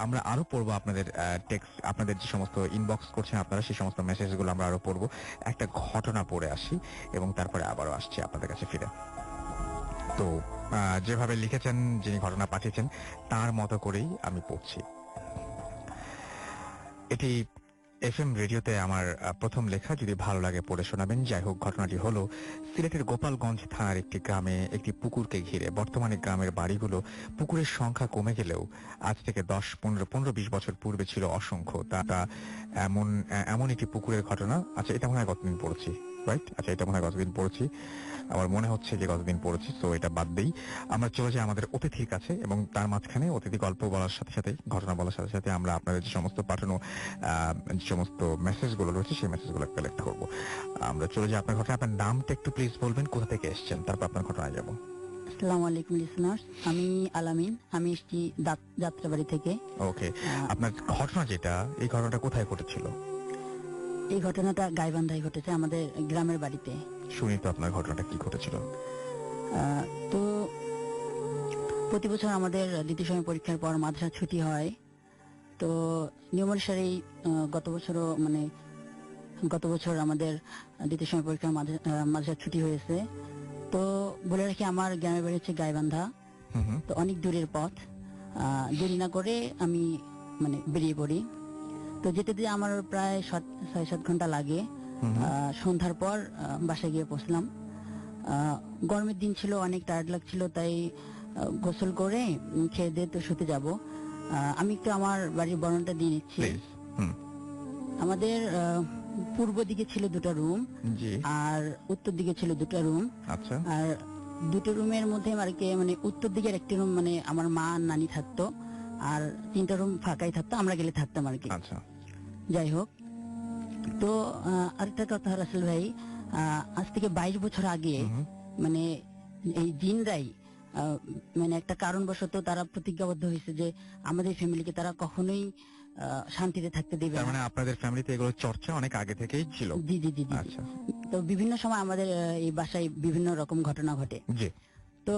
আমরা আরো পড়বো আপনাদের টেক্সট, আপনাদের যে সমস্ত ইনবক্স করছেন আপনারা, সেই সমস্ত মেসেজগুলো আমরা আরো পড়বো। একটা ঘটনা পড়ে আসি এবং তারপরে আবারও আসছি আপনাদের কাছে ফিরে। তো যেভাবে লিখেছেন, যিনি ঘটনা পাঠিয়েছেন তার মতো করেই আমি পড়ছি। এটি এফএম রেডিওতে আমার প্রথম লেখা, যদি ভালো লাগে পড়ে শোনাবেন। যাই হোক, ঘটনাটি হলো সিলেটের গোপালগঞ্জ থানার একটি গ্রামে একটি পুকুরকে ঘিরে। বর্তমানে গ্রামের বাড়িগুলো পুকুরের সংখ্যা কমে গেলেও আজ থেকে 10-15-20 বছর পূর্বে ছিল অসংখ্য। তা এমন একটি পুকুরের ঘটনা। আচ্ছা, এটা মনে হয় গতদিন পড়েছি, রাইট? আচ্ছা, এটা মনে হয় গতদিন পড়েছি, আমার মনে হচ্ছে যে গতদিন পড়েছি, তো এটা বাদ দেই। আমরা চলে যাই আমাদের অতিথির কাছে, এবং তার মাঝখানে অতিথি গল্প বলার সাথে সাথে, ঘটনা বলার সাথে সাথে আমরা আপনাদের যে সমস্ত পাঠানো যে সমস্ত মেসেজগুলো রয়েছে সেই মেসেজগুলো কালেক্ট করবো। আমরা চলে যাই আপনার ঘটনা। আপনার নামটা একটু প্লিজ বলবেন, কোথা থেকে এসেছেন, তারপর আপনার ঘটনায় যাবো। আসসালামু আলাইকুম লিসনার্স, আমি আলামিন, আমি এসেছি যাত্রাবাড়ি থেকে। ওকে, আপনার ঘটনা যেটা, এই ঘটনাটা কোথায় ঘটেছিল? এই ঘটনাটা গাইবান্ধায় ঘটেছে, আমাদের গ্রামের বাড়িতে। শুনি তো আপনার ঘটনাটা কি ঘটেছিল। তো প্রতি বছর আমাদের দ্বিতীয় সময় পরীক্ষার পর মাদ্রাসা ছুটি হয়। তো নিয়ম অনুসারেই গত বছর আমাদের দ্বিতীয় সময় পরীক্ষার মাদ্রাসা ছুটি হয়েছে। তো বলে রাখি, আমার গ্রামের বাড়ি হচ্ছে গাইবান্ধা, তো অনেক দূরের পথ। দেরি না করে আমি বেরিয়ে পড়ি। তো যেতে যেতে আমার প্রায় 6-7 ঘন্টা লাগে। সন্ধ্যার পর বাসায় গিয়ে পৌঁছলাম। গরমের দিন ছিল, অনেক টায়ার্ড লাগছিল, তাই গোসল করে খেয়ে দিয়ে তো শুতে যাব। আমি একটু আমার বাড়ির বর্ণনাটা দিয়ে নিচ্ছি। আমাদের পূর্ব দিকে ছিল 2টা রুম, আর উত্তর দিকে ছিল 2টা রুম। আচ্ছা। আর 2টো রুমের মধ্যে উত্তর দিকের একটি রুম আমার মা আর নানি থাকতো, আর 3টা রুম ফাঁকাই থাকতো, আমরা গেলে থাকতাম আর কি। আচ্ছা, যাই হোক, তো আরেকটা কথা রাসেল ভাই, আজ থেকে 22 বছর আগে এই জিনরাই একটা কারণবশত তারা প্রতিজ্ঞাবদ্ধ হয়েছে যে আমাদের ফ্যামিলিকে তারা কখনোই শান্তিতে থাকতে দেবে তার না। মানে আপনাদের ফ্যামিলিতে এগুলো চর্চা অনেক আগে থেকেই ছিল? জি জি জি জি। আচ্ছা। তো বিভিন্ন সময় আমাদের এই বাসায় বিভিন্ন রকম ঘটনা ঘটে। জি। তো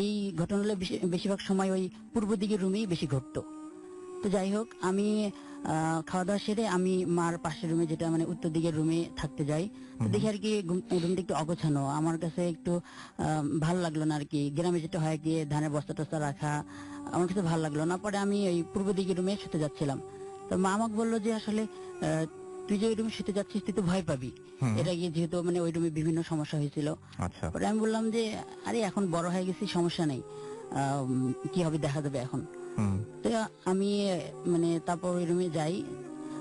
এই ঘটনাগুলো বেশিরভাগ সময় ওই পূর্ব দিকের রুমেই বেশি ঘটতো। তো যাই হোক, আমি খাওয়া দাওয়া সেরে আমি মার পাশের রুমে, যেটা উত্তর দিকের রুমে থাকতে যাই। তো দেখি আর কি রুমটা একটু অগোছানো, আমার কাছে একটু ভালো লাগলো না আর কি। গ্রামে যেটা হয় কি ধানের বস্তা টস্তা রাখা, আমার কাছে ভালো লাগলো না। পরে আমি ওই পূর্ব দিকের রুমে শুতে যাচ্ছিলাম। তো মা আমাকে বললো যে আসলে তুই যে ওই রুমে শুতে যাচ্ছিস তুই তো ভয় পাবি, এটা গিয়ে যেহেতু ওই রুমে বিভিন্ন সমস্যা হয়েছিল। আচ্ছা। পরে আমি বললাম যে আরে এখন বড় হয়ে গেছি, সমস্যা নেই, কি হবে দেখা যাবে এখন। তো আমি তারপর ওই রুমে যাই।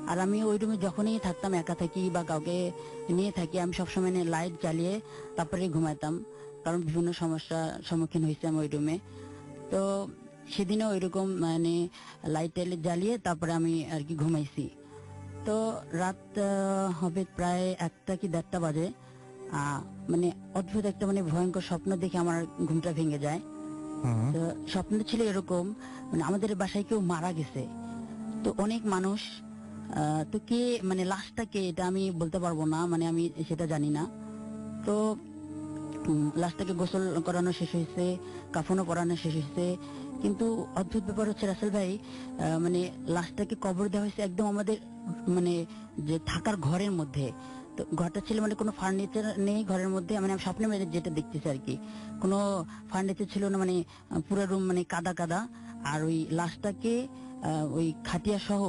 আর আমি ওই রুমে যখনই থাকতাম, একা থাকি বা কাউকে নিয়ে থাকি, আমি সবসময় লাইট জ্বালিয়ে তারপরে ঘুমাইতাম, কারণ বিভিন্ন সমস্যার সম্মুখীন হয়েছি আমি ওই রুমে। তো সেদিনও ওইরকম লাইট টাইট জ্বালিয়ে তারপরে আমি আর কি ঘুমাইছি। তো রাত হবে প্রায় 1টা কি 1:30 বাজে। অদ্ভুত একটা ভয়ঙ্কর স্বপ্ন দেখে আমার ঘুমটা ভেঙে যায়। তো স্বপ্নটা ছিল এরকম, আমাদের বাসায় কেউ মারা গেছে। তো অনেক মানুষ, তো কে লাশটা কে এটা আমি বলতে পারবো না, আমি সেটা জানি না। তো লাশটাকে গোসল করানো শেষ হয়েছে, কাফনও পরানো শেষ হয়েছে, কিন্তু অদ্ভুত ব্যাপার হচ্ছে রাসেল ভাই, লাশটাকে কবর দেওয়া হয়েছে একদম আমাদের যে থাকার ঘরের মধ্যে। তো ঘরটা ছিল কোনো ফার্নিচার নেই ঘরের মধ্যে, আমি স্বপ্নে যেটা দেখতেছি আর কি, কোনো ফার্নিচার ছিল না, পুরো রুম কাদা কাদা। আর ওই লাশটাকে ওই খাটিয়া সহ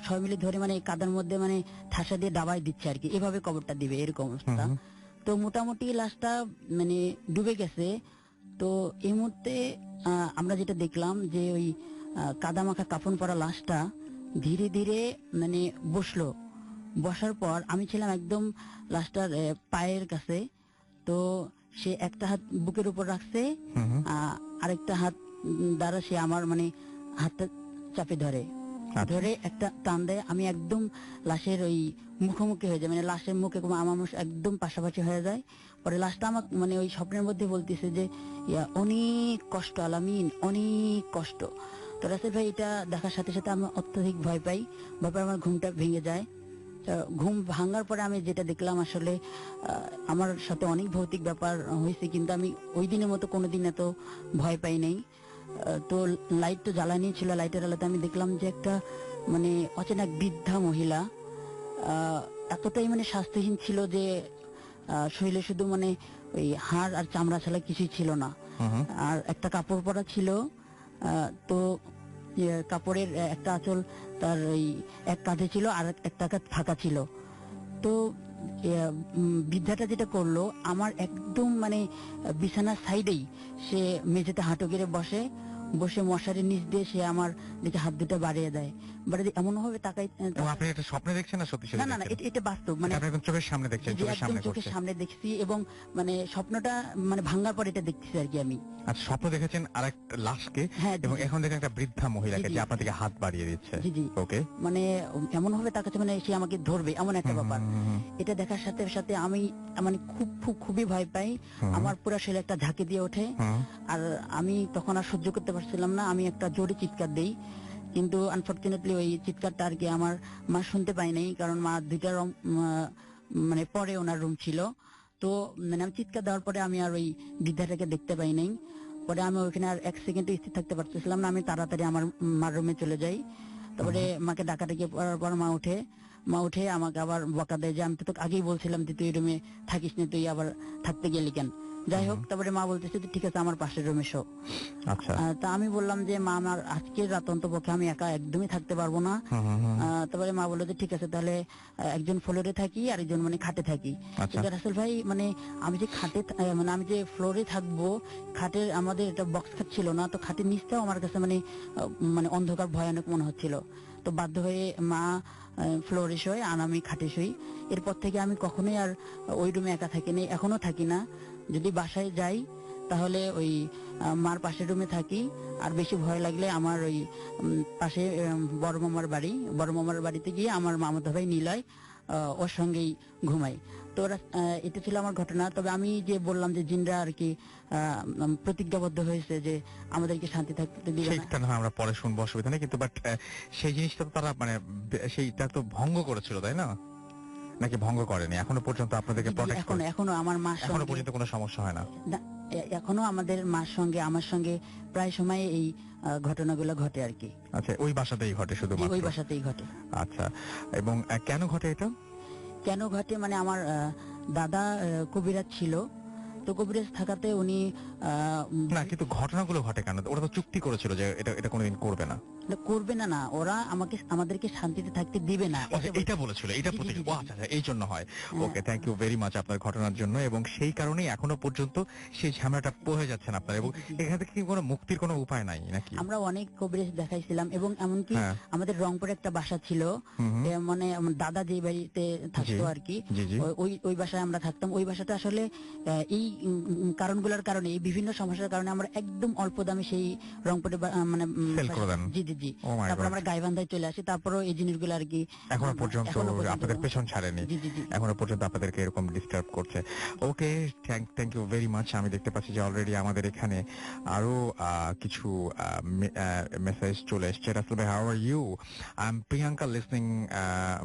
সবাই মিলে ধরে কাদার মধ্যে ঠাসা দিয়ে দাবাই দিচ্ছে আর কি, এভাবে কবরটা দিবে এরকম অবস্থা। তো মোটামুটি লাশটা ডুবে গেছে। তো এই মুহূর্তে আমরা যেটা দেখলাম যে ওই কাদামাখা কাফন পরা লাশটা ধীরে ধীরে মানে বসার পর আমি ছিলাম একদম লাশটার পায়ের কাছে। তো সে একটা হাত বুকের উপর রাখছে, আরেকটা হাত দ্বারা সে আমার মানে হাতটা চাপে ধরে, ধরে একটা টান দেয়। আমি একদম লাশের ওই মুখোমুখি হয়ে যায়, মানে লাশের মুখে আমার মুখ একদম পাশাপাশি হয়ে যায়। পরে লাশটা আমার মানে ওই স্বপ্নের মধ্যে বলতেছে যে অনেক কষ্ট আলামিন, অনেক কষ্ট। তো রাসেল ভাই এটা দেখার সাথে সাথে আমি অত্যধিক ভয় পাই, ভয় পাই, আমার ঘুমটা ভেঙে যায়। ঘুম ভাঙার পরে আমি যেটা দেখলাম আসলে আমার সাথে অনেক ভৌতিক ব্যাপার হয়েছে, কিন্তু আমি ওই দিনের মতো কোনোদিন এত ভয় পাই নাই। তো লাইট তো জ্বালানি ছিল, লাইটের আলোতে আমি দেখলাম যে একটা মানে অচেনা বৃদ্ধা মহিলা এতটাই মানে স্বাস্থ্যহীন ছিল যে শরীরে শুধু মানে ওই হাড় আর চামড়া ছাড়া কিছুই ছিল না। আর একটা কাপড় পরা ছিল, তো কাপড়ের একটা আঁচল তার ওই এক কাঁধে ছিল আর একটা কাঁধ ফাঁকা ছিল। তো বৃদ্ধাটা যেটা করলো, আমার একদম মানে বিছানার সাইডেই সে মেঝেতে হাঁটু গেড়ে বসে মশারির নিচ দিয়ে সে আমার দিকে হাত দুটো বাড়িয়ে দেয়, এমন ভাবে তাকাই। আপনি এটা স্বপ্নে দেখছেন না সত্যি? না, এটা বাস্তব, মানে আপনি একদম চোখের সামনে দেখছেন? চোখের সামনে দেখছি, এবং মানে স্বপ্নটা মানে ভাঙার পর এটা দেখতেছি আর কি আমি। আচ্ছা, স্বপ্ন দেখেছেন আরেকটা লাশকে, হ্যাঁ, এবং এখন দেখেন একটা বৃদ্ধা মহিলাকে যে আপনার দিকে হাত বাড়িয়ে দিচ্ছে। জি, ওকে, মানে এমন ভাবে তাকাচ্ছে মানে সে আমাকে ধরবে এমন একটা ব্যাপার। এটা দেখার সাথে সাথে আমি মানে খুবই ভয় পাই, আমার পুরো শরীরে একটা ঝাঁকি দিয়ে ওঠে। আর আমি তখন আর সহ্য করতে পারছিলাম না, আমি একটা জোরে চিৎকার দেই, কিন্তু আনফরচুনেটলি ওই চিৎকারটা আর কি আমার মা শুনতে পাই নাই, কারণ মা দুইটা মানে পরে ওনার রুম ছিল। তো মানে আমি চিৎকার দেওয়ার পরে আমি আর ওই বৃদ্ধাটাকে দেখতে পাই নাই। পরে আমি ওইখানে আর এক সেকেন্ড স্থির থাকতে পারতেছিলাম না, আমি তাড়াতাড়ি আমার মার রুমে চলে যাই। তারপরে মাকে ডাকাডাকি করার পর মা উঠে আমাকে আবার বকা দেয় যে আমি তো তোকে আগেই বলছিলাম যে তুই রুমে থাকিস না, তুই আবার থাকতে গেলি কেন। যাই হোক, তারপরে মা বলতেছে ঠিক আছে আমার পাশের রুমে শো। আচ্ছা, তা আমি বললাম যে মা আমার আজকের রাত অন্তপক্ষে আমি একা একদমই থাকতে পারবো না। তারপরে মা বললো যে ঠিক আছে তাহলে একজন ফ্লোরে থাকি আর একজন মানে খাটে থাকি। কিন্তু রাসেল ভাই মানে আমি যে মানে আমি যে ফ্লোরে থাকবো, খাটের আমাদের এটা বক্স খাট ছিল না, তো খাটের নিচটাও আমার কাছে মানে অন্ধকার ভয়ানক মনে হচ্ছিল। তো বাধ্য হয়ে মা ফ্লোরে শোয় আর আমি খাটে শুই। এরপর থেকে আমি কখনোই আর ওই রুমে একা থাকিনি, এখনো থাকি না। যদি বাসায় যাই তাহলে ওই মার পাশের রুমে থাকি, আর বেশি ভয় লাগলে আমার ওই পাশে বড় মামার বাড়িতে গিয়ে আমার মামাতো ভাই নিলয় ওর সঙ্গেই ঘুমাই। তো এটা ছিল আমার ঘটনা। তবে আমি যে বললাম যে জিনরা আর কি প্রতিজ্ঞাবদ্ধ হয়েছে যে আমাদেরকে শান্তি থাকতে দিবে না, সেটা না আমরা পরে শুনবো, অসুবিধা নেই, কিন্তু বাট সেই জিনিসটা তো তারা মানে সেইটা তো ভঙ্গ করেছিল, তাই না? নাকি ভঙ্গ করেনি? এখনো পর্যন্ত আপনাদেরকে প্রোটেক্ট করে? এখনো আমার মার এখনো পর্যন্ত কোনো সমস্যা হয় না? এখনো আমাদের মার সঙ্গে আমার সঙ্গে প্রায় সময় এই ঘটনাগুলো ঘটে আর কি। আচ্ছা, ওই বাসাতেই ঘটে শুধুমাত্র? ওই বাসাতেই ঘটে। আচ্ছা, এবং কেন ঘটে এটা? কেন ঘটে মানে আমার দাদা কবিরাজ ছিল, তো কবিরাজ থাকাতে উনি না, কিন্তু ঘটনাগুলো ঘটে কেন? ওরা তো চুক্তি করেছিল যে এটা কোনোদিন করবে না। করবে না, ওরা আমাদেরকে শান্তিতে থাকতে দিবে না, এটা বলেছিল, এটা প্রতিজ্ঞা। আচ্ছা, এই জন্য হয়। ওকে, থ্যাংক ইউ ভেরি মাচ আপনার ঘটনার জন্য, এবং সেই কারণেই এখনো পর্যন্ত সেই ঝামেলাটা বয়ে যাচ্ছেন আপনার, এবং এখান থেকে কোনো মুক্তির কোনো উপায় নাই নাকি? আমরা অনেক কবিরাজ দেখাইছিলাম, এবং এমনকি আমাদের রংপুরে একটা বাসা ছিল, মানে দাদা যে বাড়িতে থাকতো আর কি, ওই বাসায় আমরা থাকতাম। ওই বাসাটা আসলে এই কারণগুলোর কারণে, এই বিভিন্ন সমস্যার কারণে আমরা একদম অল্প দামে সেই রংপুরে মানে জি তারপর আমরা গাইবান্ধায় চলে আসি। তারপরও এই জিনিসগুলো আর কি এখনো পর্যন্ত আপনাদের পেছন ছাড়েনি, এখনো পর্যন্ত আপনাদেরকে এরকম ডিস্টার্ব করছে। ওকে, থ্যাংক ইউ ভেরি মাচ। আমি দেখতে পাচ্ছি যে অলরেডি আমাদের এখানে আরো কিছু মেসেজ চলে এসছে। রাসেল ভাই, how are you? I am Priyanka, listening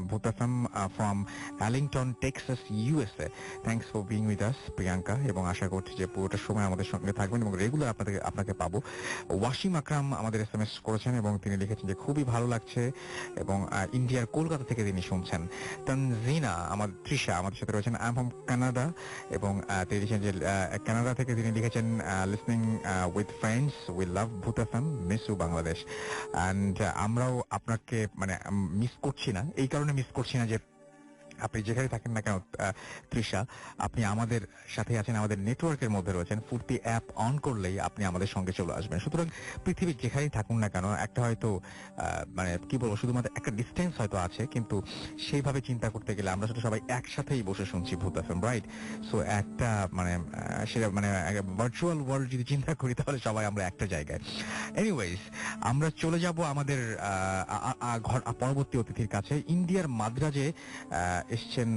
Bhoot FM from Arlington, Texas, USA. Thanks for being with us Priyanka, এবং আশা করছি যে পুরোটা সময় আমাদের সঙ্গে থাকবেন এবং রেগুলার আপনাকে পাবো। ওয়াসিম আকরাম আমাদের SMS করেছেন এবং তিনি লিখেছেন যে খুবই ভালো লাগছে, এবং ইন্ডিয়ার কলকাতা থেকে তিনি শুনছেন। তানজিনা তৃষা আমাদের সাথে রয়েছেন, আই এম ফ্রম কানাডা, এবং তিনি লিখেছেন যে কানাডা থেকে তিনি লিখেছেন listening with friends, we love Bhoot FM, miss you Bangladesh. And আমরাও আপনাকে মানে মিস করছি না, এই কারণে মিস করছি না যে আপনি যেখানে থাকেন না কেন তৃষা, আপনি আমাদের সাথে আছেন, আমাদের নেটওয়ার্কের মধ্যে রয়েছেন। ফুর্তি অ্যাপ অন করলেই আপনি আমাদের সঙ্গে চলে আসবেন। সুতরাং পৃথিবীর যেখানেই থাকুন না কেন, একটা হয়তো মানে কি বলবো, শুধুমাত্র একটা ডিস্টেন্স হয়তো আছে, কিন্তু সেইভাবে চিন্তা করতে গেলে আমরা আসলে সবাই একসাথেই বসে শুনছি ভূত এফএম, রাইট? সো একটা মানে সেটা মানে ভার্চুয়াল ওয়ার্ল্ড যদি চিন্তা করি তাহলে সবাই আমরা একটা জায়গায়। এনিওয়েজ, আমরা চলে যাব আমাদের পরবর্তী অতিথির কাছে। ইন্ডিয়ার মাদ্রাজে এসছেন